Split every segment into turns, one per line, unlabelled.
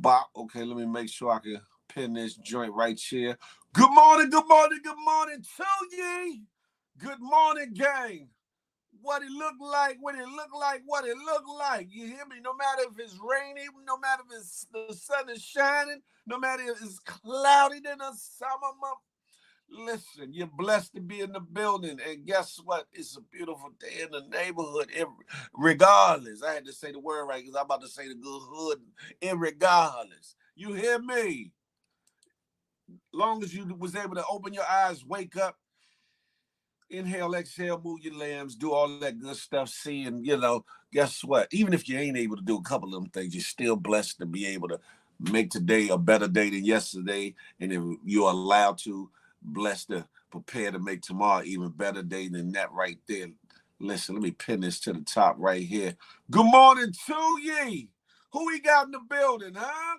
Bop. Okay, let me make sure I can pin this joint right here. Good morning, good morning, good morning to ye. Good morning, gang. What it look like, what it look like, what it look like. You hear me? No matter if it's rainy, no matter if the sun is shining, no matter if it's cloudy in the summer month. Listen, you're blessed to be in the building. And guess what? It's a beautiful day in the neighborhood. Regardless. I had to say the word right because I'm about to say the good hood. Irregardless. You hear me? Long as you was able to open your eyes, wake up, inhale, exhale, move your limbs, do all that good stuff, see, and, guess what? Even if you ain't able to do a couple of them things, you're still blessed to be able to make today a better day than yesterday. And if you're allowed to, blessed to prepare to make tomorrow even better day than that right there. Listen, let me pin this to the top right here. Good morning to ye. Who we got in the building, huh?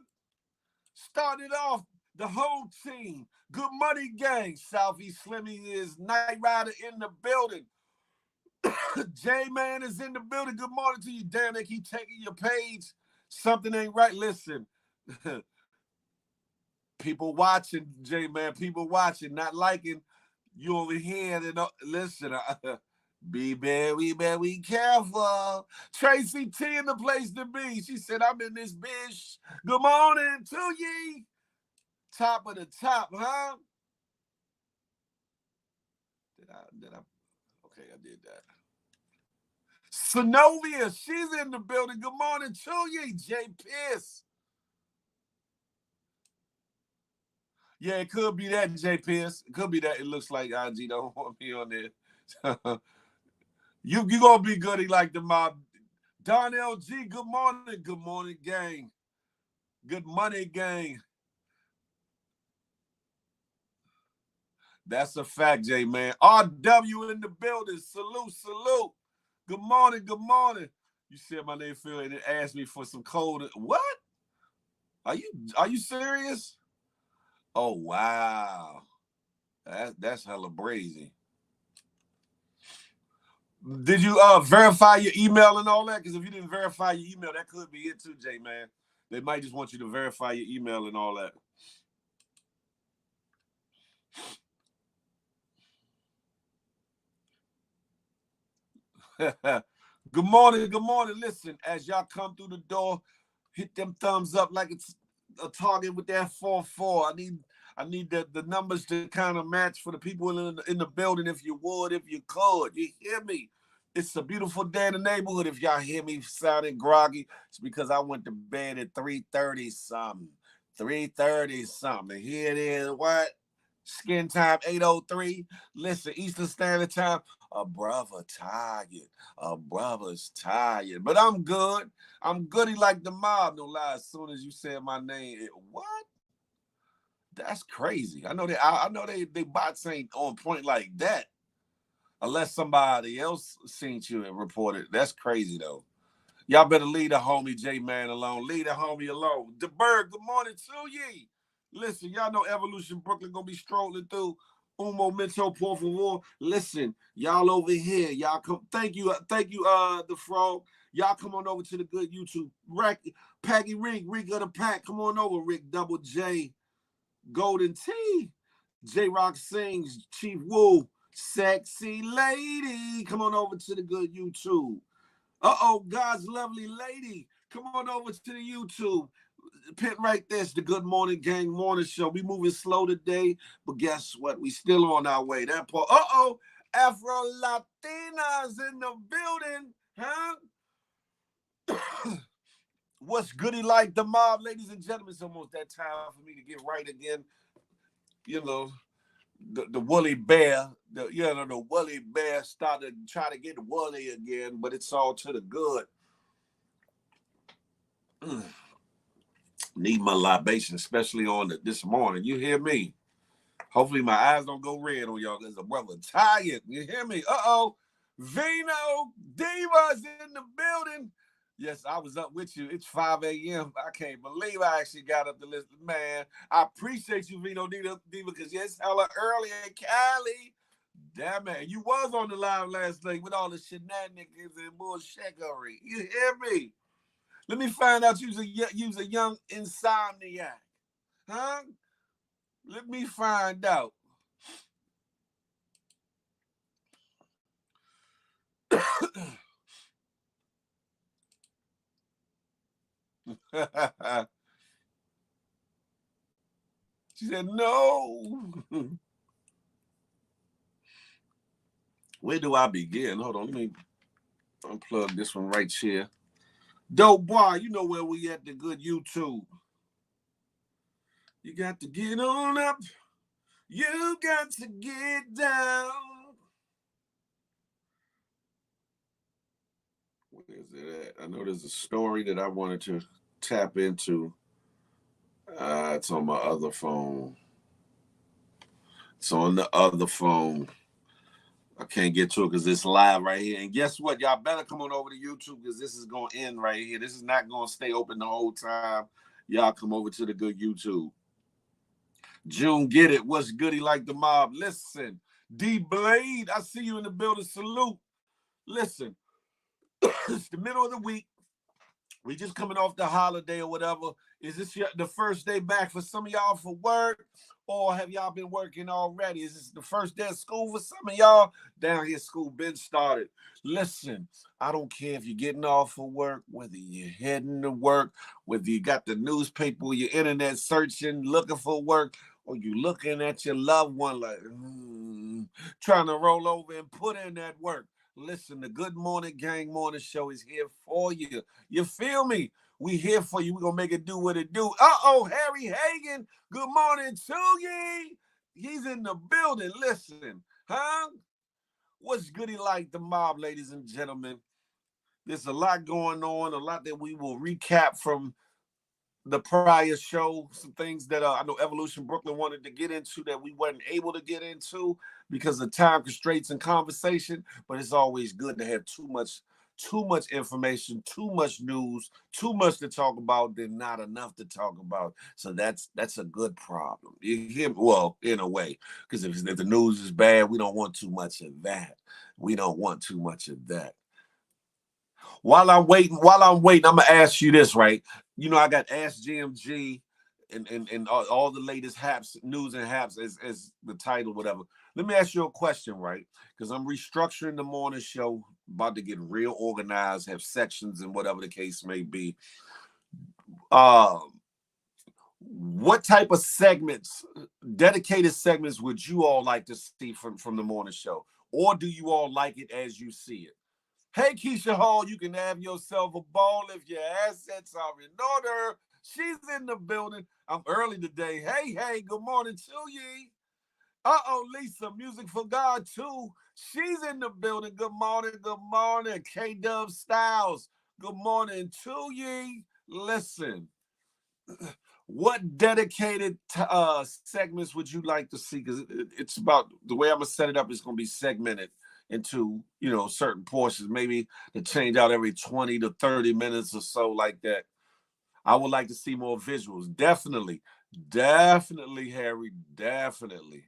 Started off the whole team. Good money gang. Southeast Slimmy is Night Rider in the building. J-Man is in the building. Good morning to you. Damn, they keep taking your page. Something ain't right. Listen. People watching, J-Man. People watching, not liking you over here. And listen, be very careful. Tracy T in the place to be. She said, I'm in this bitch. Good morning to ye. Top of the top, huh? Did I? Okay, I did that. Synovia, she's in the building. Good morning to you, Jay Pierce. Yeah, it could be that, Jay Pierce. It could be that. It looks like IG don't want me on there. you gonna be goody like the mob. Don LG, good morning. Good morning, gang. Good money, gang. That's a fact, Jay, man. RW in the building. Salute, salute. Good morning, good morning. You said my name, Phil, and it asked me for some code. What? Are you serious? Oh wow. That's hella brazy. Did you verify your email and all that? Because if you didn't verify your email, that could be it too, Jay, man. They might just want you to verify your email and all that. Good morning, good morning. Listen, as y'all come through the door, hit them thumbs up like it's a target with that 4-4. I need the numbers to kind of match for the people in the building, if you would, if you could. You hear me? It's a beautiful day in the neighborhood. If y'all hear me sounding groggy, it's because I went to bed at 3:30 something. 3:30 something. Here it is. What? Skin time 8:03. Listen, Eastern Standard Time. A brother tired. A brother's tired. But I'm good. I'm goody like the mob, no lie. As soon as you said my name, what? That's crazy. I know they bots ain't on point like that. Unless somebody else seen you and reported. That's crazy though. Y'all better leave the homie J-Man alone. Leave the homie alone. The Bird, good morning to ye. Listen, y'all know Evolution Brooklyn gonna be strolling through. Un momento, por favor. Listen, y'all over here. Y'all come. Thank you, the Frog. Y'all come on over to the good YouTube. Paggy Rick of the Pack. Come on over, Rick Double J. Golden T. J-Rock Sings. Chief Woo. Sexy Lady. Come on over to the good YouTube. God's lovely lady. Come on over to the YouTube. Pit right there's the Good Morning Gang Morning Show. We moving slow today, but guess what? We still on our way. That part. Afro Latinas in the building, huh? What's goody like the mob, ladies and gentlemen? It's almost that time for me to get right again. You know, the woolly bear, the woolly bear started trying to get woolly again, but it's all to the good. Need my libation, especially on this morning. You hear me? Hopefully my eyes don't go red on y'all because the brother tired. You hear me? Vino Diva's in the building. Yes, I was up with you. It's 5 a.m. I can't believe I actually got up to listen. Man, I appreciate you, Vino Diva, because it's hella early in Cali. Damn, man. You was on the live last night with all the shenanigans and bullshittery. You hear me? Let me find out you's a young insomniac. Huh? Let me find out. She said, no. Where do I begin? Hold on, let me unplug this one right here. Dope boy, you know where we at, the good YouTube. You got to get on up. You got to get down. Where is it at? I know there's a story that I wanted to tap into. It's on my other phone. It's on the other phone. I can't get to it because it's live right here. And guess what? Y'all better come on over to YouTube because this is going to end right here. This is not going to stay open the whole time. Y'all come over to the good YouTube. June, get it. What's goody like the mob? Listen, D Blade, I see you in the building. Salute. Listen, it's the middle of the week. We just coming off the holiday or whatever. Is this the first day back for some of y'all for work? Or have y'all been working already? Is this the first day of school for some of y'all? Down here, school been started. Listen, I don't care if you're getting off of work, whether you're heading to work, whether you got the newspaper, your internet searching, looking for work, or you looking at your loved one like, trying to roll over and put in that work. Listen, the Good Morning Gang Morning Show is here for you. You feel me? We here for you. We're going to make it do what it do. Uh-oh, Harry Hagan. Good morning to ye. He's in the building. Listen, huh? What's goody like the mob, ladies and gentlemen? There's a lot going on, a lot that we will recap from the prior show, some things that I know Evolution Brooklyn wanted to get into that we weren't able to get into because of time constraints and conversation. But it's always good to have too much information, too much news, too much to talk about, than not enough to talk about. So that's a good problem. You hear me? Well, in a way, because if the news is bad, we don't want too much of that. We don't want too much of that. While I'm waiting, I'm gonna ask you this, right? You know, I got Ask GMG and all the latest Happs news and Happs as the title, whatever. Let me ask you a question, right? Because I'm restructuring the morning show, about to get real organized, have sections and whatever the case may be. What type of segments, dedicated segments, would you all like to see from the morning show? Or do you all like it as you see it? Hey, Keisha Hall, you can have yourself a ball if your assets are in order. She's in the building. I'm early today. Hey, good morning to ye. Uh-oh, Lisa, Music for God, too. She's in the building. Good morning. K-Dub Styles, good morning to ye. Listen, what dedicated segments would you like to see? Because it's about the way I'm going to set it up is going to be segmented into, certain portions, maybe to change out every 20 to 30 minutes or so, like that. I would like to see more visuals. Definitely, Harry, definitely.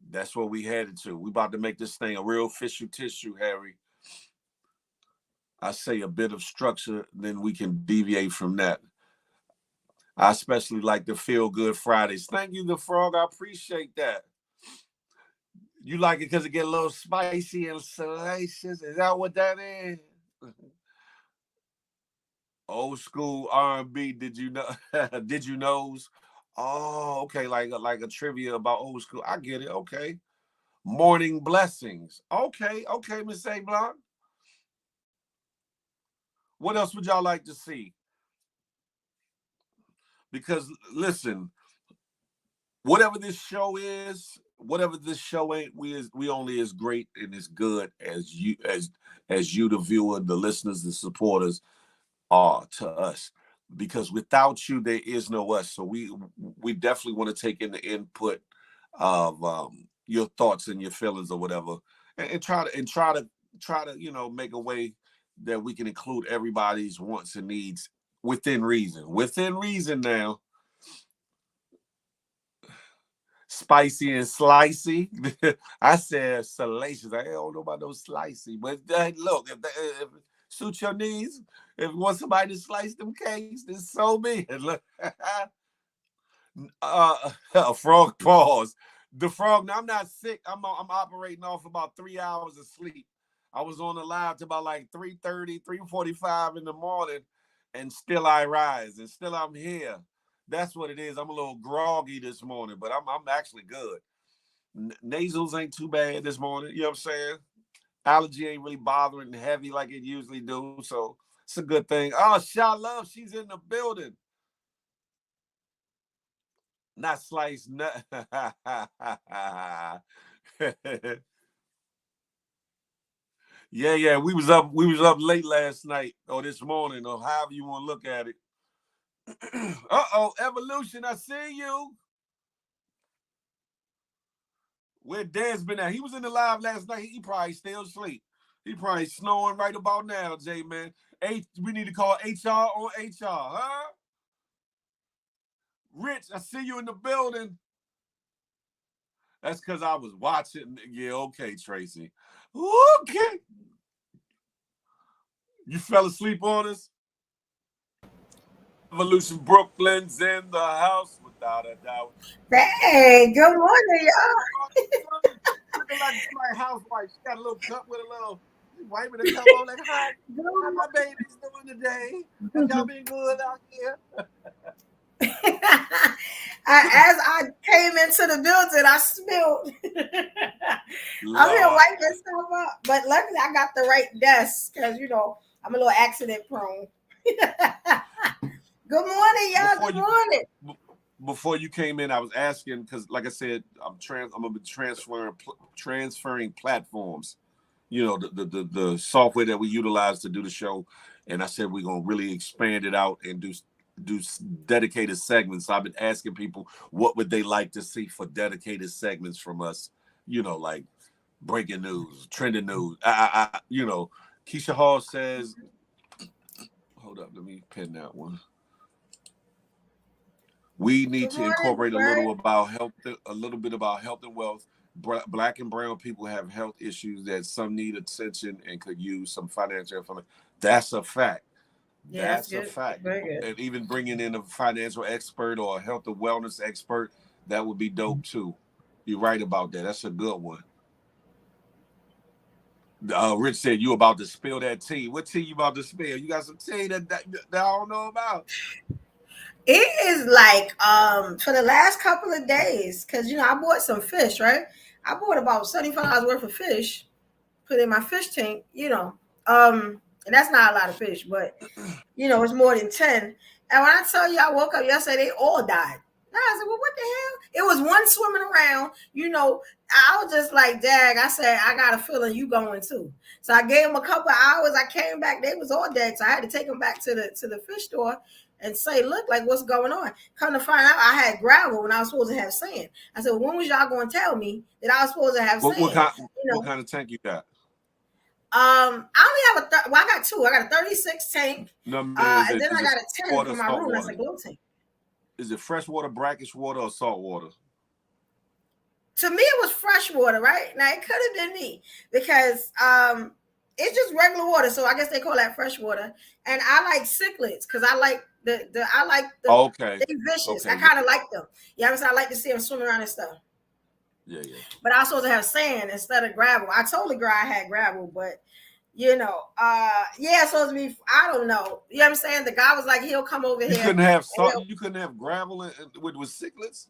That's what we headed to. We about to make this thing a real official tissue, Harry. I say a bit of structure, then we can deviate from that. I especially like the Feel Good Fridays. Thank you, the Frog. I appreciate that. You like it because it get a little spicy and salacious? Is that what that is? Old school R&B. Did you know? Did you knows? Oh, okay. Like a trivia about old school. I get it. Okay. Morning blessings. Okay, Miss A. Blanc. What else would y'all like to see? Because listen, whatever this show ain't, we only as great and as good as you, the viewer, the listeners, the supporters are to us. Because without you, there is no us. So we definitely want to take in the input of your thoughts and your feelings or whatever, and try to make a way that we can include everybody's wants and needs within reason. Within reason now. Spicy and slicey. I said salacious. I don't know about no slicey, but look, if it suits your needs, If you want somebody to slice them cakes, then so be it. Look, a frog pause. The frog. Now I'm not sick. I'm operating off about 3 hours of sleep. I was on the live to about like 3:30, 3:45 in the morning, and still I rise, and still I'm here. That's what it is. I'm a little groggy this morning, but I'm actually good. Nasals ain't too bad this morning. You know what I'm saying? Allergy ain't really bothering heavy like it usually do, so it's a good thing. Oh, Sha Love, she's in the building. Not sliced. Not yeah. We was up late last night or this morning, or however you want to look at it. Evolution, I see you. Where Dad's been at? He was in the live last night. He probably still asleep. He probably snoring right about now, Jay, man. We need to call HR on HR, huh? Rich, I see you in the building. That's because I was watching. Yeah, okay, Tracy. Okay. You fell asleep on us? Evolution Brooklyn's in the house, without a doubt.
Hey, good morning, y'all.
Looking like housewife. She got a little cup with a little wiping the cup on, like, hi, how my baby's doing today? Have y'all been good out here?
As I came into the building, I spilled. I'm here
Lord.
wiping stuff up, but luckily I got the right desk because I'm a little accident prone. Good morning, y'all. Good morning.
Before you came in, I was asking because, like I said, I'm gonna be transferring platforms. You know, the software that we utilize to do the show, and I said we're gonna really expand it out and do dedicated segments. So I've been asking people what would they like to see for dedicated segments from us. You know, like breaking news, trending news. Keisha Hall says, hold up, let me pin that one. We need to incorporate a little bit about health and wealth. Black and brown people have health issues that some need attention and could use some financial information. That's a fact. That's a fact. And even bringing in a financial expert or a health and wellness expert, that would be dope too. You're right about that. That's a good one. Rich said you about to spill that tea. What tea you about to spill? You got some tea that I don't know about.
It is like for the last couple of days, because I bought some fish, right? I bought about $75 worth of fish, put in my fish tank, and that's not a lot of fish, but it's more than 10. And when I tell you I woke up yesterday, they all died. And I said, well, what the hell? It was one swimming around, I was just like, dag, I said, I got a feeling you going too. So I gave them a couple of hours. I came back, they was all dead. So I had to take them back to the fish store and say, look, like what's going on? Come to find out I had gravel when I was supposed to have sand. I said, well, when was y'all going to tell me that I was supposed to have sand?
What kind of tank you got?
I only have I got two. I got a 36 tank.
No,
and then I got a 10 for my room. That's a glow tank.
Is it freshwater, brackish water, or salt water?
To me, it was fresh water, right? Now it could have been me because it's just regular water, so I guess they call that fresh water. And I like cichlids because I like the
okay.
They vicious. Okay. I kind of like them. You know what I'm saying? I like to see them swimming around and stuff.
Yeah.
But I was supposed to have sand instead of gravel. I told the girl I had gravel, but it's supposed to be, I don't know. You know what I'm saying? The guy was like, he'll come over here.
Couldn't have salt. You couldn't have gravel with cichlids?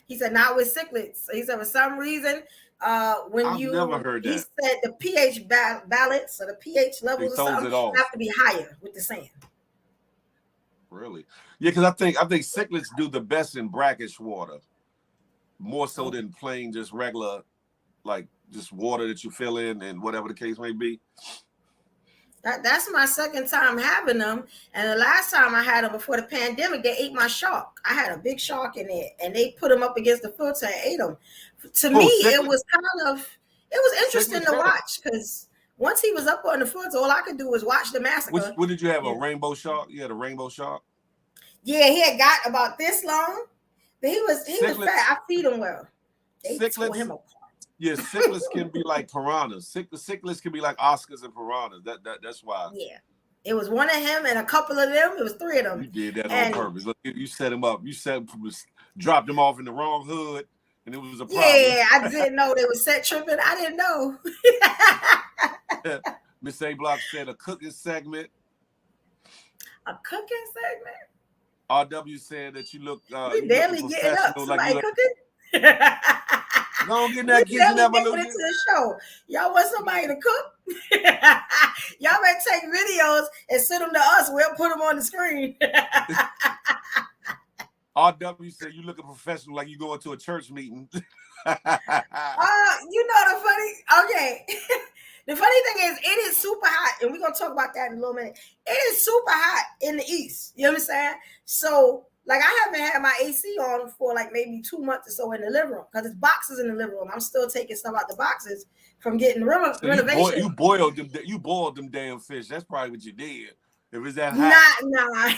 He said, not with cichlids. So he said, for some reason,
I've never heard that.
He said the pH balance or the pH levels or something have to be higher with the sand.
Really? Yeah, because I think cichlids do the best in brackish water. More so than plain, just regular, like just water that you fill in and whatever the case may be.
That's my second time having them. And the last time I had them before the pandemic, they ate my shark. I had a big shark in there and they put them up against the filter and ate them. To me, it was interesting to watch because once he was up on the filter, all I could do was watch the massacre.
What did you have, a rainbow shark? You had a rainbow shark?
Yeah, he had got about this long, but he was fat. I feed him well. They tore him apart.
Yeah, cichlids can be like piranhas. Cichlids can be like Oscars and piranhas. That's why.
Yeah, It was one of him and a couple of them. It was 3 of them.
You did that on purpose. Look, you set him up. You dropped him off in the wrong hood, and it was a problem.
Yeah, I didn't know they were set tripping. I didn't know.
Miss A Block said a cooking segment.
A cooking segment?
RW said that you look
we barely getting up. Somebody
like
cooking?
Don't get in that kitchen,
Evolution. Into the show. Y'all want somebody to cook? Y'all better take videos and send them to us. We'll put them on the screen.
RW said you looking professional like you going to a church meeting.
You know the funny. Okay. The funny thing is, it is super hot, and we're gonna talk about that in a little minute. It is super hot in the East. You know what I'm saying? So, like, I haven't had my AC on for like maybe 2 months or so in the living room because it's boxes in the living room. I'm still taking stuff out the boxes from getting the renovation.
You boiled them damn fish. That's probably what you did. If it's that hot.
Nah.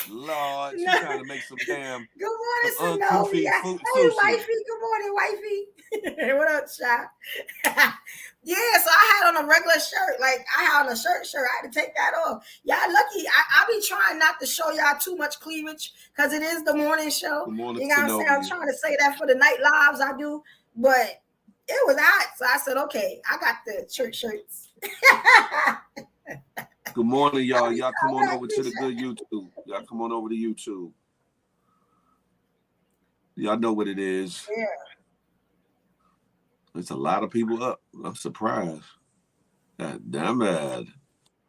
Lord, she's trying to make some damn.
Good morning, Sonovi. Hey, wifey. Good morning, wifey. What up, Shy? Yeah, so I had on a regular shirt. Like, I had on a shirt. I had to take that off. Y'all lucky. I be trying not to show y'all too much cleavage because it is the morning show. You know what I'm saying? I'm trying to say that for the night lives I do. But it was hot. So I said, okay, I got the shirts.
Good morning, y'all. Y'all come on over to the good YouTube. Y'all come on over to YouTube. Y'all know what it is.
Yeah.
There's a lot of people up. I'm surprised. God damn it.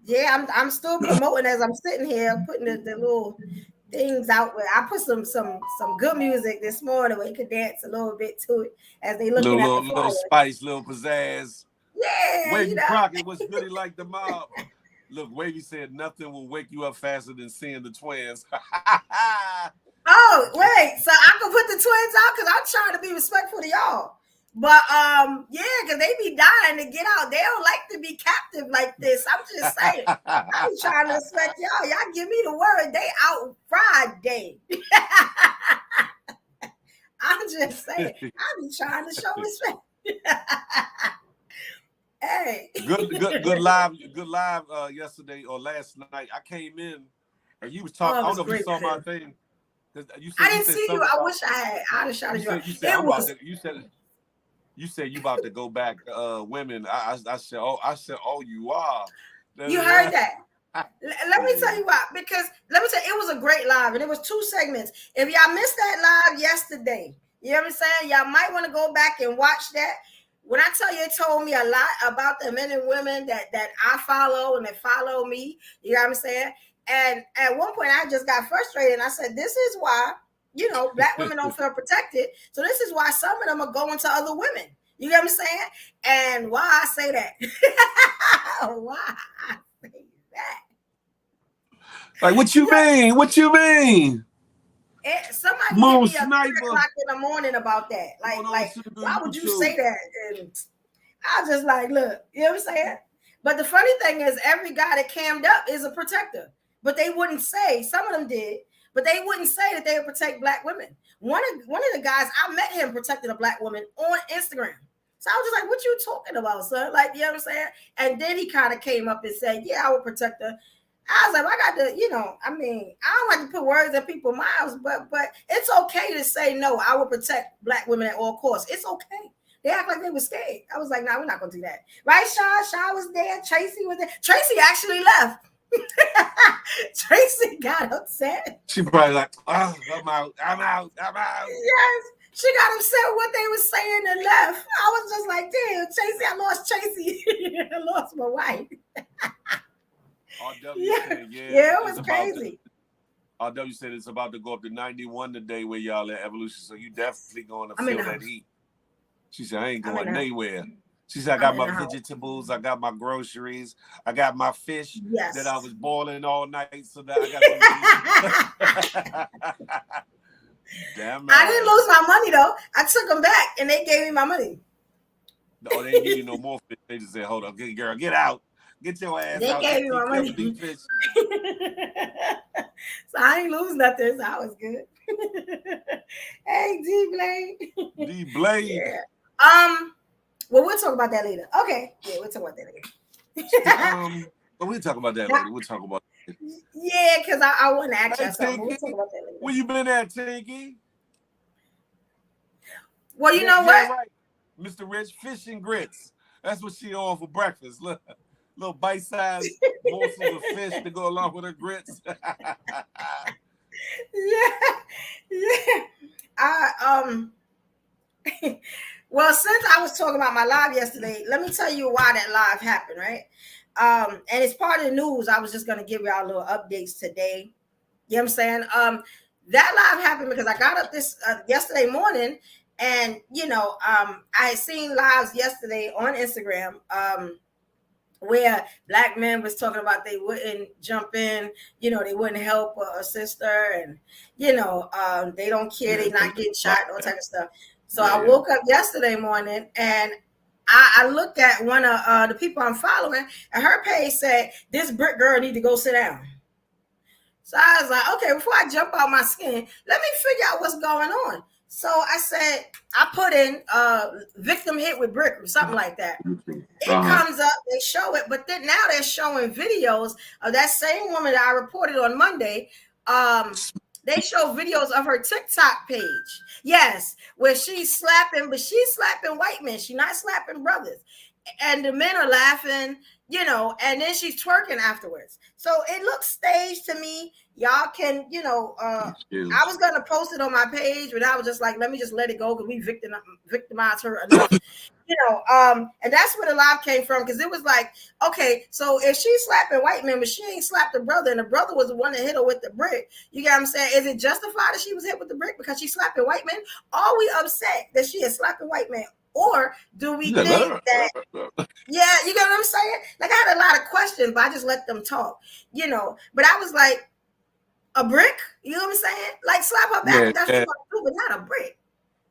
Yeah, I'm still promoting as I'm sitting here, putting the little things out where I put some good music this morning where you could dance a little bit to it as they looking at the
little spice, little pizzazz.
Yeah.
Wavy Crockett was really like the mob. Look, Wavy said nothing will wake you up faster than seeing the twins.
Oh, wait. So I can put the twins out because I'm trying to be respectful to y'all. But yeah, because they be dying to get out. They don't like to be captive like this. I'm just saying. I'm trying to respect y'all. Y'all give me the word. They out Friday. I'm just saying. I be trying to show respect. Hey.
Good live yesterday or last night. I came in and you was talking. I don't know if you saw my thing.
I didn't see you. I wish I had. I'd have shot you.
You said you about to go back women. I said, oh, you are.
You heard that. Let me tell you why. Because let me tell you, it was a great live, and it was 2 segments. If y'all missed that live yesterday, you know what I'm saying? Y'all might want to go back and watch that. When I tell you, it told me a lot about the men and women that I follow and that follow me. You know what I'm saying? And at one point, I just got frustrated, and I said, this is why, you know, black women don't feel protected. So this is why some of them are going to other women. You get what I'm saying? And why I say that? Why I say that?
Like, what you mean? What you mean?
Somebody hit me at 3 o'clock in the morning about that. Like, why would you say that? And I was just like, look, you know what I'm saying? But the funny thing is, every guy that cammed up is a protector. But they wouldn't say, some of them did, but they wouldn't say that they would protect black women. One of the guys, I met him protecting a black woman on Instagram. So I was just like, what you talking about, son? Like, you know what I'm saying? And then he kind of came up and said, yeah, I would protect her. I was like, I got to, you know, I mean, I don't like to put words in people's mouths, but it's okay to say, no, I will protect black women at all costs. It's okay. They act like they were scared. I was like, no, we're not going to do that. Right, Shaw? Shaw was there. Tracy was there. Tracy actually left. Tracy got upset.
She probably like, oh, I'm out.
Yes. She got upset with what they were saying and left. I was just like, damn, Tracy, I lost Tracy. I lost my wife.
Said,
it was crazy.
RW said it's about to go up to 91 today where y'all at Evolution, so you definitely going to feel that heat. She said, I ain't going anywhere. She said, I got my vegetables, I got my groceries, I got my fish that I was boiling all night, so that I got Damn.
I didn't lose my money though. I took them back and they gave me my money.
No, they didn't give you no more fish. They just said, hold up, girl, get out. Get your ass out.
They gave me my money.
Fish.
So I ain't lose nothing, so I was good. Hey, D-Blade.
D-Blade.
Yeah. Well, we'll talk about that later. Okay. Yeah, we'll talk about that later.
But we'll talk about that later. We'll talk about it.
Yeah, because I want to ask
Hey,
you something. We'll
Tinky,
talk about that later.
where you been at, Tinky?
Well, you know
Yeah,
what?
right. Mr. Rich, fish and grits. That's what she on for breakfast. Look, little bite-sized morsels of fish to go along with her grits.
Yeah, yeah. I well, since I was talking about my live yesterday, let me tell you why that live happened, right? And it's part of the news. I was just gonna give y'all little updates today. You know what I'm saying? That live happened because I got up this yesterday morning, and I had seen lives yesterday on Instagram. Where black men was talking about they wouldn't jump in, they wouldn't help a sister, and they don't care, they not getting shot, all type of stuff. So I woke up yesterday morning and I looked at one of the people I'm following, and her page said, "This brick girl need to go sit down." So I was like, okay, before I jump out my skin, let me figure out what's going on. So I said, I put in victim hit with brick or something like that. It comes up, they show it, but then now they're showing videos of that same woman that I reported on Monday. They show videos of her TikTok page. Yes, where she's slapping, but she's slapping white men. She's not slapping brothers. And the men are laughing, and then she's twerking afterwards. So it looks staged to me. Y'all can, I was gonna post it on my page, but I was just like, let me just let it go because we victimized her enough. And that's where the live came from, because it was like, okay, so if she's slapping white men, but she ain't slapped the brother, and the brother was the one that hit her with the brick, you get what I'm saying? Is it justified that she was hit with the brick because she's slapping white men? Are we upset that she is slapping white men? Or do we think that, yeah, you get what I'm saying? Like, I had a lot of questions, but I just let them talk, but I was like, a brick? You know what I'm saying? Like, slap her back, that's what you want to do, but not a brick.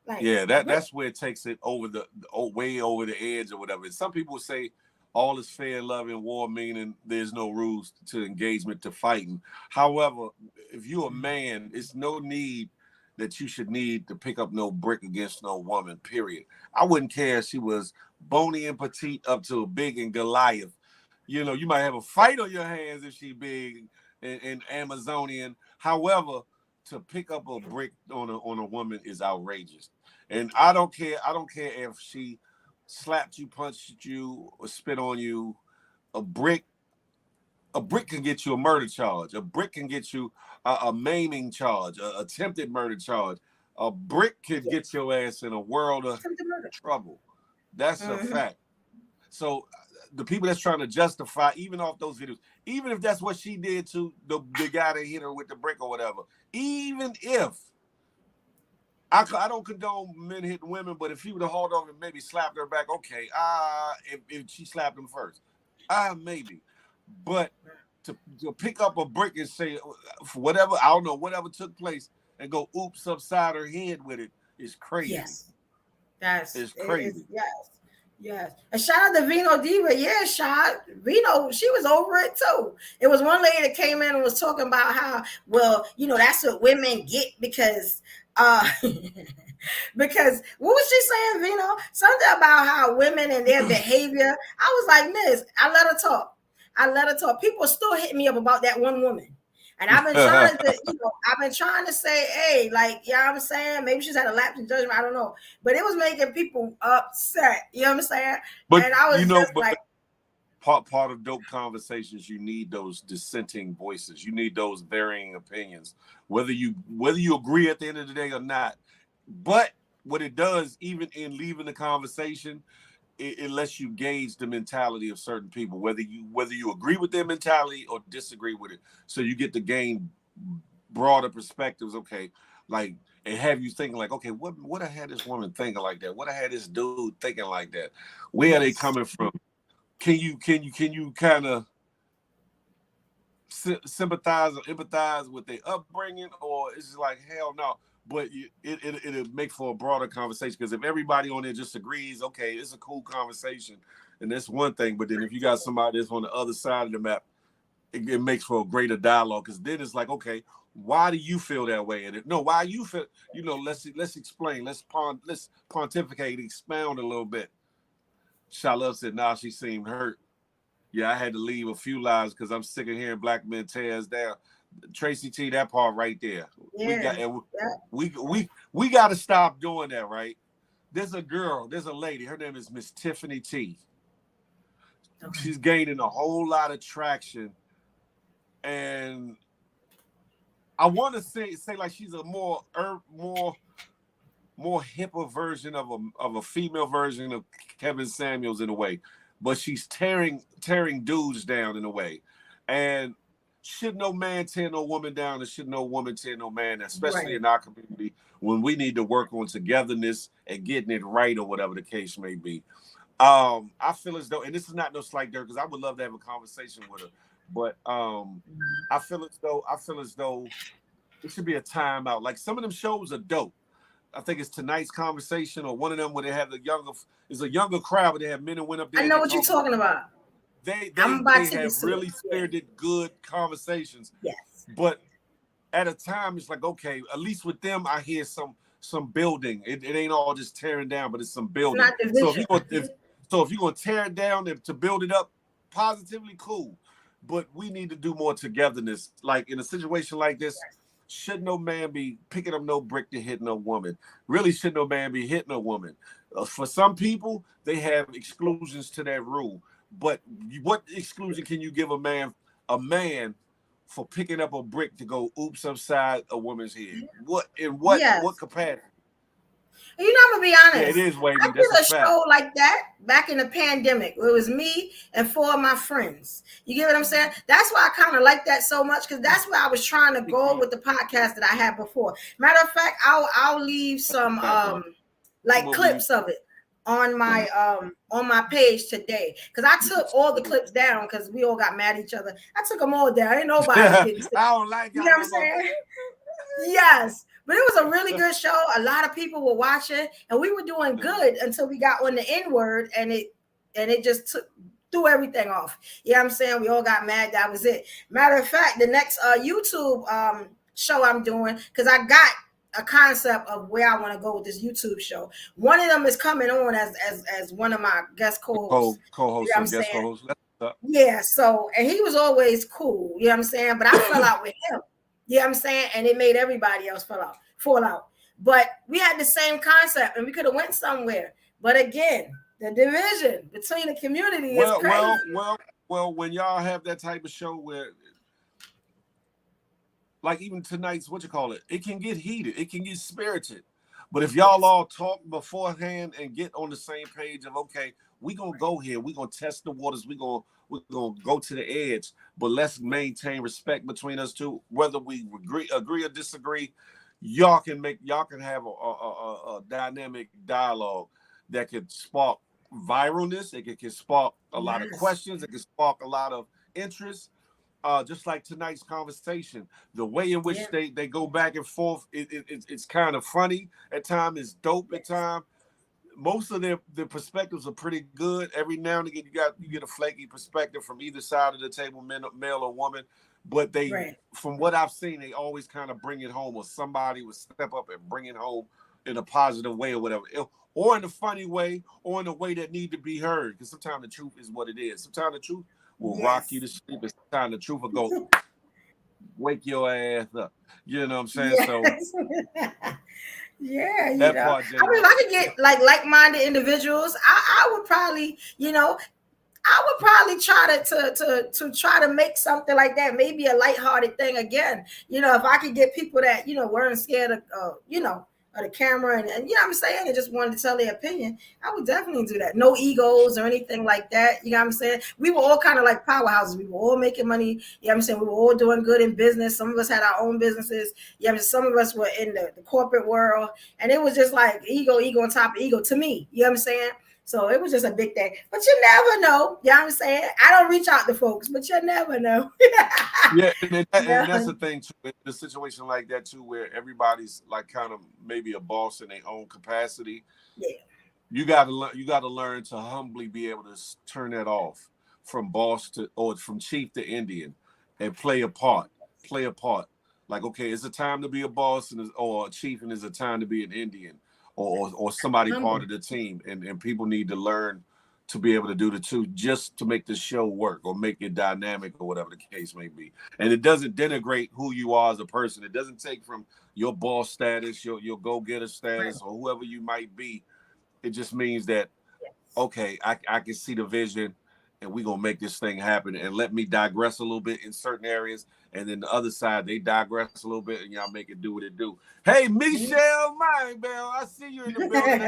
Like, that's where it takes it over way over the edge or whatever. And some people say all is fair in love and war, meaning there's no rules to engagement, to fighting. However, if you're a man, it's no need that you should need to pick up no brick against no woman, period. I wouldn't care if she was bony and petite up to big and Goliath. You might have a fight on your hands if she big and Amazonian. However, to pick up a brick on a woman is outrageous. And I don't care if she slapped you, punched you, or spit on you. A brick can get you a murder charge. A brick can get you a maiming charge, a attempted murder charge. A brick can get your ass in a world of trouble. That's a fact. So the people that's trying to justify, even off those videos, even if that's what she did to the guy that hit her with the brick or whatever, even if I don't condone men hitting women, but if he would have hauled off and maybe slapped her back, okay, if she slapped him first, maybe. But to pick up a brick and say, for whatever, I don't know, whatever took place, and go oops upside her head with it is crazy.
Yes.
It's crazy.
Yes. And shout out to Vino Diva. Yeah, Vino, she was over it too. It was one lady that came in and was talking about how, well, that's what women get because because what was she saying, Vino? Something about how women and their behavior. I was like, Miss, I let her talk. People are still hitting me up about that one woman. And I've been trying to say, hey, like, you know what I'm saying? Maybe she's had a lapse in judgment. I don't know. But it was making people upset. You know what I'm saying?
But,
and I was like,
part of dope conversations, you need those dissenting voices. You need those varying opinions, whether you agree at the end of the day or not. But what it does, even in leaving the conversation, it lets you gauge the mentality of certain people, whether you agree with their mentality or disagree with it. So you get to gain broader perspectives. Okay, like, and have you thinking like, okay, what I had this woman thinking like that? What I had this dude thinking like that? Where are they coming from? Can you kind of sympathize or empathize with their upbringing, or is it like, hell no? But it'll make for a broader conversation, because if everybody on there just agrees, okay, it's a cool conversation, and that's one thing. But then if you got somebody that's on the other side of the map, it makes for a greater dialogue, because then it's like, okay, why do you feel that way? And why you feel, let's explain, let's pontificate, expound a little bit. Shalov said, nah, she seemed hurt. Yeah, I had to leave a few lives because I'm sick of hearing black men tear us down. Tracy T, that part right there. We got
Yeah.
and
Yeah.
we got to stop doing that, right? There's a lady. Her name is Miss Tiffany T.
Okay.
She's gaining a whole lot of traction, and I want to say like she's a more hipper version of a female version of Kevin Samuels in a way, but she's tearing dudes down in a way, and should no man tear no woman down, and should no woman tear no man, especially
Right.
in our community when we need to work on togetherness and getting it right or whatever the case may be. I feel as though, and this is not no slight dirt because I would love to have a conversation with her, but I feel as though it should be a timeout. Like some of them shows are dope. I think it's tonight's conversation or one of them where they have it's a younger crowd, but they have men and women up there
I
and
know
they
what you're
talk about
talking about.
they
I'm
they
about
they
to get
have
to it.
really spirited, good conversations.
Yes.
But at a time, it's like okay, at least with them, I hear some building. It ain't all just tearing down, but it's some
It's
building.
not
So if
division.
you're gonna tear it down and to build it up positively, cool. But we need to do more togetherness. Like in a situation like this, should no man be picking up no brick to hit no woman? Really, should no man be hitting a woman? For some people, they have exclusions to that rule. But what exclusion can you give a man for picking up a brick to go oops upside a woman's head? What in what
Yes.
capacity?
You know, I'm gonna be
Yeah, it
honest.
is
I
wavy. That's a
did a
fact.
show like that back in the pandemic. It was me and four of my friends. You get what I'm saying? That's why I kind of like that so much because that's where I was trying to go with the podcast that I had before. Matter of fact, I'll leave
That's a
some
fact, though.
like
Come over you.
clips of it on my page today because I took all the clips down because we all got mad at each other. I took them all down. Ain't nobody getting sick.
I don't like
You
y'all
know what I'm
no more.
saying? Yes, but it was a really good show. A lot of people were watching, and we were doing good until we got on the N word, and it just threw everything off. You know what I'm saying? We all got mad. That was it. Matter of fact, the next YouTube show I'm doing, because I got a concept of where I want to go with this YouTube show. One of them is coming on as one of my guest co-hosts. You
Co-host
know what
or
I'm
guest
saying?
co-host. That's what's up.
Yeah, so and he was always cool, you know what I'm saying? But I fell out with him. You know what I'm saying? And it made everybody else fall out. But we had the same concept and we could have went somewhere. But again, the division between the community is crazy.
Well, when y'all have that type of show where like even tonight's it can get heated, it can get spirited. But if y'all all talk beforehand and get on the same page of okay, we gonna go here, we gonna test the waters, we're gonna go to the edge, but let's maintain respect between us two, whether we agree or disagree. Y'all can have a dynamic dialogue that could spark viralness. It can spark a lot of
Yes.
questions. It can spark a lot of interest. Just like tonight's conversation, the way in which they go back and forth, it's kind of funny at times, it's dope at times. Most of their perspectives are pretty good. Every now and again, you get a flaky perspective from either side of the table, male or woman. But from what I've seen, they always kind of bring it home, or somebody would step up and bring it home in a positive way or whatever, or in a funny way, or in a way that need to be heard. Because sometimes the truth is what it is. Sometimes the truth will rock you to sleep, and sometimes the truth will go wake your ass up. You know what I'm saying?
Yes.
So
yeah,
that
know.
part,
I mean, if I could get like-minded individuals, I would probably, I would probably try to try to make something like that, maybe a lighthearted thing again. If I could get people that weren't scared of of the camera and you know what I'm saying, and just wanted to tell their opinion, I would definitely do that. No egos or anything like that. You know what I'm saying? We were all kind of like powerhouses. We were all making money. You know what I'm saying? We were all doing good in business. Some of us had our own businesses. You know, some of us were in the corporate world, and it was just like ego on top of ego to me. You know what I'm saying? So it was just a big thing. But you never know. You know what I'm saying? I don't reach out to folks, but you never know.
Yeah, and that's the thing too. In a situation like that too, where everybody's like kind of maybe a boss in their own capacity.
Yeah.
You gotta learn to humbly be able to turn that off from boss to or from chief to Indian, and play a part. Play a part. Like okay, it's a time to be a boss or a chief, and it's a time to be an Indian or somebody part of the team. And people need to learn to be able to do the two, just to make the show work or make it dynamic or whatever the case may be. And it doesn't denigrate who you are as a person. It doesn't take from your boss status, your go-getter status, or whoever you might be. It just means that, okay, I can see the vision, and we're going to make this thing happen. And let me digress a little bit in certain areas. And then the other side, they digress a little bit, and y'all make it do what it do. Hey, Michelle Mindbell, I see you in the building.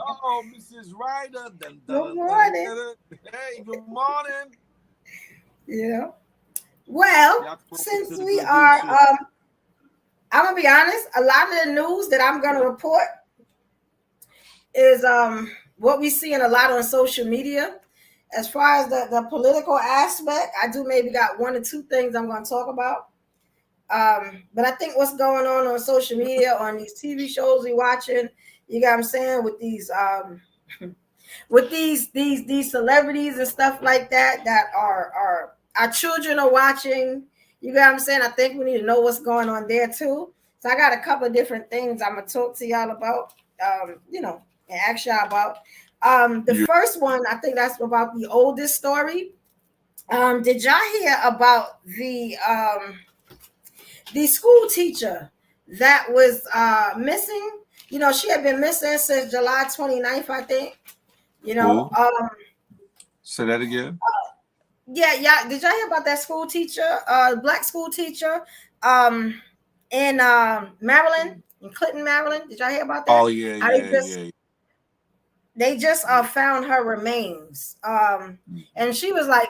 Oh, Mrs. Ryder.
Good morning.
Hey, good morning.
Yeah. Well, since we are, I'm going to be honest, a lot of the news that I'm going to report is what we see in a lot on social media. As far as the political aspect, I do maybe got one or two things I'm going to talk about. But I think what's going on social media, on these TV shows we watching, you got what I'm saying, with these with these celebrities and stuff like that are our children are watching. You got what I'm saying? I think we need to know what's going on there too. So I got a couple of different things I'm gonna talk to y'all about, and ask y'all about. The first one, I think that's about the oldest story. Did y'all hear about the school teacher that was missing? She had been missing since July 29th, I think.
Say that again.
Yeah. Did y'all hear about that school teacher, black school teacher, in Maryland, in Clinton, Maryland? Did y'all hear about that?
Oh yeah.
They just found her remains. And she was like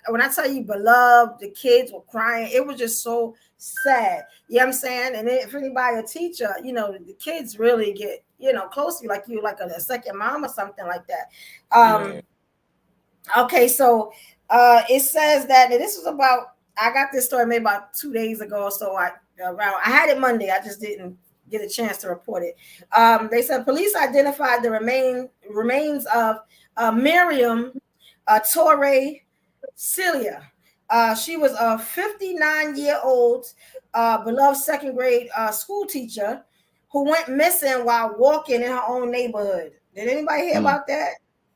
when I tell you beloved, the kids were crying. It was just so sad. You know what I'm saying? And if anybody a teacher, the kids really get, close to you, like you, like a second mom or something like that. Okay, so it says that this was about, I got this story maybe about 2 days ago. So I had it Monday. I just didn't get a chance to report it. They said police identified the remains of Miriam Torre Celia. She was a 59-year-old beloved second grade school teacher who went missing while walking in her own neighborhood. Did anybody hear about that?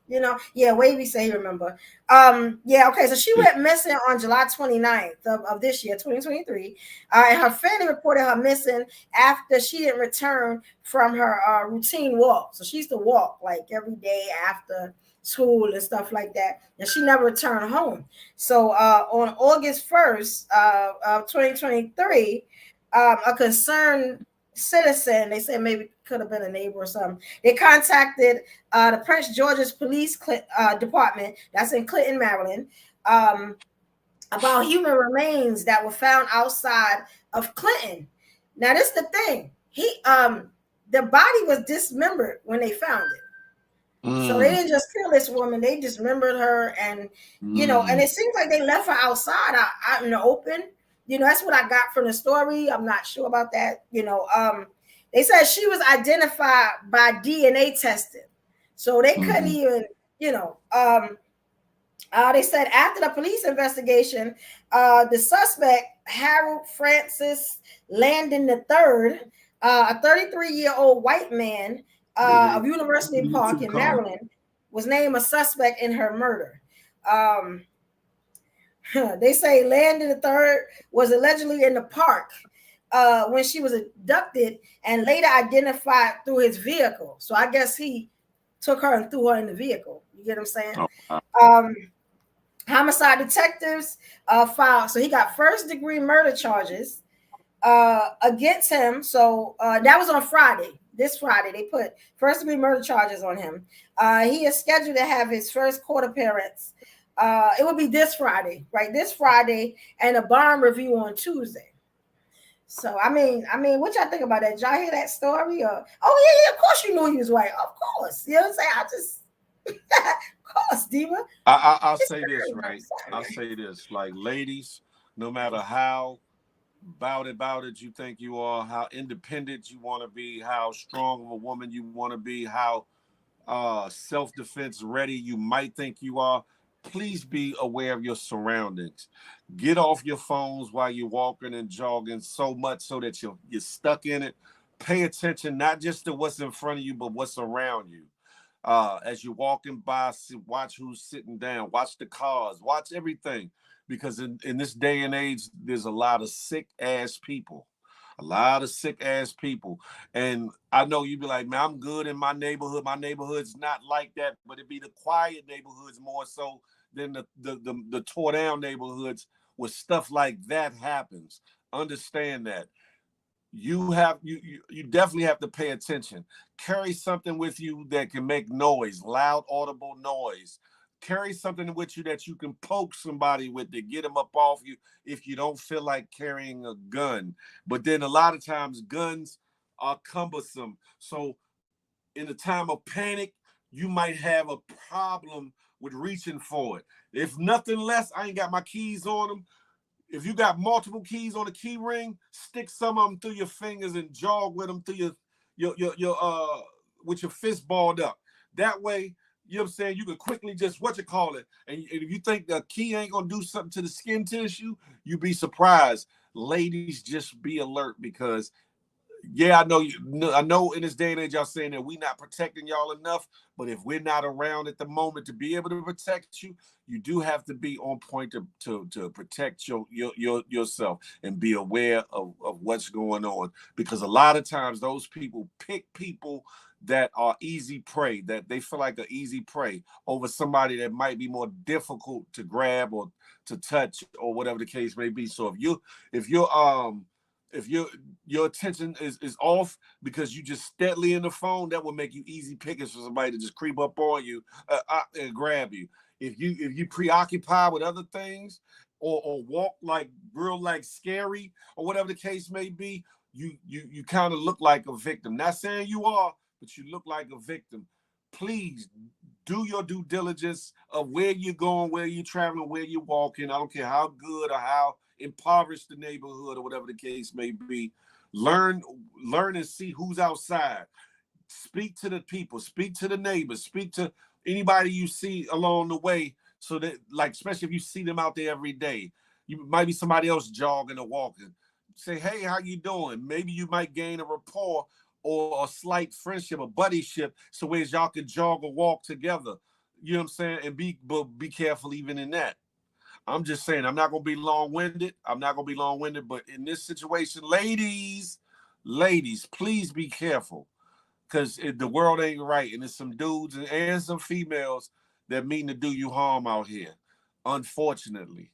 Wavy say he remember. Okay, so she went missing on July 29th of this year, 2023. And her family reported her missing after she didn't return from her routine walk. So she used to walk like every day after school and stuff like that, and she never returned home. So on August 1st of 2023, a concerned citizen, they said maybe could have been a neighbor or something, they contacted the Prince George's Police Department, that's in Clinton, Maryland, about human remains that were found outside of Clinton. Now this is the thing, the body was dismembered when they found it. So they didn't just kill this woman, they dismembered her, and and it seems like they left her outside, out in the open. That's what I got from the story. I'm not sure about that. They said she was identified by DNA testing, so they couldn't even, they said after the police investigation, the suspect, Harold Francis Landon III, a 33-year-old white man of University Park in Maryland, was named a suspect in her murder. They say Landon III was allegedly in the park when she was abducted and later identified through his vehicle. So I guess he took her and threw her in the vehicle. You get what I'm saying? Homicide detectives filed. So he got first-degree murder charges against him. So that was on Friday. This Friday, they put first-degree murder charges on him. He is scheduled to have his first court appearance. It will be this Friday, right? This Friday, and a bond review on Tuesday. So I mean, what y'all think about that? Did y'all hear that story? Or yeah, of course you knew he was white. Of course, you know what I'm saying? I just, of course, Diva.
I'll say this, right? I'll say this, like, ladies, no matter how about it you think you are, how independent you want to be, how strong of a woman you want to be, how self-defense ready you might think you are, please be aware of your surroundings. Get off your phones while you're walking and jogging so much so that you're stuck in it. Pay attention not just to what's in front of you, but what's around you. As you're walking by, watch who's sitting down, watch the cars, watch everything. Because in this day and age, there's a lot of sick ass people. A lot of sick ass people. And I know you'd be like, man, I'm good in my neighborhood. My neighborhood's not like that, but it'd be the quiet neighborhoods more so than the tore down neighborhoods where stuff like that happens. Understand that you definitely have to pay attention. Carry something with you that can make noise, loud audible noise. Carry something with you that you can poke somebody with to get them up off you if you don't feel like carrying a gun. But then a lot of times guns are cumbersome, so in a time of panic you might have a problem with reaching for it. If nothing less, I ain't got my keys on them. If you got multiple keys on the key ring, stick some of them through your fingers and jog with them through your with your fist balled up. That way, you know what I'm saying, you can quickly just and if you think the key ain't gonna do something to the skin tissue, you be surprised. Ladies, just be alert because yeah, I know in this day and age y'all saying that we not protecting y'all enough, but if we're not around at the moment to be able to protect you, you do have to be on point to protect yourself and be aware of what's going on. Because a lot of times those people pick people that are easy prey, that they feel like an easy prey over somebody that might be more difficult to grab or to touch or whatever the case may be. So if your attention is off because you just steadily in the phone, that will make you easy pickings for somebody to just creep up on you and grab you. If you preoccupy with other things or walk like real like scary or whatever the case may be, you kind of look like a victim. Not saying you are, but you look like a victim. Please do your due diligence of where you're going, where you're traveling, where you're walking. I don't care how good or how impoverished the neighborhood or whatever the case may be. Learn and see who's outside. Speak to the people, speak to the neighbors, speak to anybody you see along the way, so that, like, especially if you see them out there every day, you might be somebody else jogging or walking. Say, hey, how you doing? Maybe you might gain a rapport or a slight friendship, a buddyship, so whereas y'all can jog or walk together. You know what I'm saying? And be careful even in that. I'm just saying, I'm not going to be long-winded. But in this situation, ladies, please be careful because the world ain't right. And there's some dudes and some females that mean to do you harm out here. Unfortunately.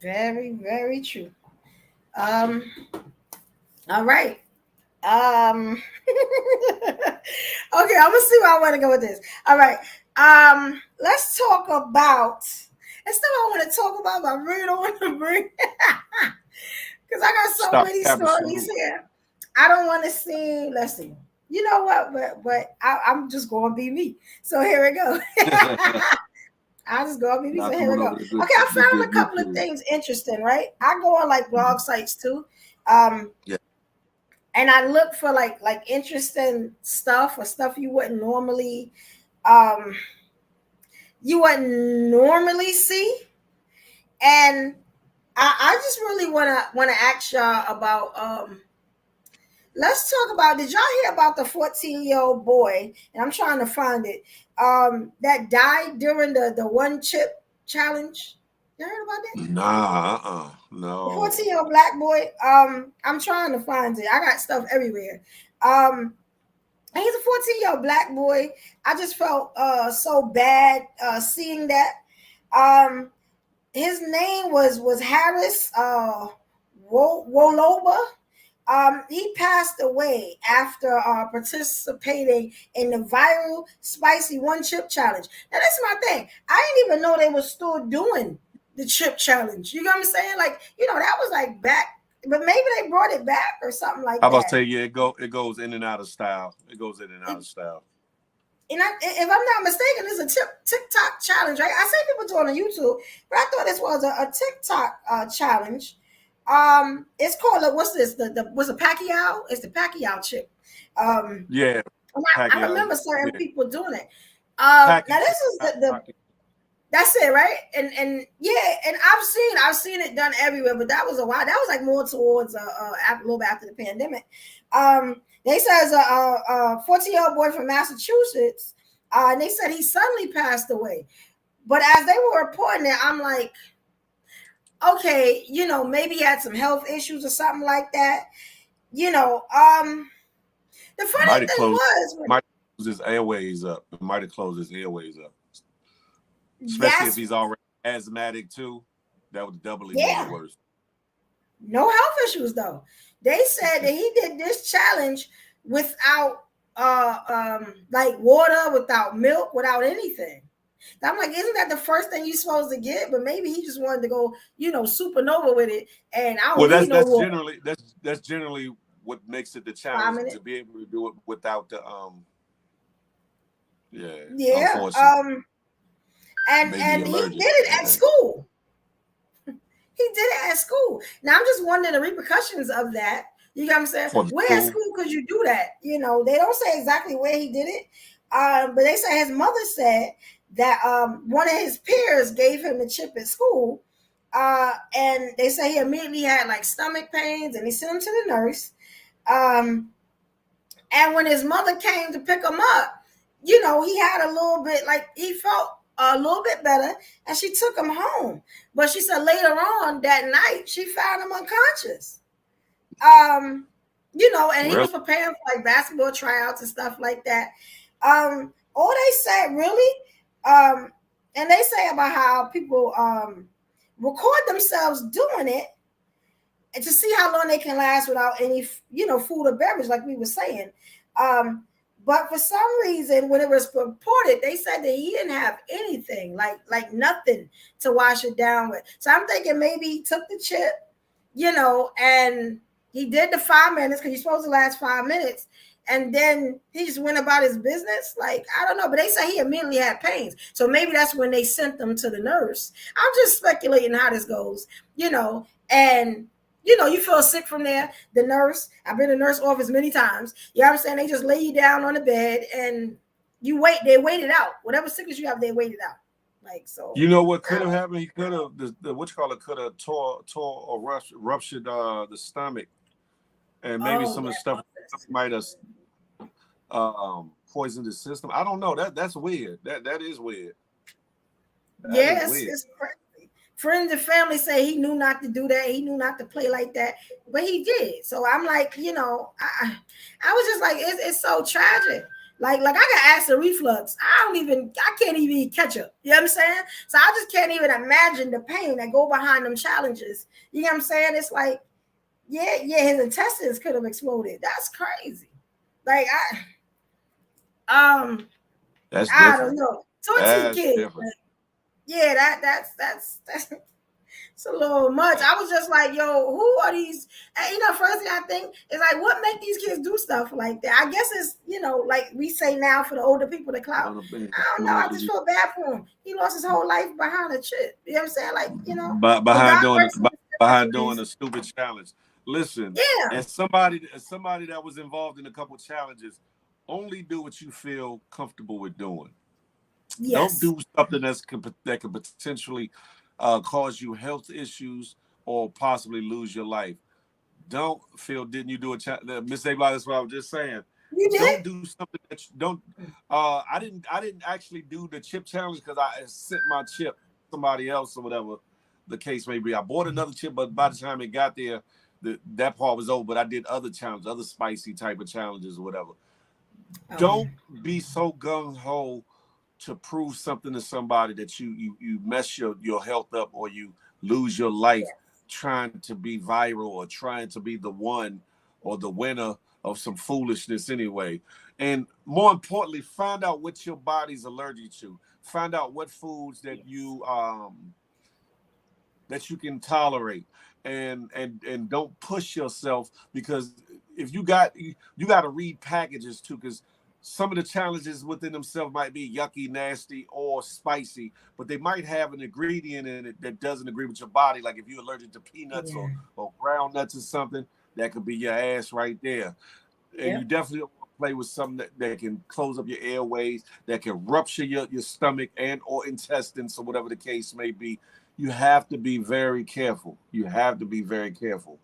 Very, very true. Um, all right. Um, okay, I'm gonna see where I want to go with this. All right. Let's talk about. It's stuff I want to talk about, but I really don't want to bring because I got so
Stop.
many stories
Absolutely.
here. I don't want to see. Let's see. You know what? But I'm just going to be me. So here we go. I'll just go be me.
Not
So here we
coming
go.
over
Okay, I
the
found
good
a couple of
YouTube.
things interesting, right? I go on like
Mhm.
blog sites too. Um,
Yeah.
and I look for like interesting stuff or stuff um you wouldn't normally see. And I just really wanna ask y'all about let's talk about, did y'all hear about the 14-year-old boy? And I'm trying to find it. That died during the one chip challenge. You heard about that?
Nah,
The
no.
14-year-old black boy. I'm trying to find it. I got stuff everywhere. And he's a 14-year-old black boy. I just felt so bad seeing that. Um, his name was Harris Woloba. He passed away after participating in the viral spicy one chip challenge. Now that's my thing. I didn't even know they were still doing the chip challenge. You know what I'm saying? Like, that was like back, but maybe they brought it back or something like
I about to
that.
say, yeah, it goes in and out of style. It goes in and out of style.
And if I'm not mistaken, it's a TikTok challenge, right? I see people doing it on YouTube, but I thought this was a TikTok challenge. It's called what's this? Was a Pacquiao? It's the Pacquiao chip. Um,
Yeah,
and I
Pacquiao.
remember certain
Yeah,
people doing it. Now
Pacquiao.
this is the That's it, right? And yeah, and I've seen it done everywhere, but that was a while. That was like more towards a little bit after the pandemic. They said a 14-year-old boy from Massachusetts. And they said he suddenly passed away. But as they were reporting it, I'm like, okay, maybe he had some health issues or something like that. The funny
Might have
thing
closed.
was,
Might close his airways up. It might have closed his airways up. Especially if
that's
he's already asthmatic too. That would doubly make it
yeah,
worse.
no health issues though. They said that he did this challenge without like water, without milk, without anything. I'm like, isn't that the first thing you're supposed to get? But maybe he just wanted to go, supernova with it, and I don't
Well,
need no
that's
water.
generally that's generally what makes it the
5
challenge to
minutes.
be able to do it without the yeah,
Yeah.
unfortunately, maybe
And he did
allergic.
it at school. He did it at school. Now I'm just wondering the repercussions of that. You know what I'm saying?
For the
Where at
school.
school could you do that? They don't say exactly where he did it. But they say his mother said that one of his peers gave him the chip at school. And they say he immediately had like stomach pains and he sent him to the nurse. Um, and when his mother came to pick him up, he had a little bit, like he felt a little bit better, and she took him home. But she said later on that night, she found him unconscious. And he
Really?
was preparing for like basketball tryouts and stuff like that. All they said really, and they say about how people record themselves doing it and to see how long they can last without any, food or beverage, like we were saying. But for some reason, when it was reported, they said that he didn't have anything, like nothing to wash it down with. So I'm thinking maybe he took the chip, and he did the 5 minutes because you're supposed to last 5 minutes. And then he just went about his business. Like, I don't know, but they say he immediately had pains. So maybe that's when they sent them to the nurse. I'm just speculating how this goes, and you feel sick from there. The nurse, I've been in the nurse office many times. You know what I'm saying? They just lay you down on the bed and you wait. They wait it out. Whatever sickness you have, they wait it out. Like, so.
You know what could have happened? He could have the what you call it could have tore or ruptured the stomach, and maybe
Oh,
some of the
yeah.
stuff might have poisoned his system. I don't know. That's weird. That is weird. That is
Yes,
weird.
it's crazy. Friends and family say he knew not to do that. He knew not to play like that, but he did. So I'm like, I was just like, it's so tragic. Like I got acid reflux. I can't even eat ketchup. You know what I'm saying? So I just can't even imagine the pain that go behind them challenges. You know what I'm saying? It's like, yeah, his intestines could have exploded. That's crazy. Like
That's
I don't
different.
know. 14
That's
kids.
different.
Yeah, that's it's a little much. I was just like, yo, who are these? And, first thing I think is like, what make these kids do stuff like that? I guess it's, like we say now for the older people, the clout. I don't know. I just feel bad for him. He lost his whole life behind a chip. You know what I'm saying? Like, but
behind
God
doing
works in
behind
mysterious
doing
ways.
a stupid challenge. Listen,
Yeah.
as somebody that was involved in a couple challenges, only do what you feel comfortable with doing. Don't
Yes.
do something that could potentially cause you health issues or possibly lose your life. Don't feel. Didn't you do a Miss A? That's what I was just saying.
You did?
Don't do something that you don't. I didn't. I didn't actually do the chip challenge because I sent my chip to somebody else or whatever the case may be. I bought another chip, but by the time it got there, that part was over. But I did other challenges, other spicy type of challenges or whatever.
Okay.
Don't be so gung ho to prove something to somebody that you mess your health up or you lose your life trying to be viral or trying to be the one or the winner of some foolishness anyway. And more importantly, find out what your body's allergic to. Find out what foods that you can tolerate, and don't push yourself, because if you got to read packages too, because some of the challenges within themselves might be yucky, nasty, or spicy, but they might have an ingredient in it that doesn't agree with your body. Like if you're allergic to peanuts
Yeah.
or ground nuts or something, that could be your ass right there. And
Yeah.
you definitely don't play with something that can close up your airways, that can rupture your stomach and or intestines or whatever the case may be. You have to be very careful. You have to be very careful.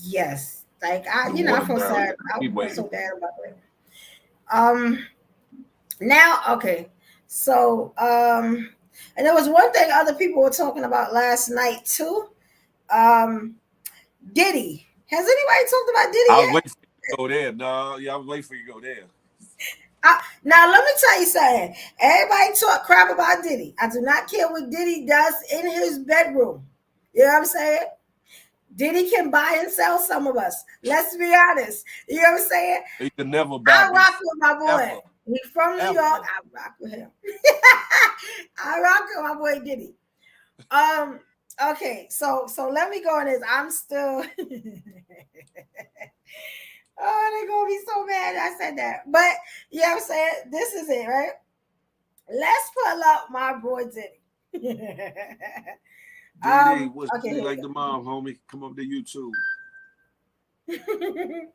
Yes. Like
The
I feel
watermelon.
sad. I
Keep
feel so
waiting.
bad about it. Um now, okay. So and there was one thing other people were talking about last night too. Um Diddy. Has anybody talked about Diddy
I was
yet?
waiting for you to go there. No, yeah, I was waiting for you to go there.
Now let me tell you something. Everybody talk crap about Diddy. I do not care what Diddy does in his bedroom. You know what I'm saying? Diddy can buy and sell some of us. Let's be honest. You know what I'm saying?
You can never buy
I
me
rock with my boy.
ever,
He from New York.
ever.
I rock with him. I rock with my boy Diddy. Okay, so let me go on this. I'm still oh, they're gonna be so mad I said that. But you know what I'm saying? This is it, right? Let's pull up my boy Diddy.
DD, what's
Okay,
D
here
like the mom, homie? Come up to YouTube.
we go.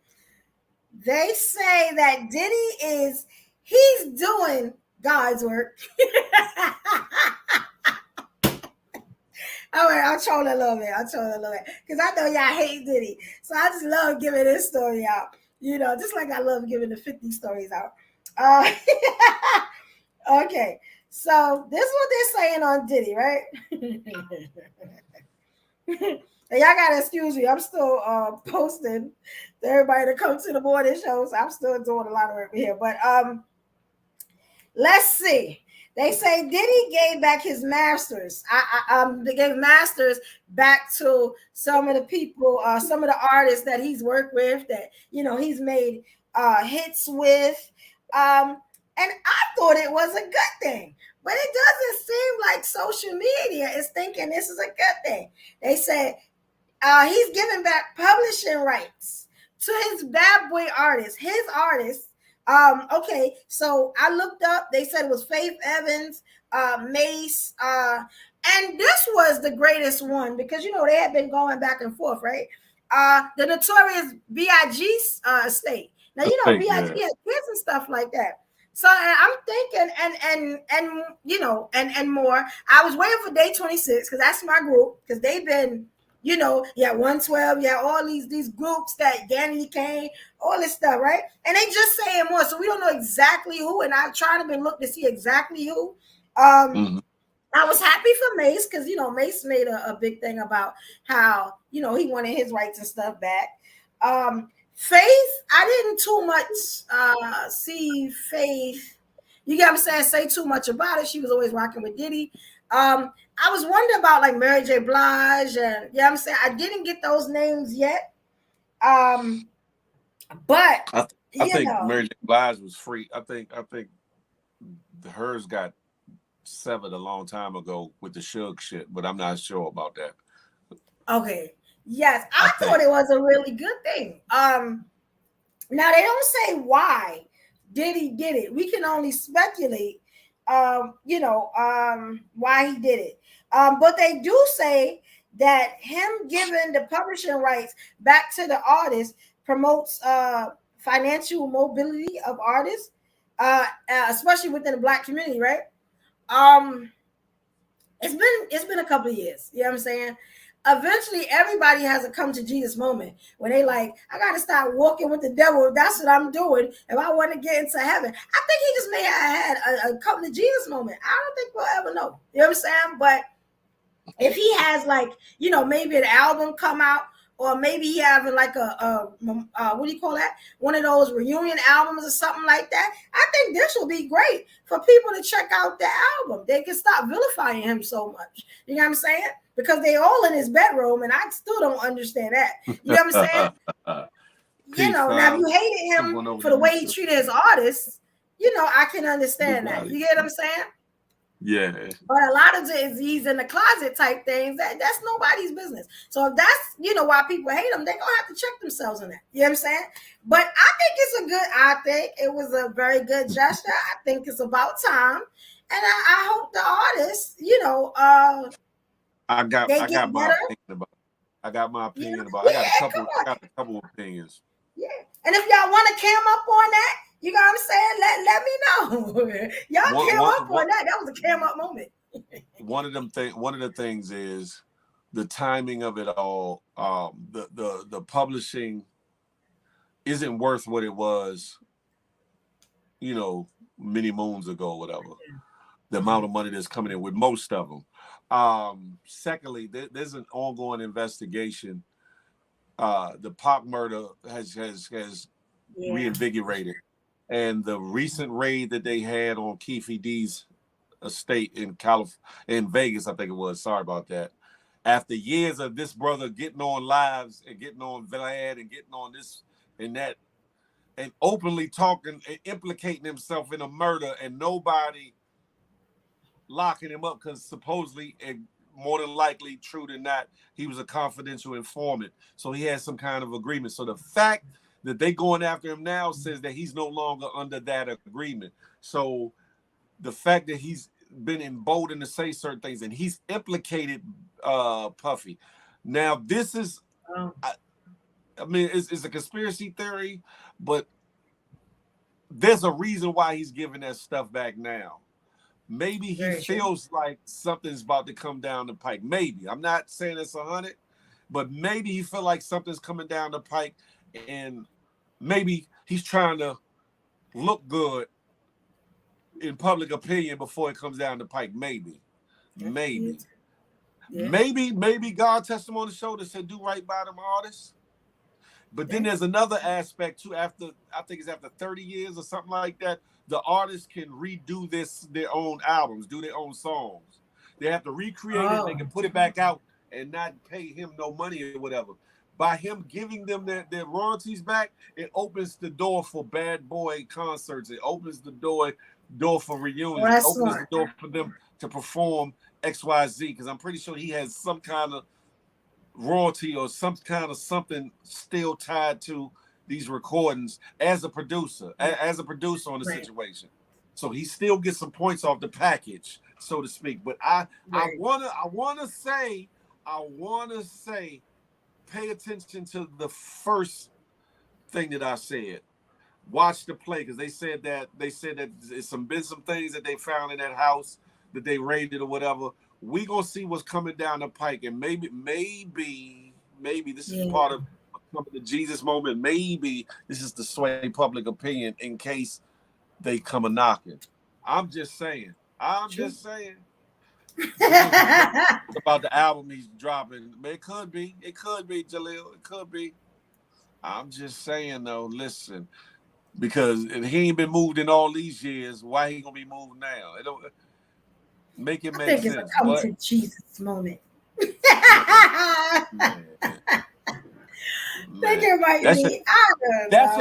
They say that he's doing God's work. All right, I'll troll a little bit. Because I know y'all hate Diddy. So I just love giving this story out. You know, just like I love giving the 50 stories out. Uh, okay, so this is what they're saying on Diddy, right? And y'all gotta excuse me. I'm still posting to everybody to come to the morning shows. I'm still doing a lot of work here. But let's see. They say Diddy gave back his masters. They gave masters back to some of the people, some of the artists that he's worked with, that he's made hits with. And I thought it was a good thing, but it doesn't seem like social media is thinking this is a good thing. They say he's giving back publishing rights to his bad boy artists, his artists. Okay, so I looked up. They said it was Faith Evans, Mace, and this was the greatest one because they had been going back and forth, right? The notorious B.I.G. Estate. Now B.I.G.
Yeah.
has kids and stuff like that. So I'm thinking, and more. I was waiting for Day 26 because that's my group because they've been. 112, all these groups that Danny Kane, all this stuff, right? And they just saying more, so we don't know exactly who. And I'm trying to look to see exactly who. I was happy for Mace because Mace made a big thing about how he wanted his rights and stuff back. Faith, I didn't too much see Faith. You get what I'm saying? Say too much about it. She was always rocking with Diddy. I was wondering about like Mary J. Blige and I'm saying I didn't get those names yet. But
I think Mary J. Blige was free. I think hers got severed a long time ago with the Suge shit, but I'm not sure about that.
Okay. Yes, I thought it was a really good thing. Now they don't say why Diddy did it. We can only speculate why he did it. But they do say that him giving the publishing rights back to the artist promotes financial mobility of artists, especially within the Black community, right? It's been a couple of years. You know what I'm saying? Eventually, everybody has a come to Jesus moment when they like, I got to start walking with the devil. That's what I'm doing if I want to get into heaven. I think he just may have had a come to Jesus moment. I don't think we'll ever know. You know what I'm saying? But if he has like, maybe an album come out, or maybe he having like a what do you call that? One of those reunion albums or something like that. I think this will be great for people to check out the album. They can stop vilifying him so much. You know what I'm saying? Because they all in his bedroom, and I still don't understand that. You know what I'm saying? Now if you hated him for the way he treated his artists, I can understand that. You get what I'm saying?
Yeah.
But a lot of he's in the closet type things, that's nobody's business. So if that's, why people hate him, they're going to have to check themselves on that. You know what I'm saying? But I think it was a very good gesture. I think it's about time. And I hope the artists,
I got my opinion about it. I got a couple opinions.
Yeah. And if y'all want to cam up on that, you know what I'm saying? Let me know. Y'all
One,
cam
one,
up on
one,
that. That was a cam up moment.
one of the things is the timing of it all. The publishing isn't worth what it was, you know, many moons ago, or whatever. The amount of money that's coming in with most of them. Secondly, there's an ongoing investigation. The Pac murder has
Yeah.
reinvigorated, and the recent raid that they had on Keefe D's estate in Vegas, I think it was. Sorry about that. After years of this brother getting on lives and getting on Vlad and getting on this and that, and openly talking and implicating himself in a murder, and nobody locking him up because supposedly, and more than likely, true than not, he was a confidential informant. So he had some kind of agreement. So the fact that they going after him now says that he's no longer under that agreement. So the fact that he's been emboldened to say certain things, and he's implicated Puffy. Now this is, I mean, it's a conspiracy theory, but there's a reason why he's giving that stuff back now. Maybe he
Very true.
feels like something's about to come down the pike. Maybe. I'm not saying it's 100, but maybe he feel like something's coming down the pike, and maybe he's trying to look good in public opinion before it comes down the pike. Maybe. Maybe.
Yeah.
Maybe God touched him on the shoulder and said, do right by them artists. But then there's another aspect too. After, I think it's after 30 years or something like that, the artists can redo their own albums, do their own songs. They have to recreate it. They can put it back out and not pay him no money or whatever. By him giving them their royalties back, it opens the door for bad boy concerts. It opens the door for reunions. It opens the door for them to perform XYZ, because I'm pretty sure he has some kind of royalty or some kind of something still tied to these recordings as a producer on the situation. So he still gets some points off the package, so to speak. But I wanna say, pay attention to the first thing that I said. Watch the play, because they said that it's been some things that they found in that house that they raided or whatever. We gonna see what's coming down the pike, and maybe this is part of the Jesus moment. Maybe this is to sway public opinion in case they come a knocking. I'm just saying. About the album he's dropping. It could be, Jaleel. It could be. I'm just saying though. Listen, because if he ain't been moved in all these years, why he gonna be moved now? It don't make it make sense.
It's a come to Jesus moment.
Man.
Think it might be. I don't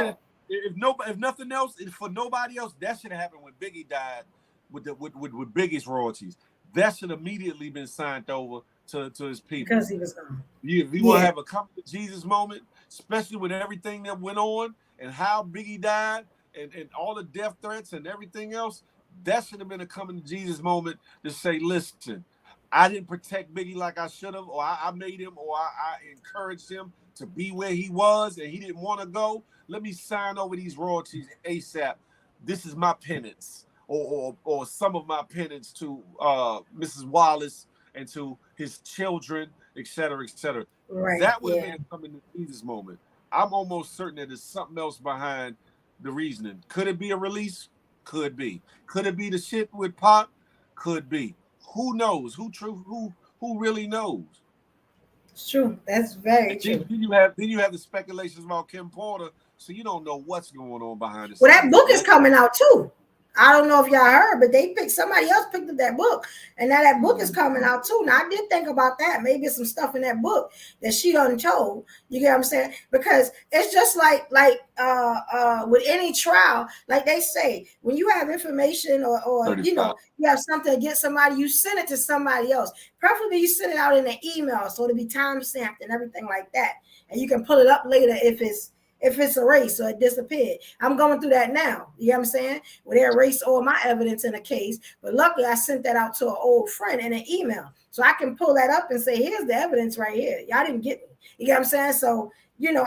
know.
If nothing else, for nobody else, that should have happened when Biggie died with Biggie's royalties. That should have immediately been signed over to his people.
Because he was gone.
If you want to have a come to Jesus moment, especially with everything that went on and how Biggie died and all the death threats and everything else, that should have been a coming to Jesus moment to say, listen, I didn't protect Biggie like I should have, or I made him, or I encouraged him to be where he was and he didn't want to go. Let me sign over these royalties ASAP. This is my penance, or some of my penance to Mrs. Wallace and to his children, et cetera, et cetera.
Right.
That would have been a coming to Jesus moment. I'm almost certain that there's something else behind the reasoning. Could it be a release? Could be. Could it be the shit with Pop? Could be. Who knows? Who really knows?
It's true. That's very true.
Then you have the speculations about Kim Porter, so you don't know what's going on behind the scenes.
Well, that book is coming out too. I don't know if y'all heard, but somebody else picked up that book, and now that book is coming out too. Now I did think about that. Maybe some stuff in that book that she done told. You get what I'm saying? Because it's just like with any trial, like they say, when you have information or you have something against somebody, you send it to somebody else. Preferably you send it out in an email so it'll be time stamped and everything like that, and you can pull it up later if it's erased or it disappeared. I'm going through that now. You know what I'm saying? Where they erased all my evidence in a case. But luckily, I sent that out to an old friend in an email. So I can pull that up and say, here's the evidence right here. Y'all didn't get me. You know what I'm saying? So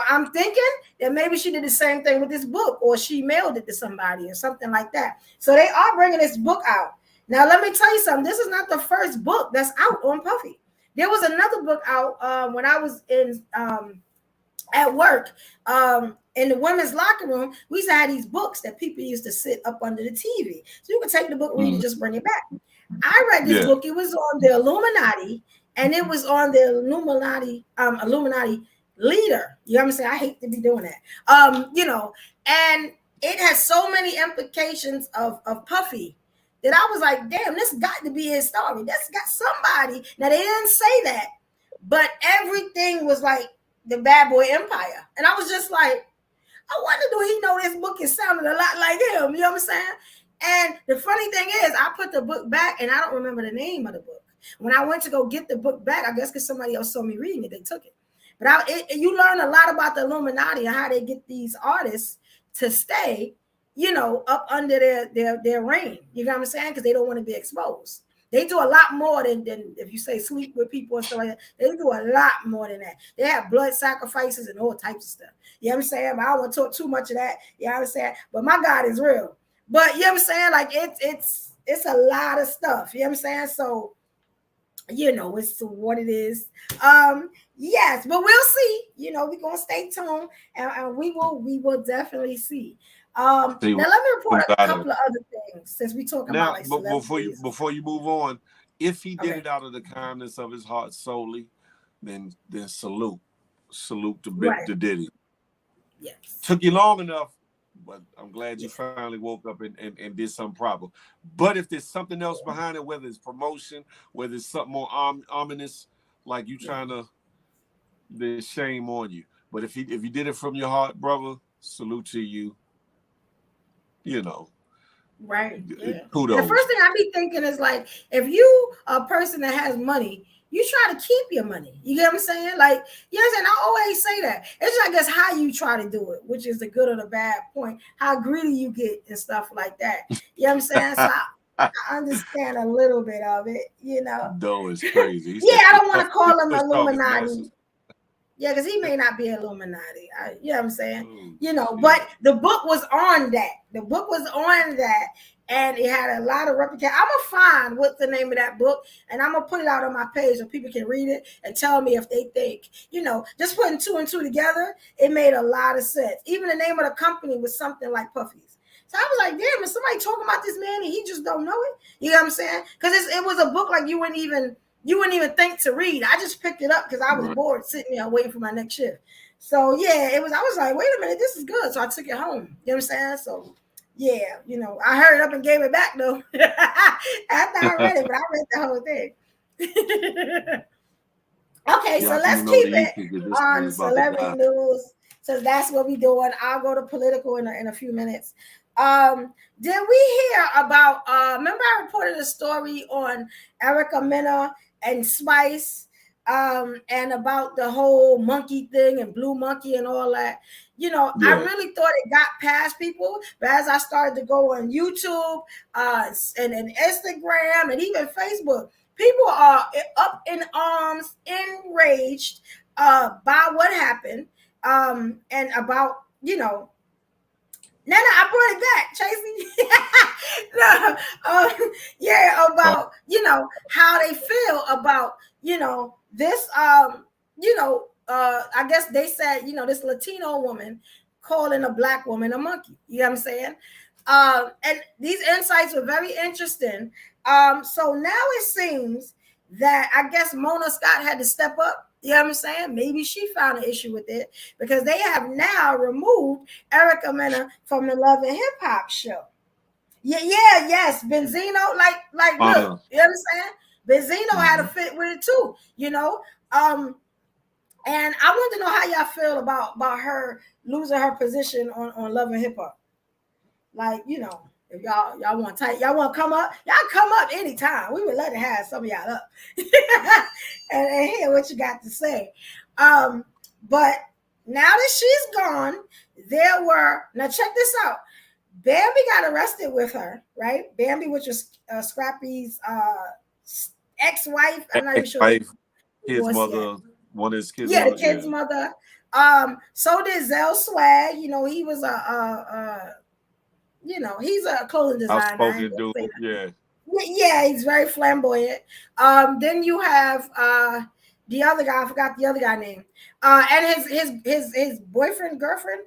I'm thinking that maybe she did the same thing with this book, or she mailed it to somebody or something like that. So they are bringing this book out. Now, let me tell you something. This is not the first book that's out on Puffy. There was another book out when I was in at work, in the women's locker room. We used to have these books that people used to sit up under the TV. So you could take the book, read it, just bring it back. I read this book. It was on the Illuminati, and it was on the Illuminati leader. You know what I'm saying? I hate to be doing that. And it has so many implications of Puffy that I was like, damn, this got to be his story. That's got somebody. Now they didn't say that, but everything was like the Bad Boy Empire. And I was just like, I wonder, do he know this book is sounding a lot like him? You know what I'm saying? And the funny thing is, I put the book back, and I don't remember the name of the book. When I went to go get the book back, I guess because somebody else saw me reading it, they took it. But you learn a lot about the Illuminati and how they get these artists to stay, up under their reign. You know what I'm saying? Because they don't want to be exposed. They do a lot more than if you say sleep with people and stuff like that. They do a lot more than that. They have blood sacrifices and all types of stuff. You know what I'm saying? But I don't want to talk too much of that. You know what I'm saying? But my God is real. But you know what I'm saying? Like it's a lot of stuff. You know what I'm saying? So, it's what it is. Yes, but we'll see. We're gonna stay tuned, and we will definitely see. Now let me report a couple of other things since we talking about like celebrities.
Before you move on, if he did it out of the kindness of his heart solely, then salute to Diddy.
Yes.
Took you long enough, but I'm glad you finally woke up and did something proper. But if there's something else behind it, whether it's promotion, whether it's something more ominous, like you trying to, there's shame on you. But if you did it from your heart, brother, salute to you.
Right. Yeah.
Kudos.
The first thing I be thinking is like, if you a person that has money, you try to keep your money. You get what I'm saying? Like, you know what I'm saying? I always say that. It's I guess how you try to do it, which is the good or the bad point, how greedy you get and stuff like that. You know what I'm saying? So I understand a little bit of it,
No, it's crazy.
I don't want to call him Illuminati. Yeah, because he may not be Illuminati. You know what I'm saying? But the book was on that. The book was on that. And it had a lot of replication. I'm going to find what's the name of that book. And I'm going to put it out on my page so people can read it and tell me if they think, just putting two and two together, it made a lot of sense. Even the name of the company was something like Puffy's. So I was like, damn, is somebody talking about this man and he just don't know it? You know what I'm saying? Because it was a book like you wouldn't even think to read. I just picked it up because I was bored sitting there waiting for my next shift. So yeah, I was like, wait a minute, this is good. So I took it home. You know what I'm saying? So yeah, I hurried up and gave it back though. After I read it, but I read the whole thing. Okay, so let's keep it on celebrity news. So that's what we're doing. I'll go to political in a few minutes. Did we hear about remember I reported a story on Erica Mena and Spice, and about the whole monkey thing and blue monkey and all that. I really thought it got past people, but as I started to go on YouTube, and Instagram and even Facebook, people are up in arms, enraged by what happened, and about Nana, I brought it back, Chasey. About how they feel about this. I guess they said this Latino woman calling a black woman a monkey. You know what I'm saying? And these insights were very interesting. So now it seems that I guess Mona Scott had to step up. You know what I'm saying? Maybe she found an issue with it because they have now removed Erica Mena from the Love and Hip Hop show. Yes. Benzino, like look, you know what I'm saying? Benzino had a fit with it too, And I want to know how y'all feel about her losing her position on Love and Hip Hop. Like, if y'all want to come up, y'all come up anytime. We would let it have some of y'all up and hear what you got to say. But now that she's gone, now check this out. Bambi got arrested with her, right? Bambi, which was Scrappy's ex-wife. I'm not even sure.
His mother, one of his kids'
the kid's mother. So did Zell Swag. You know, he was he's a clothing designer. I ain't
Outspoken
gonna
dude.
say that.
Yeah.
Yeah, he's very flamboyant. Then you have the other guy. I forgot the other guy name. And his boyfriend, girlfriend,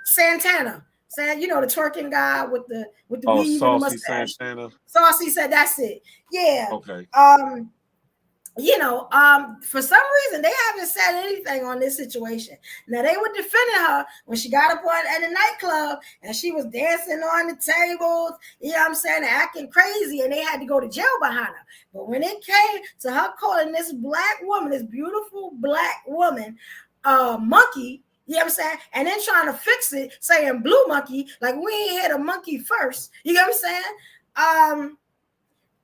Santana. You know, the twerking guy with the
Oh,
weave and the
Saucy
mustache.
Santana.
Saucy said that's it. Yeah.
Okay.
For some reason they haven't said anything on this situation. Now they were defending her when she got up on at a nightclub and she was dancing on the tables, you know what I'm saying, acting crazy, and they had to go to jail behind her. But when it came to her calling this black woman, this beautiful black woman, monkey, you know what I'm saying? And then trying to fix it, saying blue monkey, like we ain't had a monkey first. You know what I'm saying?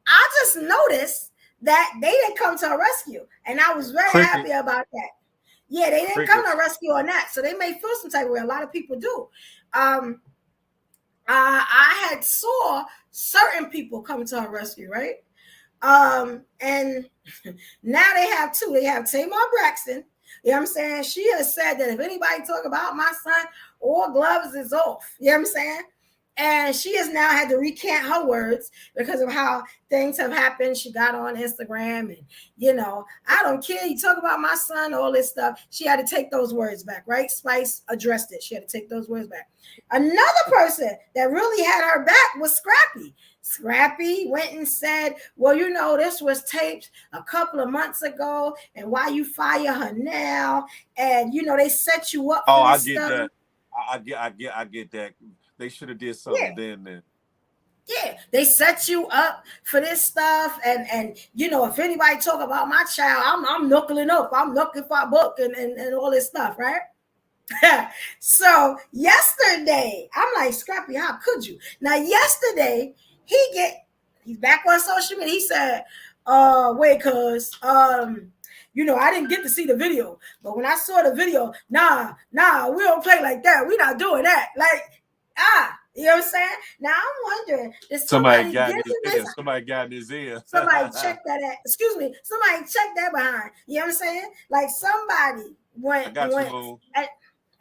I just noticed that they didn't come to a rescue, and I was very
Cricket.
happy about that. Yeah, they didn't come to a rescue on that, so they may feel some type of way. A lot of people do. I had saw certain people come to our rescue, right? And now they have two. They have Tamar Braxton. You know what I'm saying? She has said that if anybody talk about my son, all gloves is off. You know what I'm saying? And she has now had to recant her words because of how things have happened. She got on Instagram and, I don't care. You talk about my son, all this stuff. She had to take those words back, right? Spice addressed it. She had to take those words back. Another person that really had her back was Scrappy. Scrappy went and said, well, this was taped a couple of months ago, and why you fire her now? And, they set you up for this
Get
stuff.
that. I get that. They should have did something then.
Yeah, they set you up for this stuff, and if anybody talk about my child, I'm knuckling up. I'm knuckling for a book and all this stuff, right? So yesterday, I'm like, Scrappy, how could you? Now yesterday, he's back on social media. He said, wait, cuz I didn't get to see the video, but when I saw the video, nah, we don't play like that. We not doing that. Like, you know what I'm saying? Now I'm wondering, did somebody get in this?
Somebody got in his ear.
Somebody check that at, excuse me, somebody check that behind. You know what I'm saying? Like somebody went,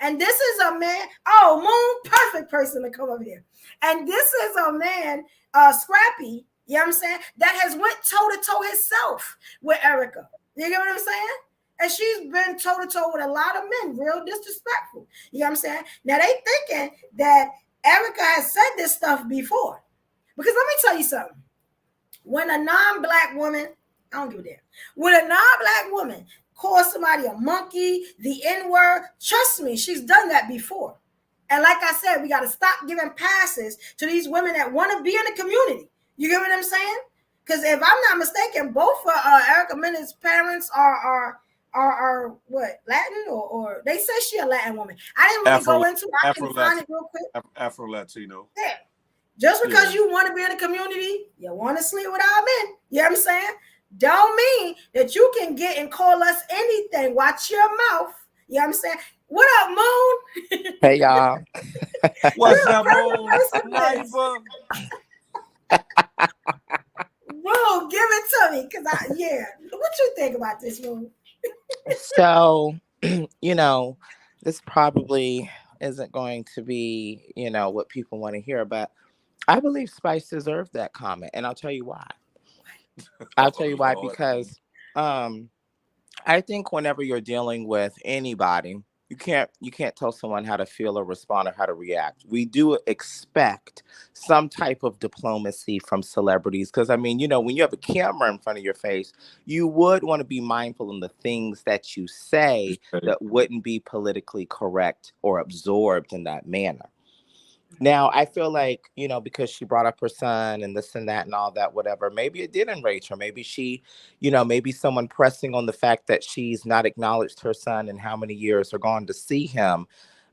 and this is a man, Moon, perfect person to come up here. And this is a man, Scrappy, you know what I'm saying, that has went toe-to-toe himself with Erica. You get what I'm saying? And she's been toe-to-toe with a lot of men, real disrespectful. You know what I'm saying? Now they thinking that Erica has said this stuff before. Because let me tell you something. When a non-black woman, I don't give a damn. When a non-black woman call somebody a monkey, the N-word, trust me, she's done that before. And like I said, we got to stop giving passes to these women that want to be in the community. You get what I'm saying? Because if I'm not mistaken, both Erica Mena's parents are what, Latin or they say she a Latin woman. I didn't really go into it. I can find it real quick.
Afro-Latino.
Yeah. Just because you want to be in the community, you want to sleep with our men. You know what I'm saying? Don't mean that you can get and call us anything. Watch your mouth. You know what I'm saying? What up, Moon?
Hey, y'all.
What's up, Moon?
Moon, give it to me. What you think about this, Moon?
So, this probably isn't going to be, what people want to hear, but I believe Spice deserved that comment. And I'll tell you why. Because I think whenever you're dealing with anybody, you can't tell someone how to feel or respond or how to react. We do expect some type of diplomacy from celebrities because, when you have a camera in front of your face, you would want to be mindful in the things that you say that wouldn't be politically correct or absorbed in that manner. Now, I feel like, because she brought up her son and this and that and all that, whatever, maybe it did enrage her. Maybe she, maybe someone pressing on the fact that she's not acknowledged her son and how many years are gone to see him.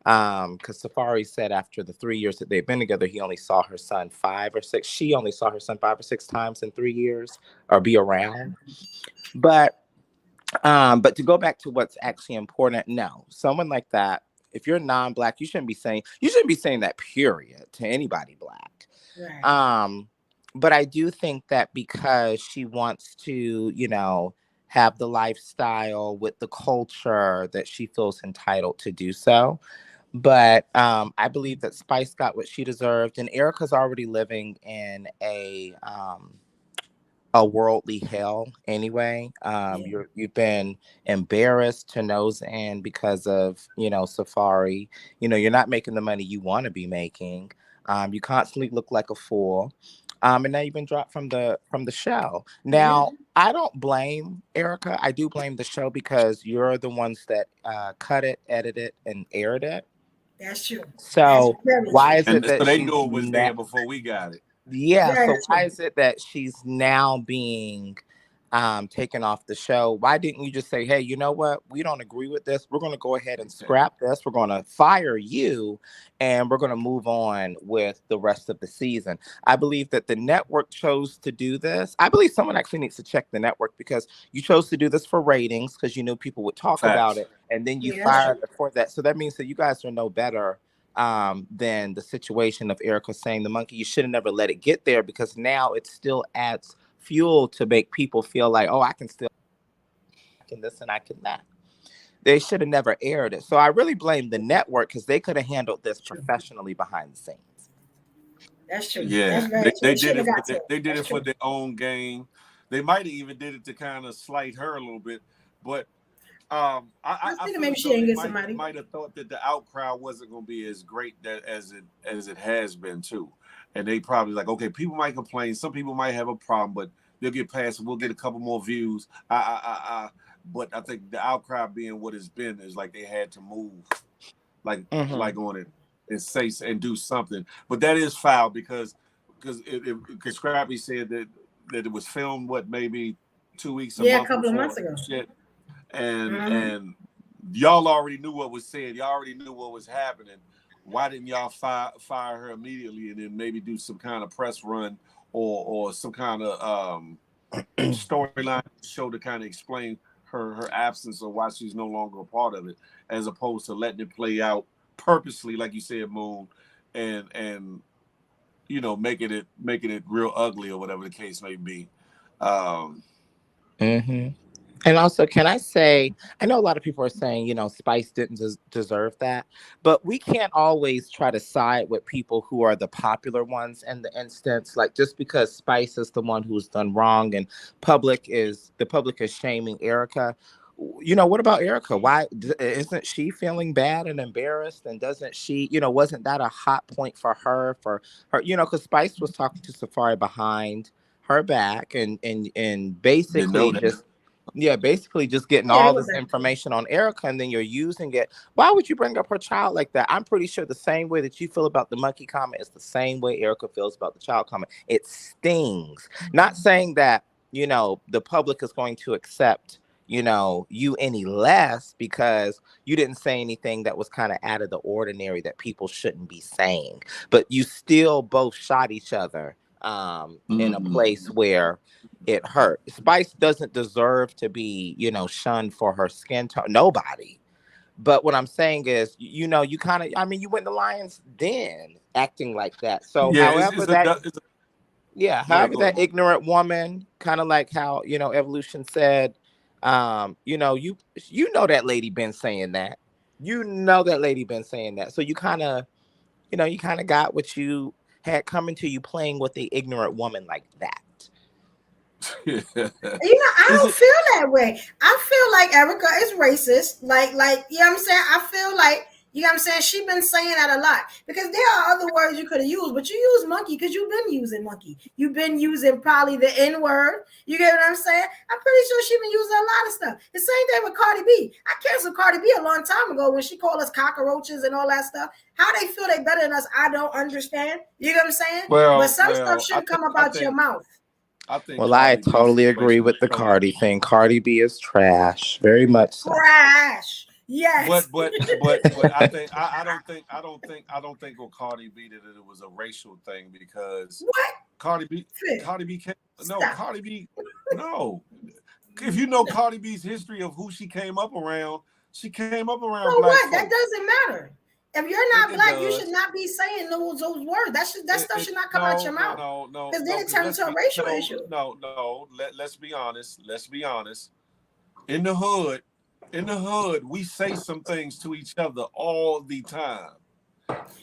Because Safari said after the 3 years that they've been together, he only saw her son 5 or 6. She only saw her son 5 or 6 times in 3 years or be around. But to go back to what's actually important, no, someone like that, if you're non-black, you shouldn't be saying that, period, to anybody black. Right. But I do think that because she wants to, have the lifestyle with the culture that she feels entitled to do so. But I believe that Spice got what she deserved, and Erica's already living in a worldly hell anyway.
Yeah.
You've been embarrassed to nose end because of Safari. You're not making the money you want to be making. You constantly look like a fool. And now you've been dropped from the show.
Yeah.
Now I don't blame Erica. I do blame the show because you're the ones that cut it, edited it, and aired it.
That's true. That's
So
very
why
true.
is it
And
that
so they
she's
knew it was
now?
there before we got it.
Yeah,
Very
so why
true.
is it that she's now being taken off the show? Why didn't you just say, hey, you know what? We don't agree with this. We're going to go ahead and scrap this. We're going to fire you and we're going to move on with the rest of the season. I believe that the network chose to do this. I believe someone actually needs to check the network because you chose to do this for ratings because you knew people would talk about
Facts.
it and then you
Yeah, that's true.
fired her for that. So that means that you guys are no better than the situation of Erica saying the monkey. You should have never let it get there because now it still adds fuel to make people feel like, oh, I can still can this and I can that. They should have never aired it. So I really blame the network because they could have handled this
True.
professionally behind the scenes.
That's true. That's
Yeah,
very
they,
true.
they
It
did
shouldn't
it
have
for
got to it.
they did
That's
it for
true.
their own game. They might have even did it to kind of slight her a little bit, but
I
I
think
feel
maybe
as
she
though
didn't
they
get
might
somebody.
might have thought that the outcry wasn't going to be as great as it has been too, and they probably like, okay, people might complain, some people might have a problem, but they'll get past it. We'll get a couple more views. But I think the outcry being what it's been is like they had to move
Hmm.
like on it and say and do something. But that is foul because Scrappy said that it was filmed what maybe 2 weeks a
Yeah, a
month
couple of
before
months ago.
shit, and
Hmm.
and y'all already knew what was said. Y'all already knew what was happening. Why didn't y'all fire her immediately and then maybe do some kind of press run or some kind of storyline show to kind of explain her absence or why she's no longer a part of it, as opposed to letting it play out purposely, like you said, Moon, and making it real ugly or whatever the case may be. Um,
Hmm. And also, can I say, I know a lot of people are saying, Spice didn't deserve that, but we can't always try to side with people who are the popular ones in the instance. Like, just because Spice is the one who's done wrong and the public is shaming Erica. What about Erica? Why isn't she feeling bad and embarrassed? And doesn't she, wasn't that a hot point for her, because Spice was talking to Safari behind her back and
didn't know
basically
that.
just yeah, basically just getting
Yeah, they
all
were
this
back.
information on Erica and then you're using it. Why would you bring up her child like that? I'm pretty sure the same way that you feel about the monkey comment is the same way Erica feels about the child comment. It stings. Not saying that, the public is going to accept, you any less because you didn't say anything that was kind of out of the ordinary that people shouldn't be saying. But you still both shot each other in a
Mm-hmm.
place where it hurt. Spice doesn't deserve to be, shunned for her skin tone. Nobody. But what I'm saying is, you kind of, I mean, you went to Lion's Den acting like that. So,
Yeah, go ahead,
however
go ahead.
that ignorant woman, kind of like how, Evolution said, you know that lady been saying that. You know that lady been saying that. So you kind of got what you had coming to you playing with the ignorant woman like that.
I
Is
don't
it?
feel that way. I feel like Erica is racist. You know what I'm saying? I feel like, you know what I'm saying? She been saying that a lot because there are other words you could have used, but you use monkey because you've been using monkey. You've been using probably the N word. You get what I'm saying? I'm pretty sure she been using a lot of stuff. The same thing with Cardi B. I canceled Cardi B a long time ago when she called us cockroaches and all that stuff. How they feel they better than us, I don't understand. You get what I'm saying? But
Well,
some stuff
well, I
shouldn't
think
come
I
about your
think
mouth.
I think
Well, I
Cardi B's
totally agree
situation
with the
showed.
Cardi thing. Cardi B is trash, very much so.
Trash. Yes.
But I don't think with Cardi B that it was a racial thing because
What?
Cardi B
Fit.
Cardi B came, no
Stop.
Cardi B no. If you know Cardi B's history of who she came up around
So
black
what? That
folks.
doesn't matter. If you're not
It
black, you should
does.
not be saying those words. That stuff should not come out your
No, no,
mouth.
no, no,
Because then
no.
it
Because
turns
let's
into a
be
racial
no,
issue.
no, no. Let's be honest. Let's be honest. in the hood, we say some things to each other all the time.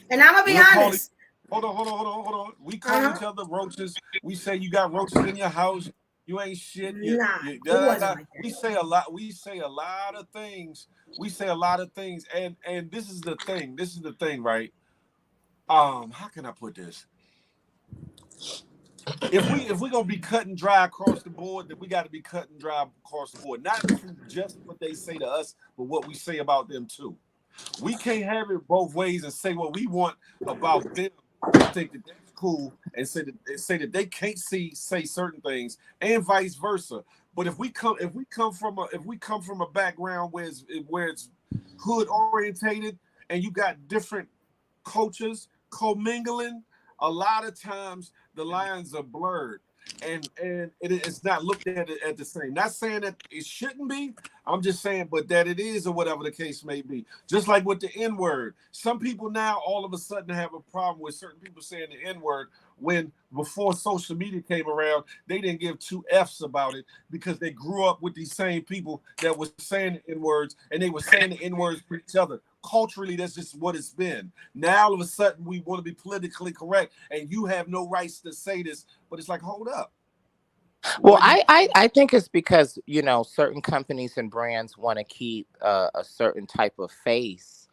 And I'm gonna be
We'll call it.
honest.
Hold on. We call
Uh-huh.
each other roaches. We say you got roaches in your house. You ain't shit.
Nah, it
Da, da,
wasn't
da.
like
We
that.
say a lot. We say a lot of things. We say a lot of things. And this is the thing. This is the thing, right? How can I put this? If we gonna be cut and dry across the board, then we got to be cut and dry across the board. Not from just what they say to us, but what we say about them too. We can't have it both ways and say what we want about them and think that that's cool, and say that they can't say certain things, and vice versa. But if we come from a background where it's hood orientated, and you got different cultures commingling, a lot of times the lines are blurred, and it's not looked at the same. Not saying that it shouldn't be. I'm just saying, but that it is, or whatever the case may be. Just like with the N word, some people now all of a sudden have a problem with certain people saying the N word, when before social media came around, they didn't give two F's about it, because they grew up with these same people that were saying the N words, and they were saying the N words for each other. Culturally, that's just what it's been. Now all of a sudden we want to be politically correct, and you have no rights to say this. But it's like, hold up.
Well,
What you
I think it's because, certain companies and brands want to keep a certain type of face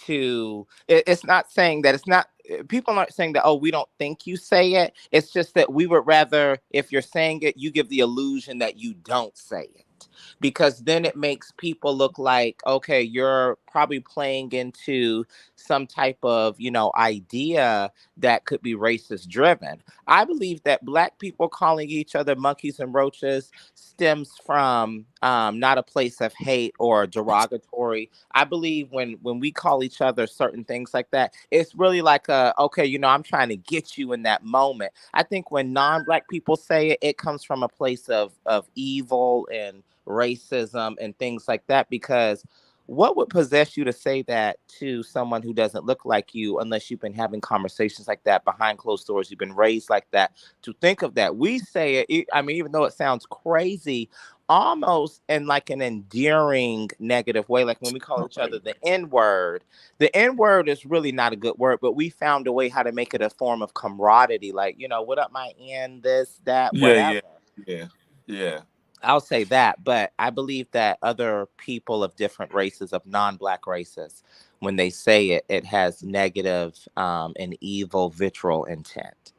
to it's not saying that it's not people aren't saying that, oh, we don't think you say it. It's just that we would rather, if you're saying it, you give the illusion that you don't say it, because then it makes people look like, okay, you're probably playing into some type of idea that could be racist driven. I believe that Black people calling each other monkeys and roaches stems from not a place of hate or derogatory. I believe when we call each other certain things like that, it's really like okay, I'm trying to get you in that moment. I think when non-Black people say it, it comes from a place of evil and racism and things like that. Because what would possess you to say that to someone who doesn't look like you, unless you've been having conversations like that behind closed doors, you've been raised like that, to think of that? We say it, I mean, even though it sounds crazy, almost in like an endearing negative way. Like when we call each other the N word, the N word is really not a good word, but we found a way how to make it a form of camaraderie. Like, what up, my N, this, that,
Yeah,
whatever.
yeah, yeah, yeah.
I'll say that. But I believe that other people of different races, of non-Black races, when they say it, it has negative and evil, vitriol intent.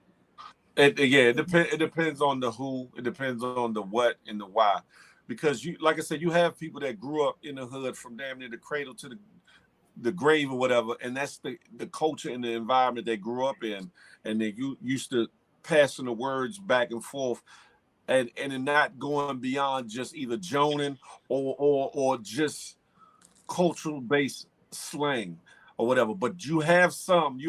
It depends on the who. It depends on the what and the why. Because you, like I said, you have people that grew up in the hood from damn near the cradle to the grave or whatever, and that's the culture and the environment they grew up in, and they used to passing the words back and forth, and not going beyond just either joning or just cultural based slang or whatever. But you have some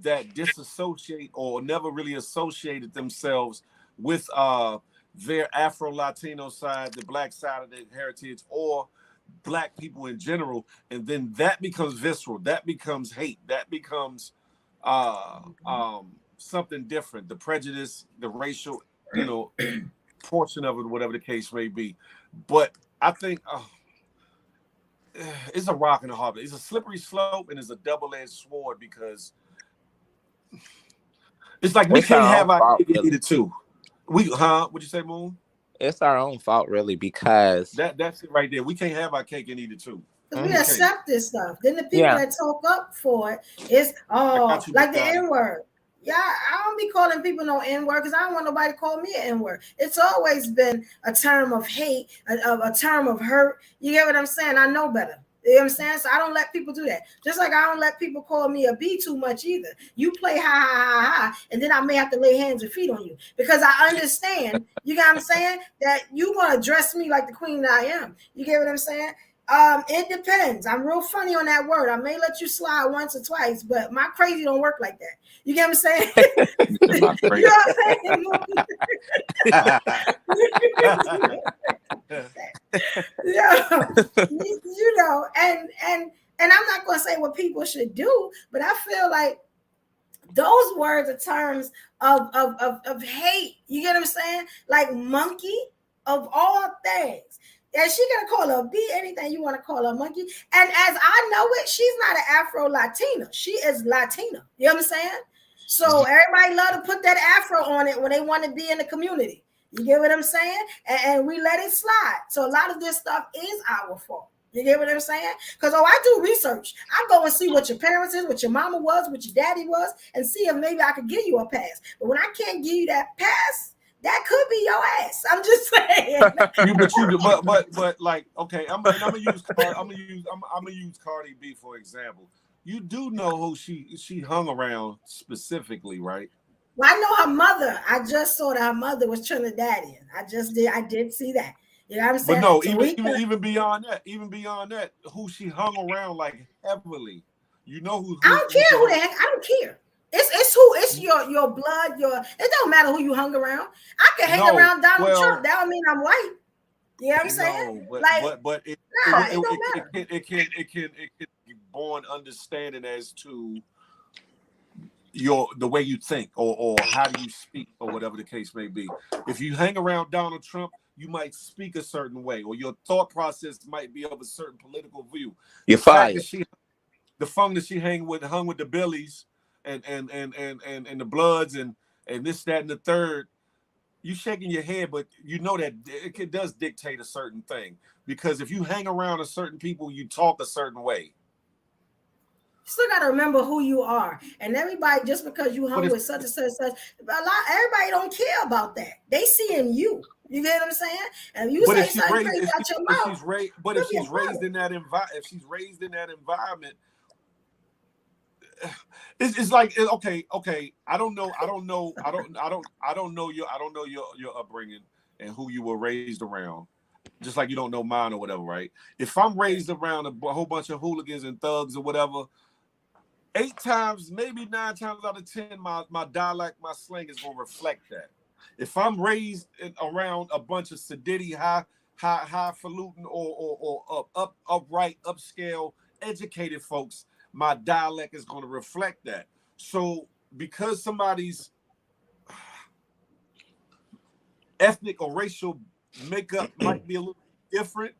that disassociate or never really associated themselves with their Afro Latino side, the Black side of their heritage, or Black people in general, and then that becomes visceral, that becomes hate, that becomes something different, the prejudice, the racial, you know portion of it, whatever the case may be. But I think it's a rock and a hard place. It's a slippery slope, and it's a double-edged sword, because it's like we
It's
can't
our own
have our
fault,
cake and eat
really.
it too. What'd you say, Moon?
It's our own fault, really, because
That's it right there. We can't have our cake and eat it too.
Because we
We
Mhm.
can't.
accept this stuff. Then the people
Yeah.
that talk up for it is,
I got you,
like
Big
the
Daddy.
N word. Yeah, I don't be calling people no N word because I don't want nobody to call me an N word. It's always been a term of hate, a term of hurt. You get what I'm saying? I know better. You know what I'm saying? So I don't let people do that. Just like I don't let people call me a B too much either. You play ha ha ha ha, and then I may have to lay hands and feet on you because I understand. You get what I'm saying? That you want to address me like the queen that I am. You get what I'm saying? It depends. I'm real funny on that word. I may let you slide once or twice, but my crazy don't work like that. You get what I'm saying?
You said my
You
crazy.
know what I'm saying? Yeah, and I'm not gonna say what people should do, but I feel like those words are terms of hate. You get what I'm saying? Like monkey. of all things. And she gonna call her a bee, anything you want to call her a monkey. And as I know it, she's not an Afro Latina. She is Latina. You know what I'm saying? So everybody love to put that Afro on it when they want to be in the community. You get what I'm saying? And we let it slide. So a lot of this stuff is our fault. You get what I'm saying? Because I do research. I go and see what your parents is, what your mama was, what your daddy was, and see if maybe I could give you a pass. But when I can't give you that pass, that could be your ass. I'm just saying.
but like, okay, I'm gonna use Cardi B for example. You do know who she hung around specifically, right?
Well, I know her mother. I just saw that her mother was Trinidadian. I did see that. You know what I'm
But
saying?
no,
So
even beyond that, who she hung around like heavily. You know
I don't care who they hang. I don't care. It's your blood. It don't matter who you hung around. I can hang around Donald Trump. That don't mean I'm white. You know what I'm saying?
But it can be born understanding as to the way you think or how do you speak or whatever the case may be. If you hang around Donald Trump, you might speak a certain way, or your thought process might be of a certain political view.
You're fired.
The fun that she hung with the Billies and the Bloods and this, that, and the third, you shaking your head, but you know that it does dictate a certain thing. Because if you hang around a certain people, you talk a certain way.
You still got to remember who you are. And everybody, just because you hung with such and such, everybody don't care about that. They see in you. You get what I'm saying? And you say something crazy out your mouth.
If she's raised in that environment, it's like, okay. I don't know your upbringing and who you were raised around. Just like you don't know mine or whatever, right? If I'm raised around a whole bunch of hooligans and thugs or whatever, 8 times, maybe 9 times out of 10, my dialect, my slang is gonna reflect that. If I'm raised around a bunch of sedity, highfalutin or upright, upscale, educated folks, my dialect is going to reflect that. So because somebody's ethnic or racial makeup might be a little different,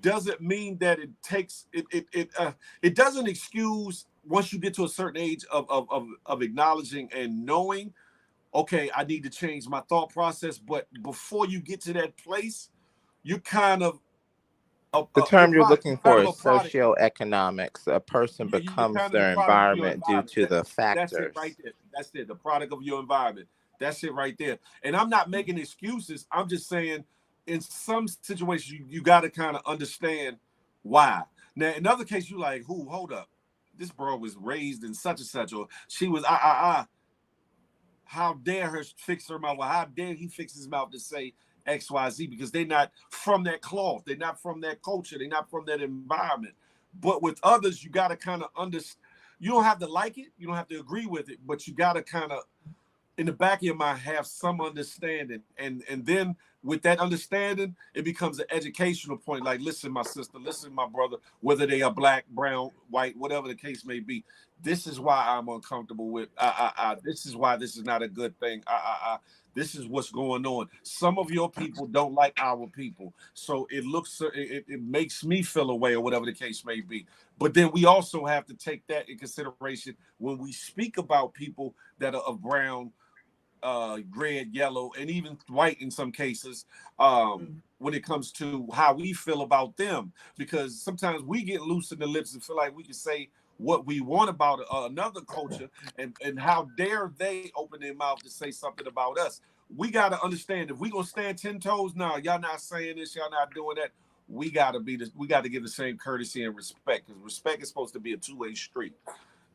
doesn't mean that it takes it doesn't excuse once you get to a certain age of acknowledging and knowing, okay, I need to change my thought process. But before you get to that place, you kind of
the term you're looking for is socioeconomics. A person becomes their environment due to the factors.
That's it right there. That's it. The product of your environment. That's it right there. And I'm not making excuses. I'm just saying in some situations, you got to kind of understand why. Now, in other cases, you like, hold up. This bro was raised in such and such, or she was, how dare her fix her mouth? Well, how dare he fix his mouth to say XYZ, because they're not from that cloth. They're not from that culture. They're not from that environment. But with others, you got to kind of understand. You don't have to like it. You don't have to agree with it, but you got to kind of, in the back of your mind, have some understanding. And then with that understanding, it becomes an educational point. Like, listen, my sister, listen, my brother, whether they are black, brown, white, whatever the case may be, this is why I'm uncomfortable with, this is why this is not a good thing. This is what's going on. Some of your people don't like our people. So it makes me feel a way, or whatever the case may be. But then we also have to take that in consideration when we speak about people that are of brown, red, yellow, and even white in some cases, when it comes to how we feel about them. Because sometimes we get loose in the lips and feel like we can say what we want about another culture, and how dare they open their mouth to say something about us. We got to understand, if we gonna stand 10 toes, now y'all not saying this, y'all not doing that, we got to give the same courtesy and respect, because respect is supposed to be a two-way street.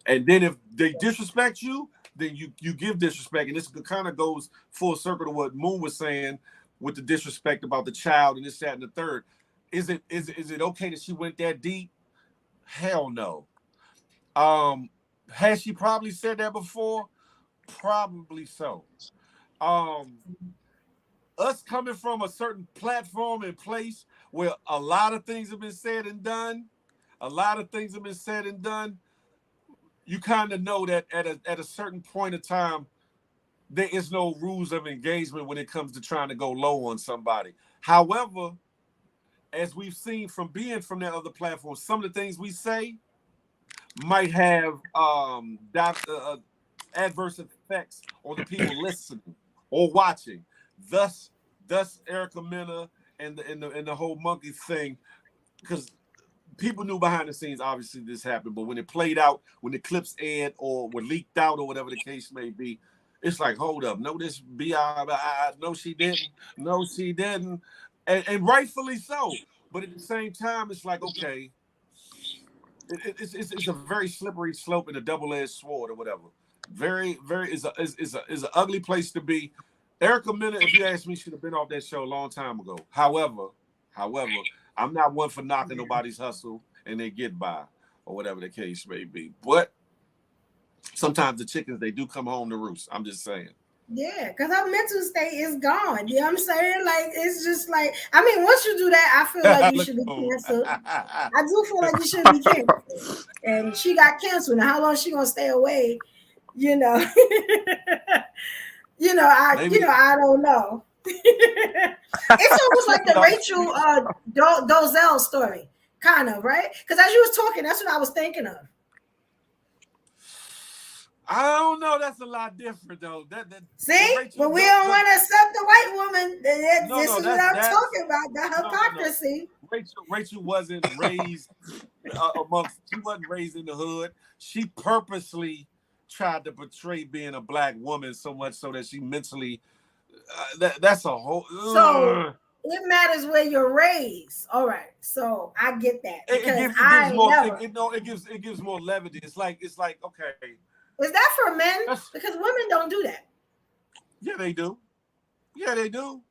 And then if they disrespect you, then you give disrespect. And this kind of goes full circle to what Moon was saying with the disrespect about the child and this, that, and the third. Is it okay that she went that deep? Hell no. Has she probably said that before? Probably so. Us coming from a certain platform and place where a lot of things have been said and done, you kind of know that at a certain point of time, there is no rules of engagement when it comes to trying to go low on somebody. However, as we've seen from being from that other platform, some of the things we say might have adverse effects on the people listening or watching. Thus Erica Mena and the whole monkey thing, because people knew behind the scenes, obviously this happened, but when it played out, when the clips aired or were leaked out or whatever the case may be, it's like, hold up, no, this no, she didn't, no, she didn't, and rightfully so. But at the same time, it's like, okay, it's a very slippery slope and a double-edged sword or whatever. Very is an ugly place to be. Erica Mena, if you ask me, should have been off that show a long time ago. However, I'm not one for knocking nobody's hustle and they get by or whatever the case may be. But sometimes the chickens, they do come home to roost. I'm just saying.
Yeah, because her mental state is gone. You know what I'm saying? Like, it's just like, I mean, once you do that, I feel like you should be canceled. I do feel like you should be canceled. And she got canceled. Now, how long she gonna stay away? You know, I don't know. It's almost like the Rachel Dozell story, kind of, right? Because as you was talking, that's what I was thinking of.
I don't know. That's a lot different, though.
See, but we don't want to accept the white woman. This is what I'm talking about. The hypocrisy.
Rachel wasn't raised she wasn't raised in the hood. She purposely tried to portray being a black woman so much so that she mentally. That's a whole.
So it matters where you're raised. All right, so I get that because
it gives more levity. It's like okay.
Is that for men? Because women don't do that.
Yeah, they do. Yeah, they do.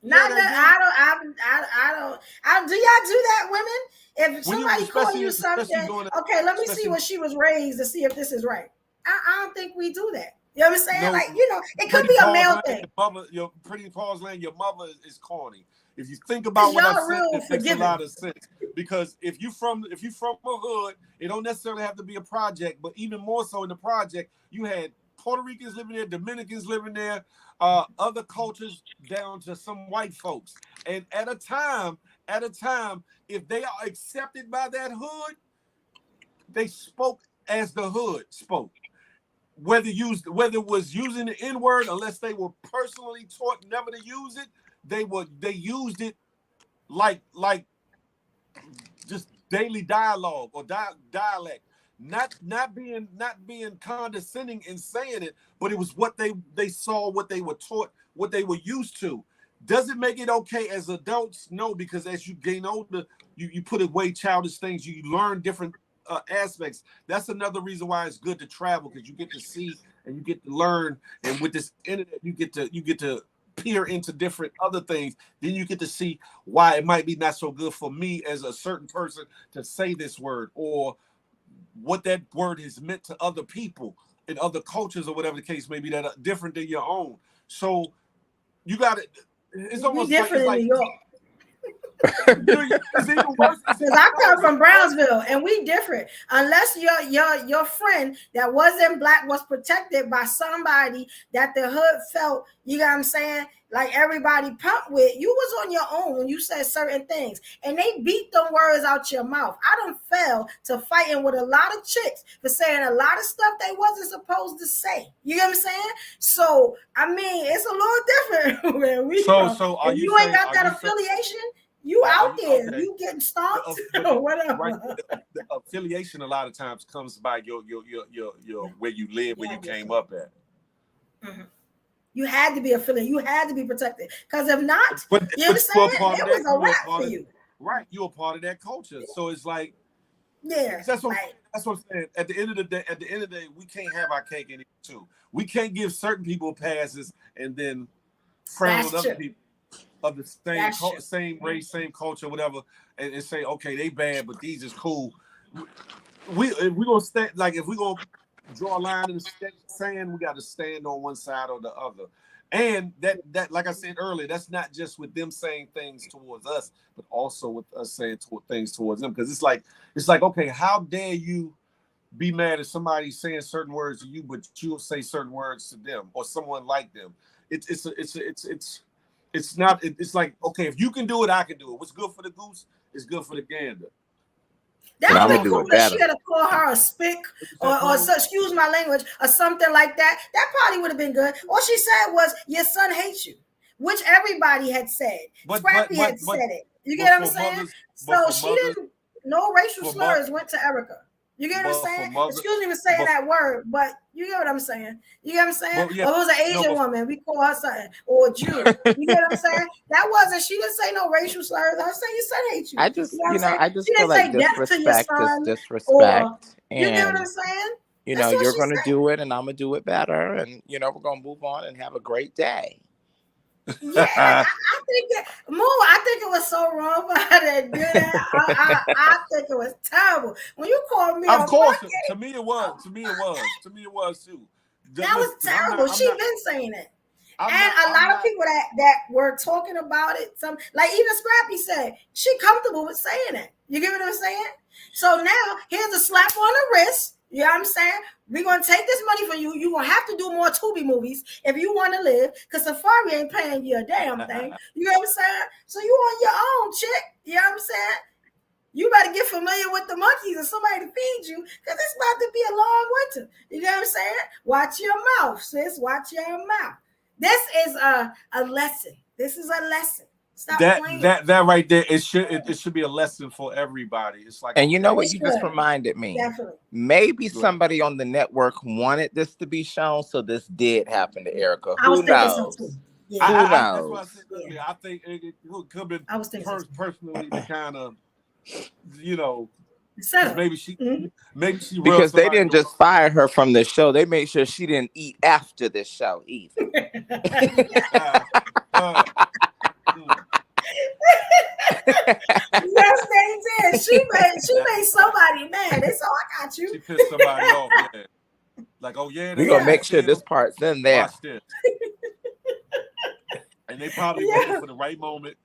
Not that I don't. Do y'all do that, women? If somebody calls you something, okay, let me see what she was raised to see if this is right. I don't think we do that. You know what I'm saying? No, like, it could be a male thing.
Your Pretty Paul's Land, your mother is corny. If you think about what I said, it makes a lot of sense. Because if you from a hood, it don't necessarily have to be a project, but even more so in the project, you had Puerto Ricans living there, Dominicans living there, other cultures down to some white folks. And at a time, if they are accepted by that hood, they spoke as the hood spoke. Whether it was using the N-word, unless they were personally taught never to use it, they used it like just daily dialogue or dialect, not being condescending in saying it, but it was what they saw, what they were taught, what they were used to. Does it make it okay as adults? No, because as you gain older, you put away childish things, you learn different aspects. That's another reason why it's good to travel, because you get to see and you get to learn, and with this internet you get to peer into different other things. Then you get to see why it might be not so good for me as a certain person to say this word, or what that word has meant to other people in other cultures or whatever the case may be that are different than your own. So you got it. It's almost
different
like
in New York.
It's even worse.
Because I come from Brownsville and we different. Unless your friend that wasn't black was protected by somebody that the hood felt, you know what I'm saying, like everybody pumped with, you was on your own when you said certain things. And they beat them words out your mouth. I done fell to fighting with a lot of chicks for saying a lot of stuff they wasn't supposed to say. You know what I'm saying? So, I mean, it's a little different where we from.
So are
you ain't got that affiliation? You out there, okay. You getting stomped or whatever.
Right, the affiliation a lot of times comes by your where you live, where you came up at.
Mm-hmm. You had to be affiliated. You had to be protected. Because if not, you understand, it was a wrap for you.
Right, you were part of that culture. So it's like,
yeah,
that's what I'm saying. At the end of the day, we can't have our cake and eat it too. We can't give certain people passes and then frown on other people of the same race, same culture, whatever, and say, okay, they bad, but these is cool. We gonna stand, like, if we gonna draw a line in the sand, we got to stand on one side or the other. And that like I said earlier, that's not just with them saying things towards us, but also with us saying things towards them. Because it's like, okay, how dare you be mad at somebody saying certain words to you, but you'll say certain words to them or someone like them. It's not. It's like, okay, if you can do it, I can do it. What's good for the goose is good for the gander.
That
And
would
I'm
have
gonna
been
do
cool
it
if she
better.
had to call her a spick or so, excuse my language, or something like that. That probably would have been good. All she said was, "Your son hates you," which everybody had said. Scrappy had said it. You get what I'm saying? So she didn't. No racial slurs went to Erica. You get what I'm saying? Excuse me for saying that word, but you get what I'm saying. You get what I'm saying?
Yeah,
or it was an Asian woman, we call her something, or a Jew. You get what I'm saying? That wasn't. She didn't say no racial slurs. I was saying your son hates you.
I just,
You know what I'm saying?
I
She
just feel
didn't
like
say death to your
disrespect is
son, or
disrespect,
you get what
and
I'm saying?
you
That's
know,
what
you're
she
gonna
said.
do it, and I'm gonna do it better, and we're gonna move on and have a great day.
Yeah, I think that I think it was so wrong for her to do that. I think it was terrible. When you called me,
of course,
bucket,
to me it was. To me it was too.
that was
Listen,
terrible. She been saying it. And a lot of people that were talking about it, some like even Scrappy said she comfortable with saying it. You get what I'm saying? So now here's a slap on the wrist. You know what I'm saying? We're gonna take this money from you. You're gonna have to do more Tubi movies if you want to live, because Safari ain't paying you a damn thing. You know what I'm saying? So you on your own, chick. You know what I'm saying? You better get familiar with the monkeys and somebody to feed you, because it's about to be a long winter. You know what I'm saying? Watch your mouth, sis. Watch your mouth. This is a lesson. This is a lesson. Stop playing.
That right there, it should be a lesson for everybody. It's like,
And you know what?
It's
You
good.
just reminded me.
Definitely.
Maybe somebody on the network wanted this to be shown, so this did happen to Erica.
I was
Who
thinking so
knows?
too. Yeah.
Who
that's what I
knows?
said earlier. I think it could have been
I was thinking so.
personally to kind of, maybe she
Because they didn't just fire her from the show; they made sure she didn't eat after the show either.
Yes, they did. She made somebody mad. They said, "I got you."
She pissed somebody off. Yeah. Like, oh yeah,
we're gonna make sure this part's in there.
Watch this. And they probably waited for the right moment.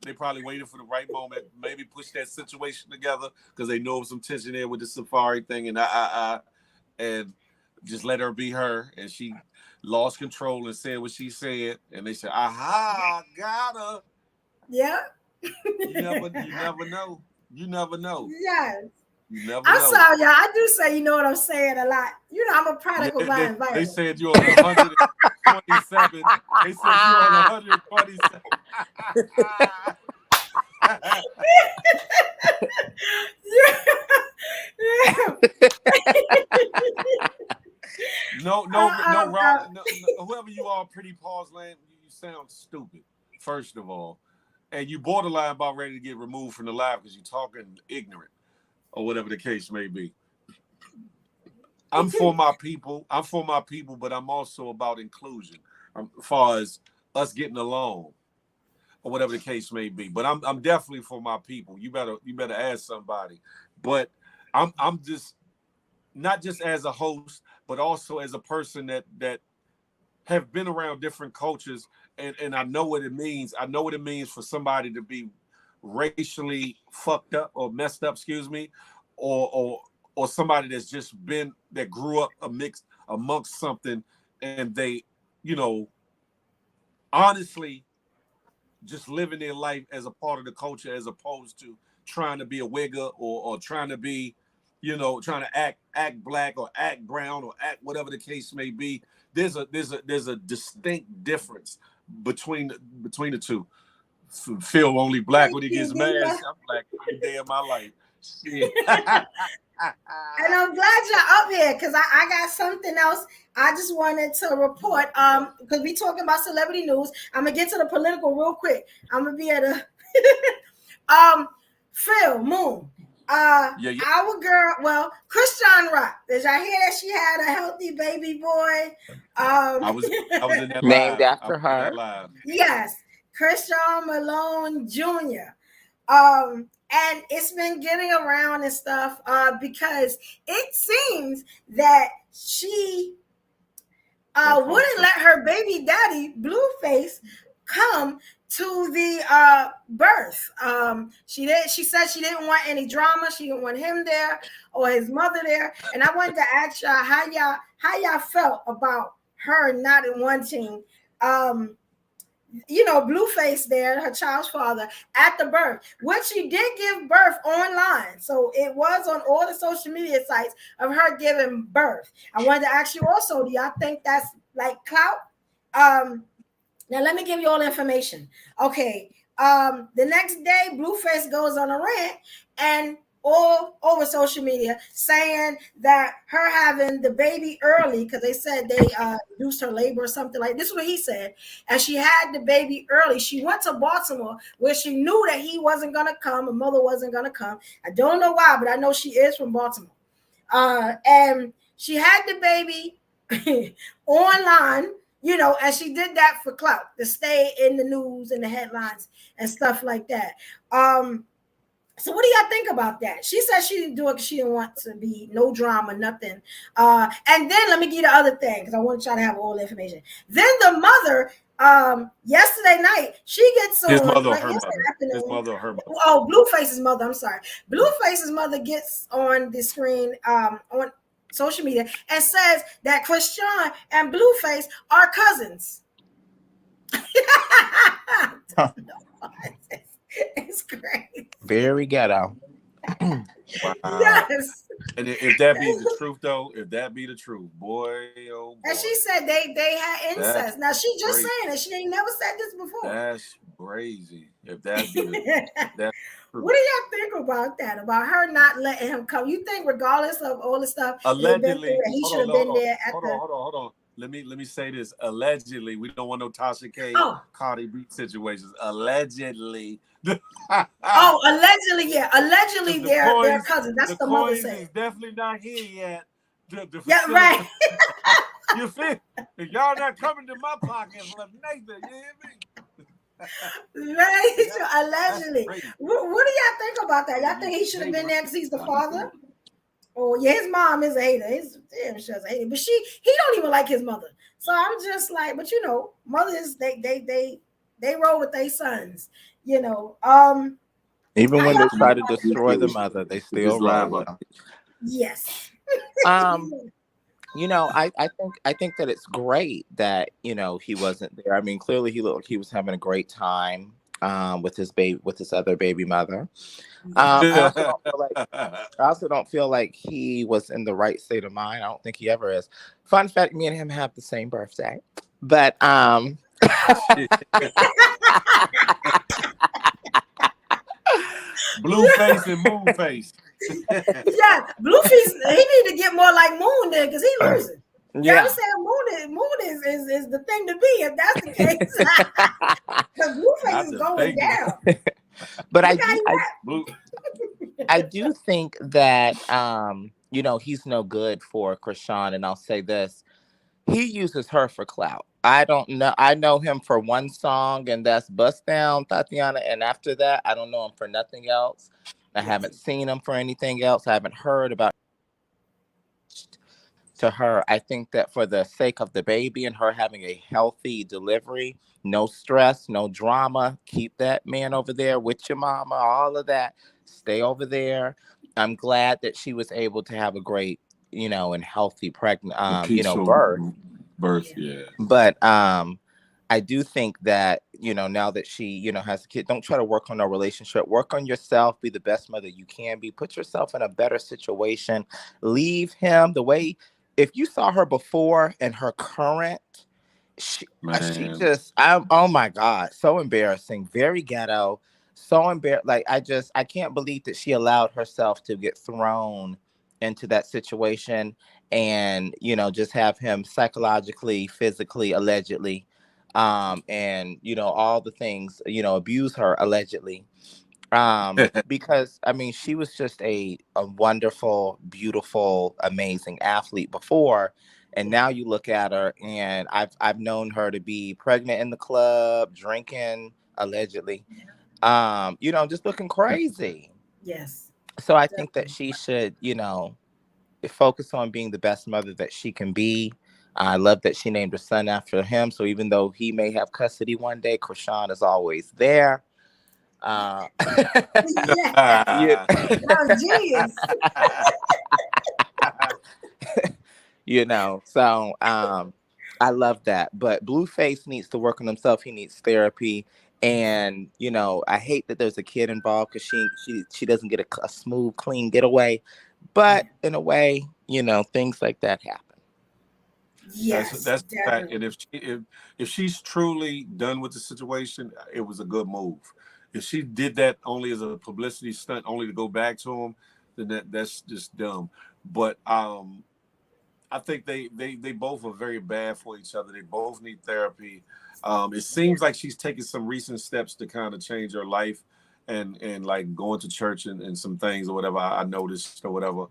Maybe push that situation together because they know there was some tension there with the Safari thing, and just let her be her. And she lost control and said what she said. And they said, "Aha, got her."
Yeah.
You never know. You never know.
Yes.
You never
I'm
know.
sorry, y'all. I do say, you know what I'm saying, a lot. I'm a product of my environment.
They said you're on 127. They said you're on 127. No, whoever you are, pretty pause land, you sound stupid, first of all. And you borderline about ready to get removed from the live because you're talking ignorant or whatever the case may be. I'm for my people, but I'm also about inclusion as far as us getting along or whatever the case may be. But I'm definitely for my people. You better ask somebody. But I'm just not just as a host, but also as a person that have been around different cultures, and I know what it means. I know what it means for somebody to be racially fucked up or messed up, or somebody that's just that grew up amongst something, and they, honestly just living their life as a part of the culture as opposed to trying to be a wigger or trying to be, trying to act black or act brown or act whatever the case may be. There's a distinct difference between the two. Phil only black when he gets mad. I'm black every day of my life. Shit.
And I'm glad you're up here because I got something else I just wanted to report. Because we talking about celebrity news. I'm gonna get to the political real quick. I'm gonna be at a Phil Moon. Our girl, Christian Rock. Did y'all hear that she had a healthy baby boy?
I was in that
named
live.
after her.
Yes, Christian Malone Jr. And it's been getting around and stuff because it seems that she wouldn't let her baby daddy Blueface come to the birth. She said she didn't want any drama. She didn't want him there or his mother there. And I wanted to ask y'all how y'all felt about her not wanting Blueface there, her child's father, at the birth, which she did give birth online. So it was on all the social media sites of her giving birth. I wanted to ask you also, do y'all think that's like clout? Now let me give you all the information. Okay. The next day, Blueface goes on a rant and all over social media saying that her having the baby early, because they said they reduced her labor or something like this is what he said, and she had the baby early. She went to Baltimore where she knew that he wasn't gonna come, her mother wasn't gonna come. I don't know why, but I know she is from Baltimore. And she had the baby online, and she did that for clout, to stay in the news and the headlines and stuff like that. So what do y'all think about that? She said she didn't do it because she didn't want to be no drama, nothing. And then let me give you the other thing, because I want y'all to have all the information. Then the mother, yesterday night, she gets on.
His mother or
like
her
yesterday
mother?
afternoon.
His mother or her mother?
Oh, Blueface's mother. I'm sorry. Blueface's mother gets on the screen on social media and says that Christian and Blueface are cousins.
Huh.
It's great.
Very ghetto.
Wow.
Yes.
And if that be the truth, though, if that be the truth, boy, oh boy.
And she said they had incest.
That's
now she just
crazy.
saying it. She ain't never said this before.
That's crazy. If that be that's true.
What do y'all think about that? About her not letting him come? You think, regardless of all the stuff they've been through,
Allegedly,
he should have been there at
hold on. Let me say this. Allegedly, we don't want no Tasha K, Cardi B situations. Allegedly.
Allegedly, yeah. Allegedly, they're cousins. That's the mother
coins
saying.
is definitely not here yet.
Yeah, right.
You feel? If y'all not coming to my pocket for Nathan, you hear me?
Right. Allegedly. What do y'all think about that? Y'all think he should have been there because he's the father? Oh yeah, his mom is a hater. She's a hater, but he don't even like his mother. So I'm just like, but mothers they roll with their sons.
Even when they try to destroy the mother, they still roll with them.
Yes.
I think that it's great that he wasn't there. I mean, clearly he looked like he was having a great time with his other baby mother. I also don't feel like he was in the right state of mind. I don't think he ever is. Fun fact: me and him have the same birthday, but
Blueface and Moonface.
Yeah, Blueface, he need to get more like Moon there because he losing. Yeah, I'm saying Moon is the thing to be if that's the case. Because Blueface is going down.
But I do think that he's no good for Krishan, and I'll say this: he uses her for clout. I don't know. I know him for one song, and that's "Bust Down, Tatiana." And after that, I don't know him for nothing else. I haven't seen him for anything else. I haven't heard about to her. I think that for the sake of the baby and her having a healthy delivery, no stress, no drama, keep that man over there with your mama, all of that. Stay over there. I'm glad that she was able to have a great, and healthy pregnant,
birth. Yeah.
But I do think that, now that she, has a kid, don't try to work on a relationship. Work on yourself. Be the best mother you can be. Put yourself in a better situation. Leave him the way. If you saw her before and her current, she just, oh my God, so embarrassing. Very ghetto. So embarrassed. Like, I can't believe that she allowed herself to get thrown into that situation and, just have him psychologically, physically, allegedly, and, all the things, abuse her allegedly. Because I mean, she was just a wonderful, beautiful, amazing athlete before, and now you look at her, and I've known her to be pregnant in the club, drinking allegedly, just looking crazy.
Yes.
So I think that she should, focus on being the best mother that she can be. I love that she named her son after him. So even though he may have custody one day, Krishan is always there. Uh,
Yeah,
you,
Ah.
that was genius.
so I love that. But Blueface needs to work on himself. He needs therapy. And I hate that there's a kid involved because she doesn't get a smooth, clean getaway. But in a way, things like that happen.
Yes,
That's the fact. And
definitely.
if she's truly done with the situation, it was a good move. If she did that only as a publicity stunt, only to go back to him, then that's just dumb. But I think they both are very bad for each other. They both need therapy. It
Yeah.
seems like she's taking some recent steps to kind of change her life, and like going to church and some things or whatever I noticed or whatever.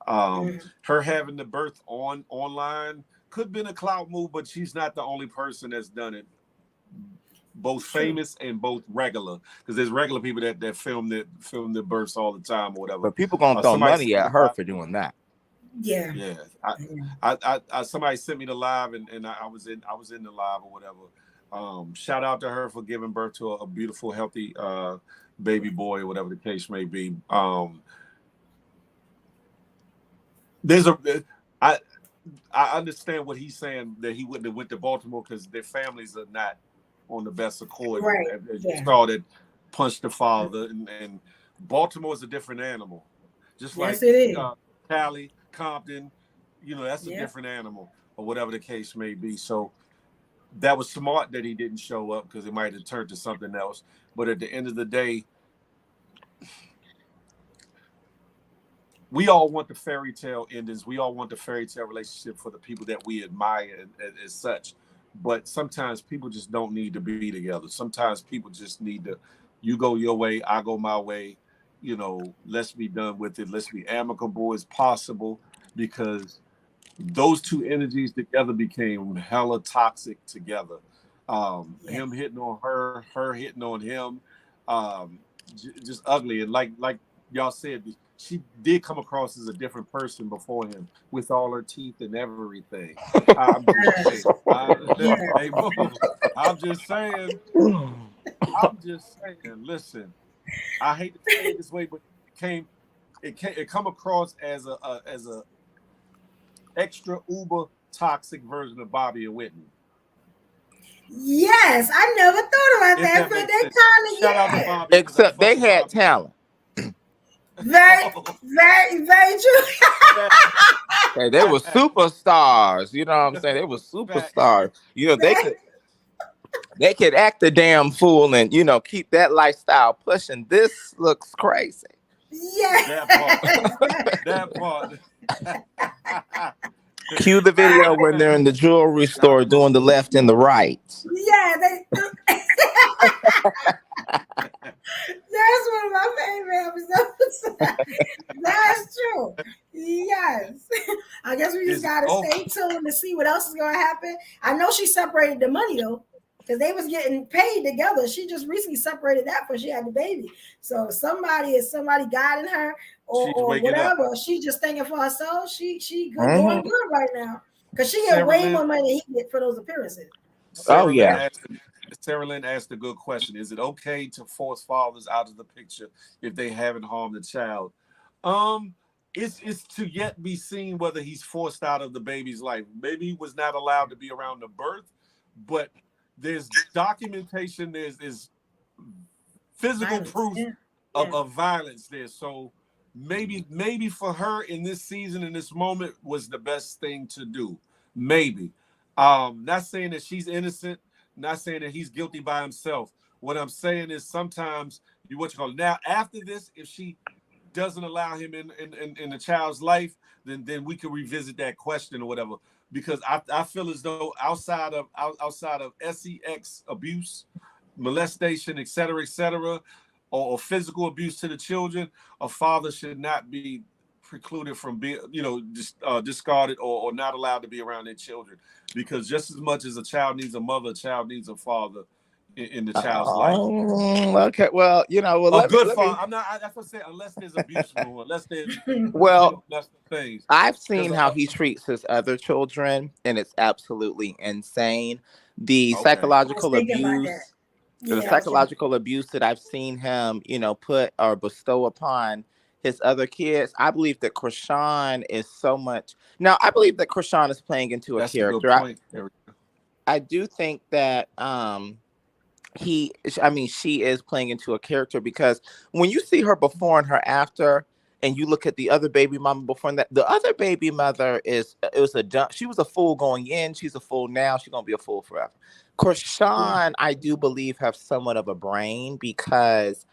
Mhm.
Her having the birth online could have been a clout move, but she's not the only person that's done it. Both
True.
famous and both regular, because there's regular people that film their births all the time or whatever.
But people gonna throw
Somebody
money
sent me
at her for doing that.
Yeah.
yeah,
Yeah.
somebody sent me the live, and I was in the live or whatever. Shout out to her for giving birth to a beautiful, healthy baby boy, or whatever the case may be. There's a I I understand what he's saying, that he wouldn't have went to Baltimore because their families are not on the best accord.
Right.
As you
Yeah.
saw that punched the father, and Baltimore is a different animal, just like
Yes, it is.
Cali, Compton. That's a
Yeah.
different animal, or whatever the case may be. So that was smart that he didn't show up, because it might have turned to something else. But at the end of the day, we all want the fairy tale endings. We all want the fairy tale relationship for the people that we admire, as such. But sometimes people just don't need to be together. Sometimes people just need to, you go your way, I go my way. Let's be done with it. Let's be amicable as possible, because those two energies together became hella toxic together.
Yeah.
Him hitting on her, her hitting on him, um, just ugly. And like y'all said, she did come across as a different person before him, with all her teeth and everything. I'm just saying.
Yes. Yeah.
Hey, Mo, I'm just saying. I'm just saying. Listen, I hate to say it this way, but it come across as a extra uber toxic version of Bobby and Whitney.
Yes. I never thought about
If
that,
that
but
makes sense.
they
Shout out
kind
to
of, yeah.
Bobby, because I
Except
fuck
they
with
had
Bobby.
talent.
Very, very, very true.
Okay, they were superstars. You know what I'm saying? They were
Facts.
superstars. They
Very-
could act the damn fool and keep that lifestyle pushing. This looks crazy.
yes.
That part. That part.
Cue the video when they're in the jewelry store
That
doing
part.
the left and the right.
Yeah, that's one of my favorite episodes. That's true. Yes. I guess we just
Is it
gotta stay
okay?
tuned to see what else is gonna happen. I know she separated the money though, because they was getting paid together. She just recently separated that when she had the baby. So somebody guiding her, or
She's
or
waking up.
whatever. She just thinking for herself. She good, doing
Hmm.
good right now. Because she get
Sarah
way
Lynn,
more money than he get for those appearances.
Oh
Sarah Lynn
yeah.
asked Sarah Lynn asked a good question. Is it okay to force fathers out of the picture if they haven't harmed the child? Um, it's to yet be seen whether he's forced out of the baby's life. Maybe he was not allowed to be around the birth, but there's documentation, there's physical
Violence.
proof
Yeah. Yeah.
of violence there. So maybe for her in this season, in this moment, was the best thing to do. Maybe. Not saying that she's innocent, not saying that he's guilty by himself. What I'm saying is, sometimes you what you call it. Now, after this, if she doesn't allow him in the child's life, then we can revisit that question or whatever. Because I feel as though outside of sex abuse, molestation, et cetera, or physical abuse to the children, a father should not be precluded from being, discarded, or not allowed to be around their children. Because just as much as a child needs a mother, a child needs a father. in the child's life.
Okay, well, well,
A
let me
good
let me.
father. That's what I said. Unless there's abuse, unless there's
Well,
that's the things.
I've
Because
seen how he treats his other children, and it's absolutely insane. The
okay,
I was
psychological
thinking about that.
abuse, the
Yeah, I was thinking.
psychological abuse that I've seen him, put or bestow upon his other kids. I believe that Krishan is so much. Now, I believe that Krishan is playing into a
that's a good
character.
point, Eric.
I do think that she is playing into a character because when you see her before and her after, and you look at the other baby mama before that, the other baby mother she was a fool going in, she's a fool now, she's gonna be a fool forever.
Yeah.
Krishan, I do believe, have somewhat of a brain because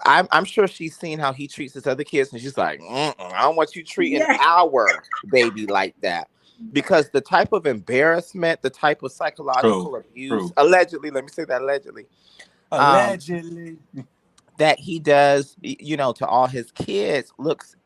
I'm sure she's seen how he treats his other kids, and she's like, I don't want you treating
Yeah.
our baby like that. Because the type of embarrassment, the type of
True,
psychological abuse,
true.
allegedly, let me say that allegedly, um,
Allegedly.
that he does, to all his kids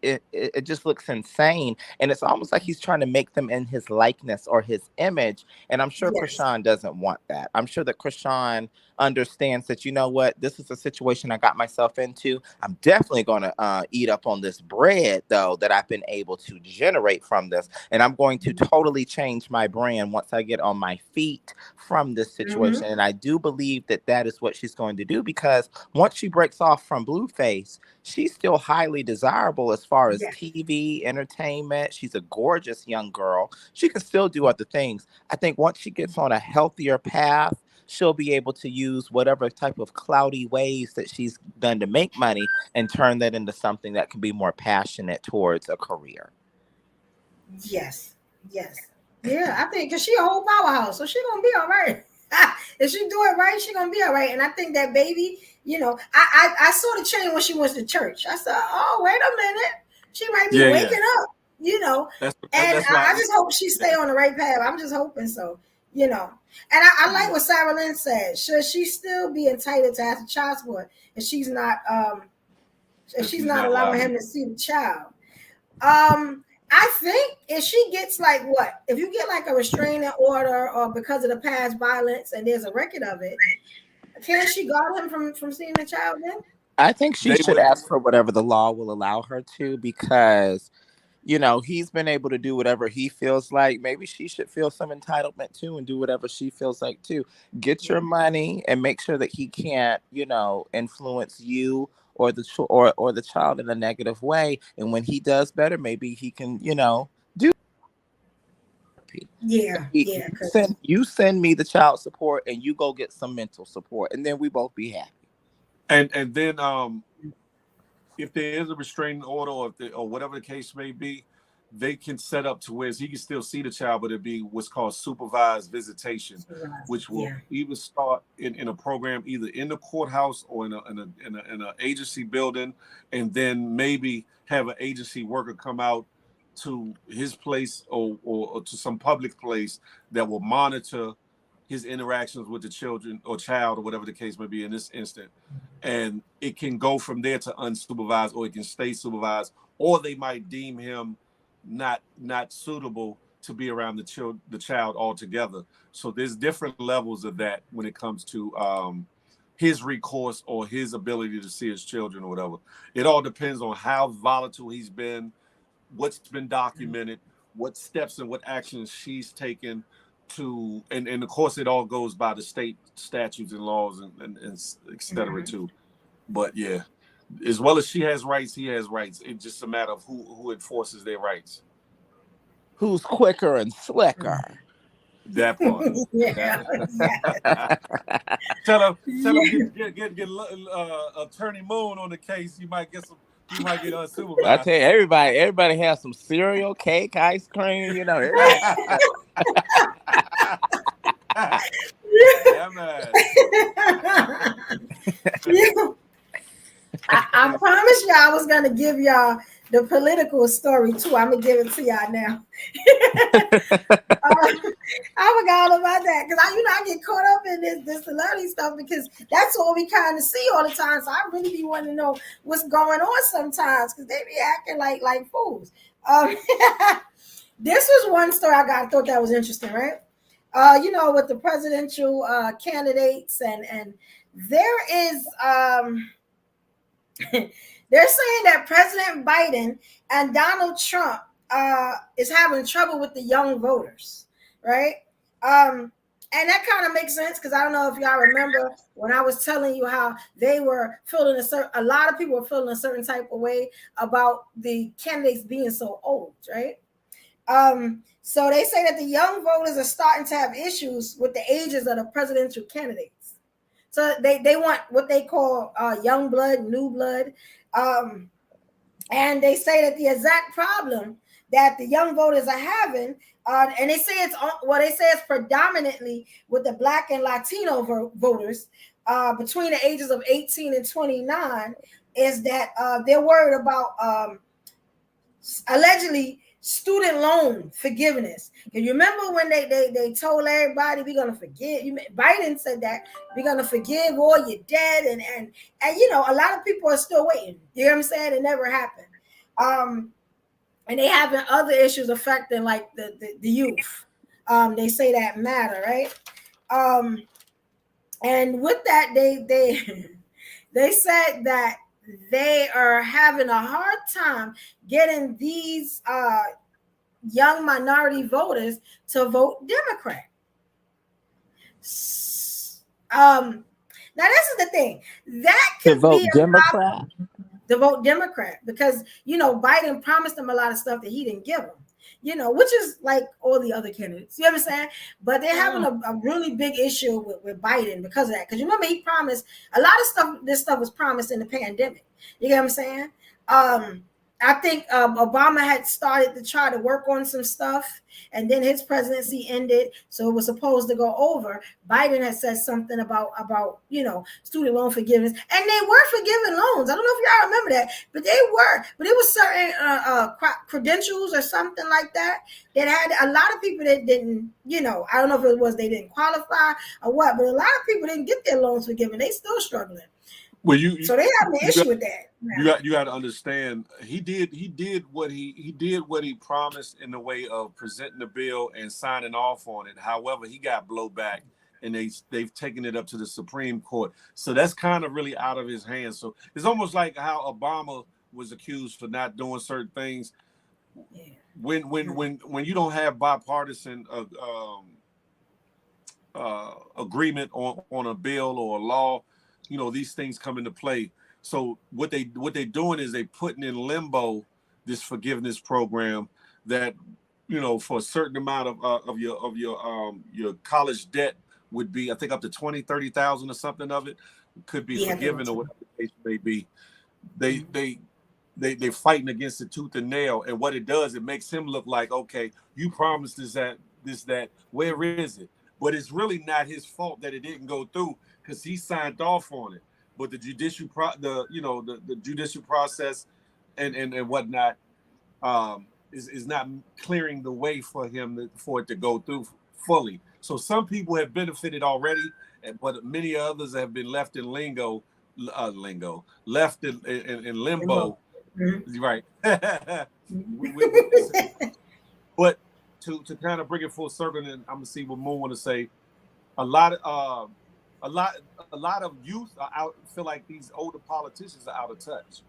it just looks insane. And it's almost like he's trying to make them in his likeness or his image. And I'm sure
Yes.
Krishan doesn't want that. I'm sure that Krishan understands that, this is a situation I got myself into. I'm definitely going to eat up on this bread, though, that I've been able to generate from this. And I'm going to totally change my brand once I get on my feet from this situation.
Mm-hmm.
And I do believe that that is what she's going to do because once she breaks off from Blueface, she's still highly desirable as far as
Yes.
TV, entertainment. She's a gorgeous young girl. She can still do other things. I think once she gets on a healthier path, she'll be able to use whatever type of cloudy ways that she's done to make money and turn that into something that can be more passionate towards a career.
Yes. Yes. Yeah, I think because she a whole powerhouse, so she gonna be all right. If she do it right, she gonna be all right. And I think that baby, I saw the change when she went to church. I said, oh, wait a minute, she might be
Yeah, yeah.
waking up, and
That's why.
I just hope she stay on the right path. I'm just hoping so, And I like what Sarah Lynn said. Should she still be entitled to ask child support if she's not if she's not allowing him to see the child? I think if she gets like what, if you get like a restraining order or because of the past violence and there's a record of it, can she guard him from seeing the child then?
I think she
They
should
would.
ask for whatever the law will allow her to because he's been able to do whatever he feels like. Maybe she should feel some entitlement too and do whatever she feels like too. Get
Yeah.
your money and make sure that he can't, influence you or or the child in a negative way. And when he does better, maybe he can, do therapy.
Yeah,
Maybe
yeah,
you send me the child support and you go get some mental support, and then we both be happy.
And then if there is a restraining order or whatever the case may be, they can set up to where he can still see the child, but it'd be what's called supervised visitation, which will
yeah.
either start in a program either in the courthouse or in a agency building, and then maybe have an agency worker come out to his place or to some public place that will monitor his interactions with the children or child or whatever the case may be in this instant. And it can go from there to unsupervised, or it can stay supervised, or they might deem him not suitable to be around the child altogether. So there's different levels of that when it comes to his recourse or his ability to see his children or whatever. It all depends on how volatile he's been, what's been documented, what steps and what actions she's taken to, and of course it all goes by the state statutes and laws and et cetera too. But yeah, as well as she has rights, he has rights. It's just a matter of who enforces their rights.
Who's quicker and slicker?
That part.
Yeah,
Tell him get Attorney Moon on the case. You might get unsupervised.
I tell you, everybody has some cereal, cake, ice cream. Everybody.
Yeah, man.
I promised y'all I was gonna give y'all the political story too. I'm gonna give it to y'all now. I forgot all about that because I get caught up in this celebrity stuff because that's what we kind of see all the time. So I really be wanting to know what's going on sometimes because they be acting like fools. This was one story I thought that was interesting, right? with the presidential candidates, and there is they're saying that President Biden and Donald Trump is having trouble with the young voters, right? And that kind of makes sense because I don't know if y'all remember when I was telling you how they were feeling a lot of people were feeling a certain type of way about the candidates being so old, right? So they say that the young voters are starting to have issues with the ages of the presidential candidates. So they want what they call young blood, new blood. And they say that the exact problem that the young voters are having, and they say it's predominantly with the Black and Latino voters between the ages of 18 and 29, is that they're worried about allegedly student loan forgiveness. Can you remember when they told everybody we're gonna forgive? Biden said that we're gonna forgive all your debt, and a lot of people are still waiting. You know what I'm saying? It never happened. And they having other issues affecting like the youth. They say that matter, right? And with that, they they said that they are having a hard time getting these young minority voters to vote Democrat. Now this is the thing that
To
could
vote
be a
Democrat?
to vote Democrat because Biden promised them a lot of stuff that he didn't give them. Which is like all the other candidates. You know what I'm saying? But they're having a really big issue with Biden because of that. Because remember, he promised a lot of stuff. This stuff was promised in the pandemic. You get what I'm saying? I think Obama had started to try to work on some stuff, and then his presidency ended, so it was supposed to go over. Biden had said something about student loan forgiveness, and they were forgiving loans. I don't know if y'all remember that, but they were. But it was certain credentials or something like that that had a lot of people that didn't. I don't know if it was they didn't qualify or what, but a lot of people didn't get their loans forgiven. They still struggling.
Well,
so they have an issue with that.
You got to understand. He did what he promised in the way of presenting the bill and signing off on it. However, he got blowback, and they've taken it up to the Supreme Court. So that's kind of really out of his hands. So it's almost like how Obama was accused for not doing certain things. Yeah. When you don't have bipartisan agreement on a bill or a law, these things come into play. So what they're doing is they putting in limbo this forgiveness program that for a certain amount of your college debt would be, I think, up to 20,000-30,000 or something of it could be forgiven, or whatever the case may be. They're fighting against it tooth and nail, and what it does, it makes him look like, okay, you promised that where is it? But it's really not his fault that it didn't go through, because he signed off on it. But the judicial judicial process and whatnot is not clearing the way for for it to go through fully. So some people have benefited already, but many others have been left in left in limbo. Mm-hmm. Right. But to kind of bring it full circle, and I'm gonna see what Moon want to say. A lot of youth are out. Feel like these older politicians are out of touch,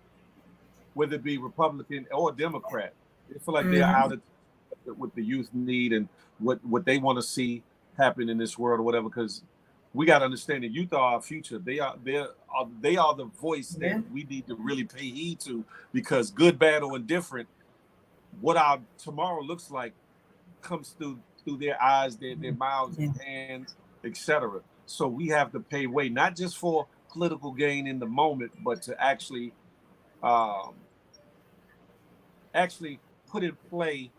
whether it be Republican or Democrat. They feel like they're out of touch with the youth need and what they want to see happen in this world or whatever. Because we got to understand that youth are our future. They are the voice that we need to really pay heed to, because good, bad, or indifferent, what our tomorrow looks like comes through their eyes, their mouths, and hands, etc. So we have to pay way, not just for political gain in the moment, but to actually put in play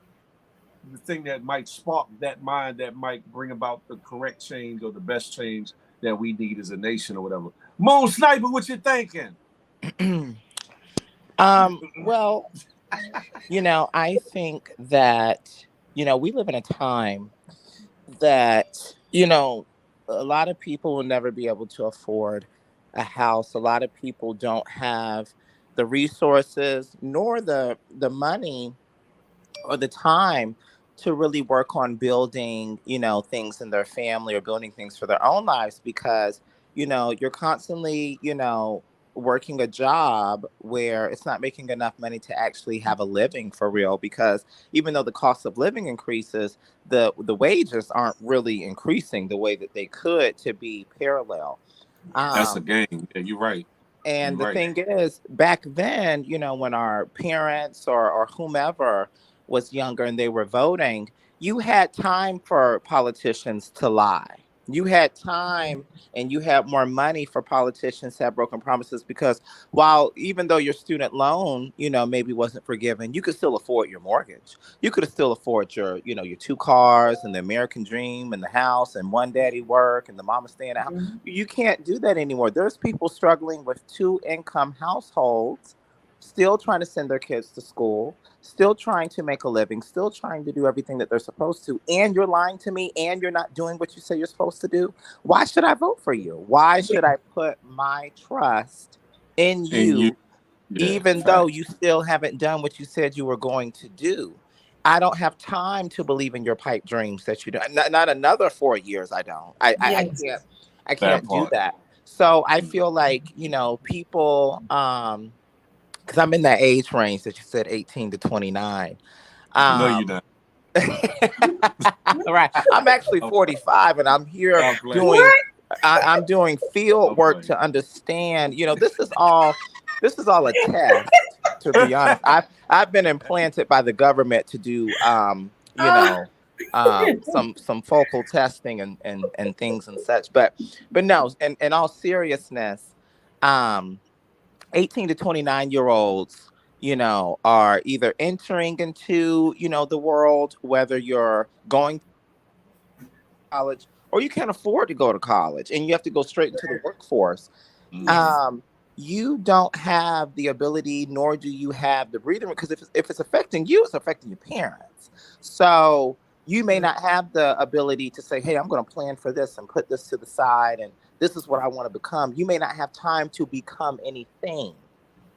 the thing that might spark that mind, that might bring about the correct change or the best change that we need as a nation or whatever. Mo Sniper, what you thinking?
Well, I think that, we live in a time that, a lot of people will never be able to afford a house. A lot of people don't have the resources nor the money or the time to really work on building, things in their family or building things for their own lives because, you're constantly, working a job where it's not making enough money to actually have a living for real because even though the cost of living increases, the wages aren't really increasing the way that they could to be parallel.
That's a
Um,
game. Yeah, you're right. You're
and the
right.
thing is, back then, when our parents or whomever was younger and they were voting, you had time for politicians to lie. You had time and you had more money for politicians to have broken promises because while even though your student loan, maybe wasn't forgiven, you could still afford your mortgage. You could still afford your two cars and the American dream and the house and one daddy work and the mama staying at. You can't do that anymore. There's people struggling with two income households, still trying to send their kids to school, still trying to make a living, still trying to do everything that they're supposed to. And you're lying to me and you're not doing what you say you're supposed to do. Why should I vote for you? Why should I put my trust in
And you,
you
yeah,
even though
facts.
you still haven't done what you said you were going to do? I don't have time to believe in your pipe dreams that you do. Not another 4 years. I don't. I
Yes.
can't. I
That
can't do
part.
that. So I feel like people, because I'm in that age range that you said, 18 to 29.
No, you
Um,
not.
right. I'm actually
I'm,
45, and I'm here
I'm playing.
doing.
What?
I'm doing field
I'm
work
playing.
to understand. This is all. This is all a test. To be honest, I've been implanted by the government to do
Oh,
some focal testing and things and such. But no, in all seriousness, um 18 to 29-year-olds, are either entering into, the world, whether you're going to college or you can't afford to go to college and you have to go straight into the workforce.
Mhm.
yes.
um, you don't have the ability, nor do you have the breathing room, because if it's affecting you, it's affecting your parents. So you may not have the ability to say, hey, I'm going to plan for this and put this to the side, and this is what I want to become. You may not have time to become anything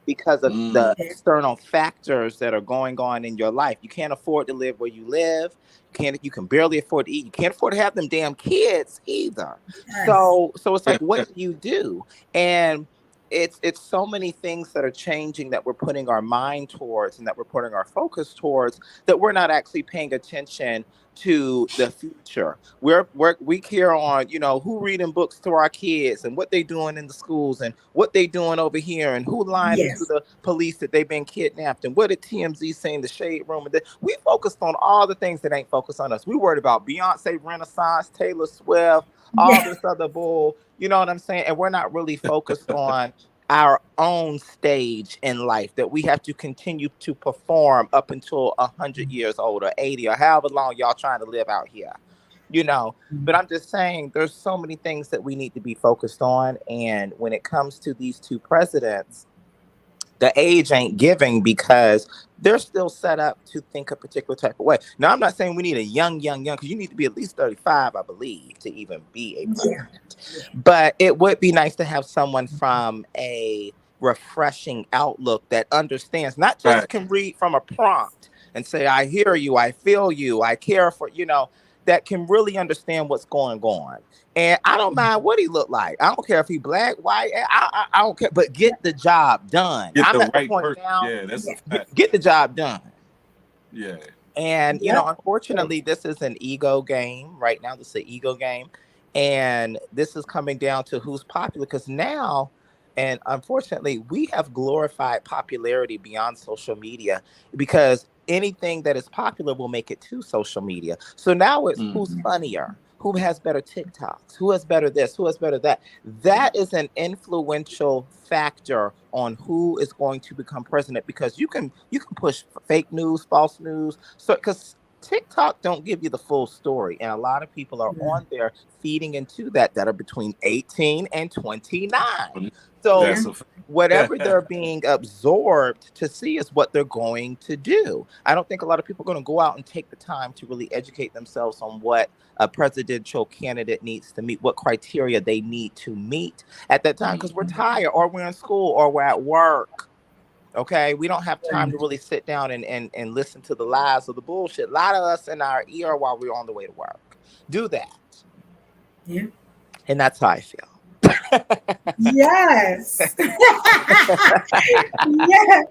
because of
Mm.
the external factors that are going on in your life. You can't afford to live where you live. You can barely afford to eat. You can't afford to have them damn kids either.
Yes.
So it's like, what do you do? And it's so many things that are changing that we're putting our mind towards and that we're putting our focus towards that we're not actually paying attention to the future. We care on, who reading books to our kids and what they doing in the schools and what they doing over here and who lying to
Yes.
the police that they've been kidnapped and what did TMZ say in the shade room. And we focused on all the things that ain't focused on us. We worried about Beyonce Renaissance, Taylor Swift, all
Yes.
this other bull. You know what I'm saying? And we're not really focused on our own stage in life that we have to continue to perform up until 100 years old or 80 or however long y'all trying to live out here. You know, but I'm just saying there's so many things that we need to be focused on. And when it comes to these two presidents, the age ain't giving because they're still set up to think a particular type of way. Now, I'm not saying we need a young, because you need to be at least 35, I believe, to even be a
Yeah.
president. But it would be nice to have someone from a refreshing outlook that understands, not just
Fact.
can read from a prompt and say, I hear you, I feel you, I care for, that can really understand what's going on. And I don't mind what he looked like. I don't care if he black, white. I don't care. But get the job done.
Get
I'm
the
at the
right
point
person.
now.
Yeah, that's a
Yeah.
fact.
Get the job done.
Yeah.
And
Yep.
unfortunately, this is an ego game right now. This is an ego game, and this is coming down to who's popular. Because now, and unfortunately, we have glorified popularity beyond social media because anything that is popular will make it to social media. So now it's who's
Mhm.
funnier, who has better TikToks, who has better this, who has better that. That is an influential factor on who is going to become president because you can push fake news, false news. So because TikTok don't give you the full story, and a lot of people are on there feeding into that are between 18 and 29. So
That's a fact.
whatever they're being absorbed to see is what they're going to do. I don't think a lot of people are going to go out and take the time to really educate themselves on what a presidential candidate needs to meet, what criteria they need to meet at that time, because we're
Mhm.
tired or we're in school or we're at work. Okay, we don't have time to really sit down and listen to the lies of the bullshit. Lie to us in our ear while we're on the way to work. Do that.
Yeah.
And that's how I feel.
Yes. Yeah.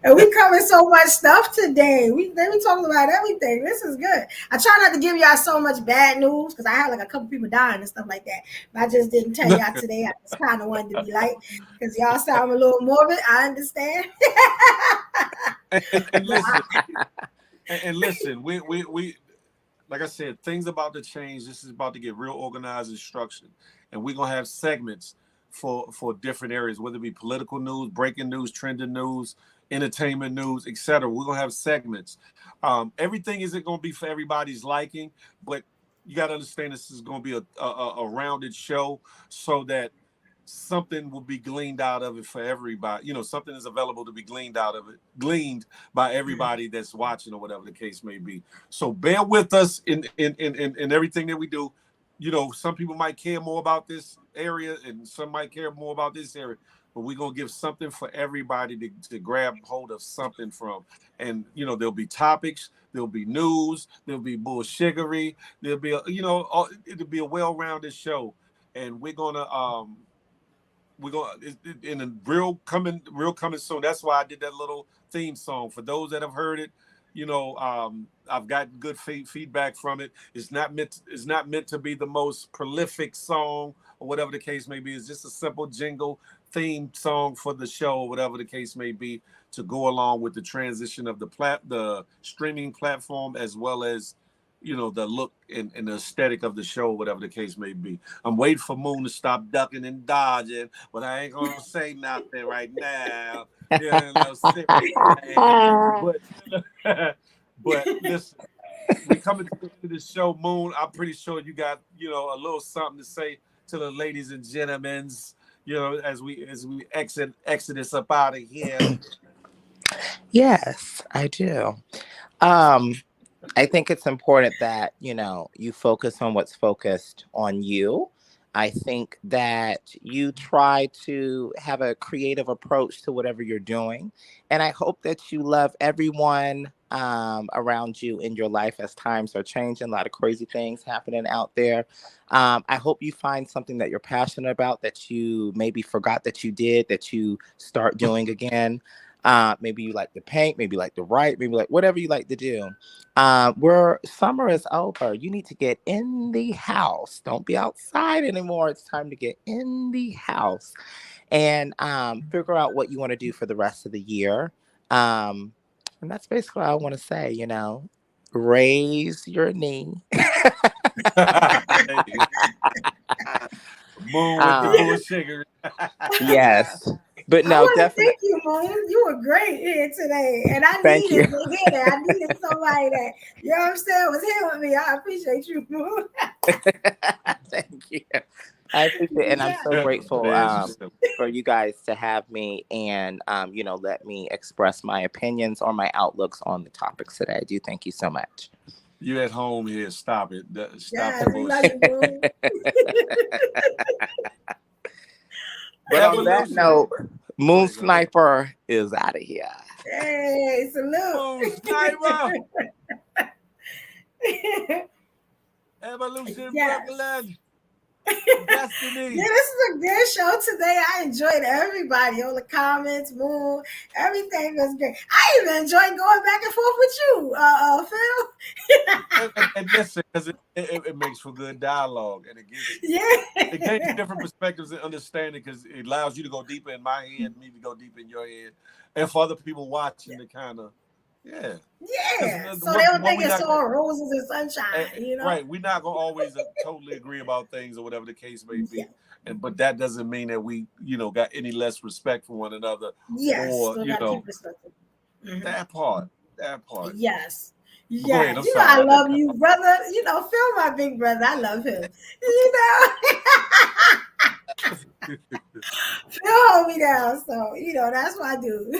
And we covered so much stuff today. We talking about everything. This is good. I try not to give y'all so much bad news because I had like a couple people dying and stuff like that. But I just didn't tell y'all today. I just kind of wanted to be light because y'all sound a little morbid. I understand.
And listen, and listen, we like I said, things about to change. This is about to get real organized and structured, and we're gonna have segments for different areas, whether it be political news, breaking news, trending news, entertainment news, etc. We're gonna have segments. Everything isn't gonna be for everybody's liking, but you got to understand this is gonna be a rounded show, so that something will be gleaned out of it for everybody. Something is available to be gleaned out of it, gleaned by everybody that's watching or whatever the case may be. So bear with us in everything that we do. Some people might care more about this area and some might care more about this area, but we're going to give something for everybody to grab hold of something from. And, there'll be topics, there'll be news, there'll be bullshiggery, there'll be, it'll be a well-rounded show. And we're going in a real coming soon. That's why I did that little theme song. For those that have heard it, I've gotten good feedback from it. It's not meant to be the most prolific song or whatever the case may be. It's just a simple jingle theme song for the show, whatever the case may be, to go along with the transition of the streaming platform, as well as the look and the aesthetic of the show, whatever the case may be. I'm waiting for Moon to stop ducking and dodging, but I ain't gonna say nothing right now. But listen, we coming to the show, Moon. I'm pretty sure you got a little something to say to the ladies and gentlemen. As we exodus up out of here.
Yes, I do. I think it's important that, you focus on what's focused on you. I think that you try to have a creative approach to whatever you're doing. And I hope that you love everyone around you in your life as times are changing. A lot of crazy things happening out there. I hope you find something that you're passionate about, that you maybe forgot that you did, that you start doing again. Maybe you like to paint, maybe you like to write, maybe like whatever you like to do. Where summer is over, you need to get in the house. Don't be outside anymore. It's time to get in the house and figure out what you want to do for the rest of the year. And that's basically what I want to say, raise your knee.
Moon with the bullshigger.
Yes. But
I
no,
want to
definitely.
thank you, Moon. You were great here today. And I
Thank
needed
you.
to hear that. I needed somebody that, what I'm saying, was here with me. I appreciate you, Moon.
Thank you. I appreciate it. And I'm so grateful for you guys to have me and, let me express my opinions or my outlooks on the topics today. I do thank you so much.
You at home here. Stop it.
Yes, we love you, Moon.
But on that note, Moon Sniper is out of here.
Hey, salute.
Moon Sniper. Evolution Brooklyn. Destiny.
Yeah, this is a good show today. I enjoyed everybody. All the comments, Moon, everything was great. I even enjoyed going back and forth with you,
Phil. and listen, because it makes for good dialogue, and it gives different perspectives and understanding, because it allows you to go deeper in my head, me to go deeper in your head, and for other people watching to kind of. Yeah.
So they don't think it's all roses and sunshine,
Right. We're not gonna always totally agree about things or whatever the case may be. But that doesn't mean that we, got any less respect for one another.
Yes.
Or,
Mm-hmm.
That part.
Yes.
Ahead,
I love you, brother. Phil, my big brother. I love him. Phil hold me down, so that's what I do.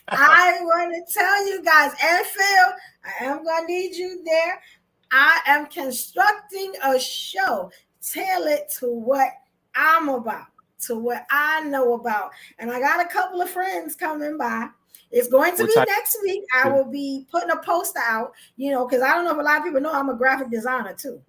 I want to tell you guys, and Phil, I am gonna need you there. I am constructing a show tailored to what I'm about. to what I know about. And I got a couple of friends coming by. It's going to
What
be
type?
next week. I will be putting a poster out, because I don't know if a lot of people know I'm a graphic designer too.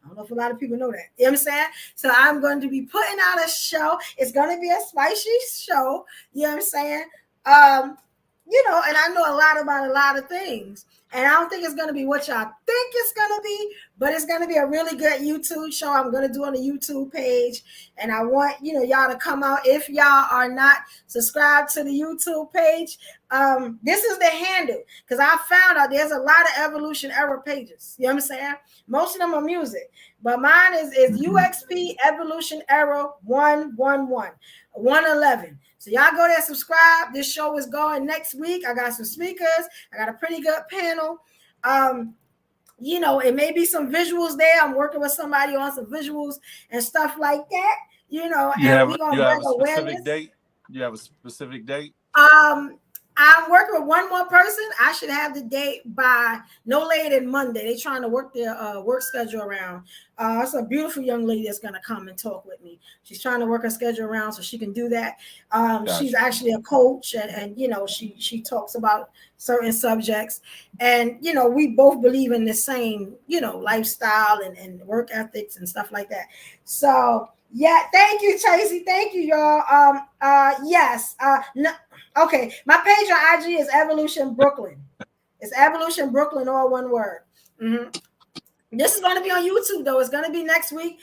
I don't know if a lot of people know that. You know what I'm saying? So I'm going to be putting out a show. It's going to be a spicy show. You know what I'm saying? And I know a lot about a lot of things. And I don't think it's going to be what y'all think it's going to be, but it's going to be a really good YouTube show I'm going to do on the YouTube page. And I want, y'all to come out. If y'all are not subscribed to the YouTube page, this is the handle. Because I found out there's a lot of Evolution Era pages. You know what I'm saying? Most of them are music. But mine is UXP Evolution Era 111. 111. So y'all go there, subscribe. This show is going next week. I got some speakers. I got a pretty good panel. It may be some visuals there. I'm working with somebody on some visuals and stuff like that.
You
And we're gonna bring awareness.
Date? You have a specific date?
I'm working with one more person. I should have the date by no later than Monday. They're trying to work their work schedule around. It's a beautiful young lady that's going to come and talk with me. She's trying to work her schedule around so she can do that. Gotcha. She's actually a coach, and she talks about certain subjects. And, we both believe in the same, lifestyle and work ethics and stuff like that. So, yeah, thank you, Tracy. Thank you, y'all. Yes. No, okay, my page on IG is Evolution Brooklyn. It's Evolution Brooklyn, all one word. Mm-hmm. This is going to be on YouTube, though. It's going to be next week.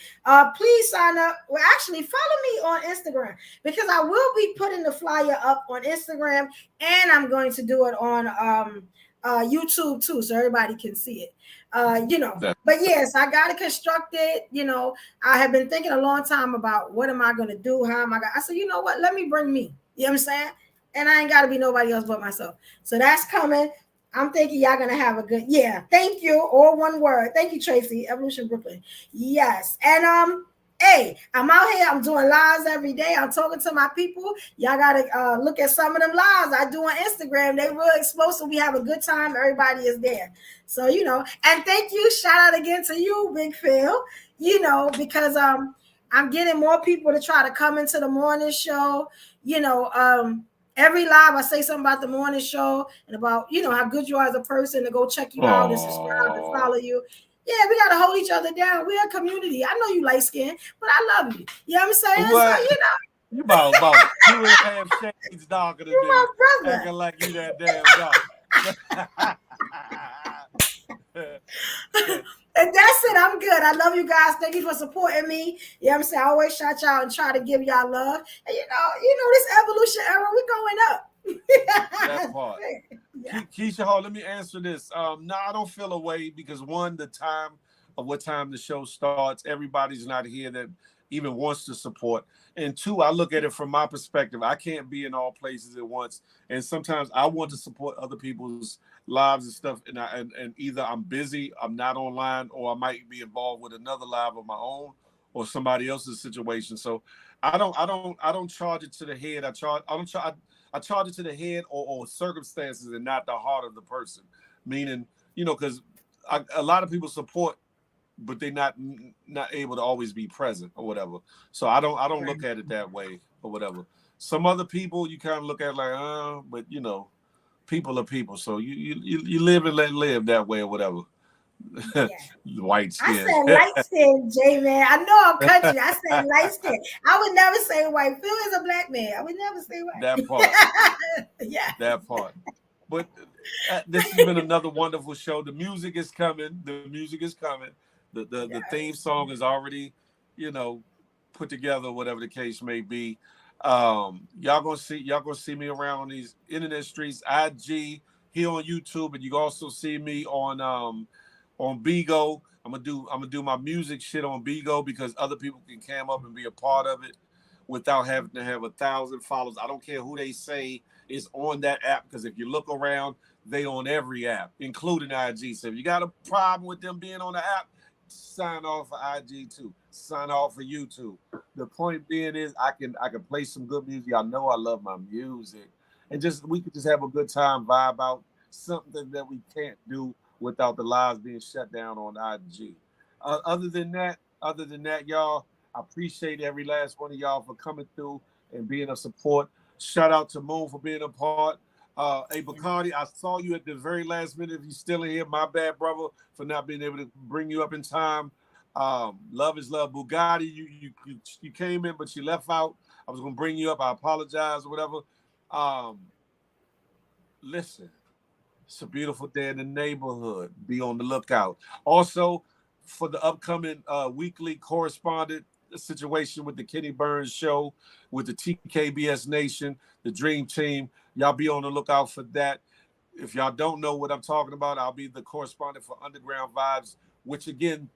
Please sign up. Well, actually, follow me on Instagram because I will be putting the flyer up on Instagram, and I'm going to do it on YouTube, too, so everybody can see it. But yes, I got to construct it. I have been thinking a long time about what am I going to do? How am I going to? I said, you know what? Let me bring me. You know what I'm saying? And I ain't got to be nobody else but myself. So that's coming. I'm thinking y'all going to have a good, thank you. All one word. Thank you, Tracy. Evolution Brooklyn. Yes. And, hey, I'm out here. I'm doing lives every day. I'm talking to my people. Y'all got to look at some of them lives I do on Instagram. They real explosive. We have a good time. Everybody is there. So, and thank you. Shout out again to you, Big Phil, because I'm getting more people to try to come into the morning show, every live I say something about the morning show and about, how good you are as a person to go check you out and subscribe and follow you. Yeah, we got to hold each other down. We're a community. I know you light skinned, but I love you. You know what I'm saying?
What?
So,
you about 2.5 shades darker than me.
My brother.
Acting like you that damn dark.
And that's it. I'm good. I love you guys. Thank you for supporting me. You know what I'm saying? I always shout y'all and try to give y'all love. And this evolution era, we're going up.
That part. Yeah. Keisha, let me answer this. No, I don't feel away because one, the time of what time the show starts, everybody's not here that even wants to support. And two, I look at it from my perspective. I can't be in all places at once. And sometimes I want to support other people's lives and stuff. And either I'm busy, I'm not online, or I might be involved with another live of my own or somebody else's situation. So I don't charge it to the head. I charge it to the head or circumstances and not the heart of the person. Meaning, because a lot of people support, but they're not able to always be present or whatever. So I don't look at it that way or whatever. Some other people you kind of look at like, but people are people. So you live and let live that way or whatever. Yeah. White skin.
I said light skin, J-Man. I know I'm country. I said light skin. I would never say white. Phil is a black man. I would never say white.
That part.
Yeah.
That part. But this has been another wonderful show. The music is coming. The theme song is already, put together, whatever the case may be. Y'all gonna see me around on these internet streets, IG, here on YouTube, and you can also see me on Bigo. I'm gonna do my music shit on Bigo because other people can come up and be a part of it without having to have 1,000 followers. I don't care who they say is on that app, because if you look around, they on every app, including IG. So if you got a problem with them being on the app, sign off for IG too. Sign off for YouTube. The point being is I can play some good music. Y'all know I love my music. And we could just have a good time, vibe out, something that we can't do without the lives being shut down on IG. Other than that, y'all, I appreciate every last one of y'all for coming through and being a support. Shout out to Moon for being a part. Hey, Bacardi, I saw you at the very last minute. If you're still in here, my bad, brother, for not being able to bring you up in time. Love is love. Bugatti, you came in, but you left out. I was going to bring you up. I apologize or whatever. Listen, it's a beautiful day in the neighborhood. Be on the lookout. Also, for the upcoming weekly correspondent situation with the Kenny Burns show, with the TKBS Nation, the Dream Team, y'all be on the lookout for that. If y'all don't know what I'm talking about, I'll be the correspondent for Underground Vibes, which again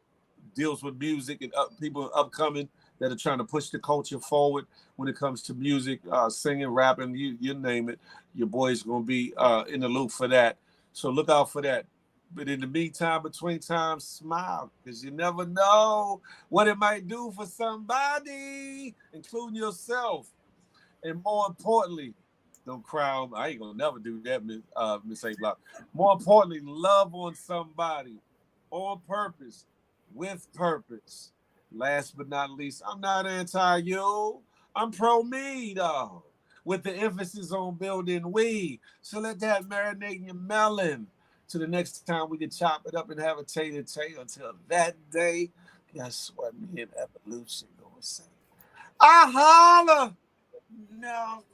deals with music and people upcoming that are trying to push the culture forward when it comes to music, singing, rapping, you name it. Your boy's going to be in the loop for that. So look out for that. But in the meantime, between times, smile, because you never know what it might do for somebody, including yourself. And more importantly, don't cry. I ain't gonna never do that, Miss A Block. More importantly, love on somebody on purpose, with purpose. Last but not least, I'm not anti-you. I'm pro-me, though, with the emphasis on building we. So let that marinate in your melon. To the next time we can chop it up and have a tater-tay. Until that day, guess what me and Evolution gonna say? I holla! No.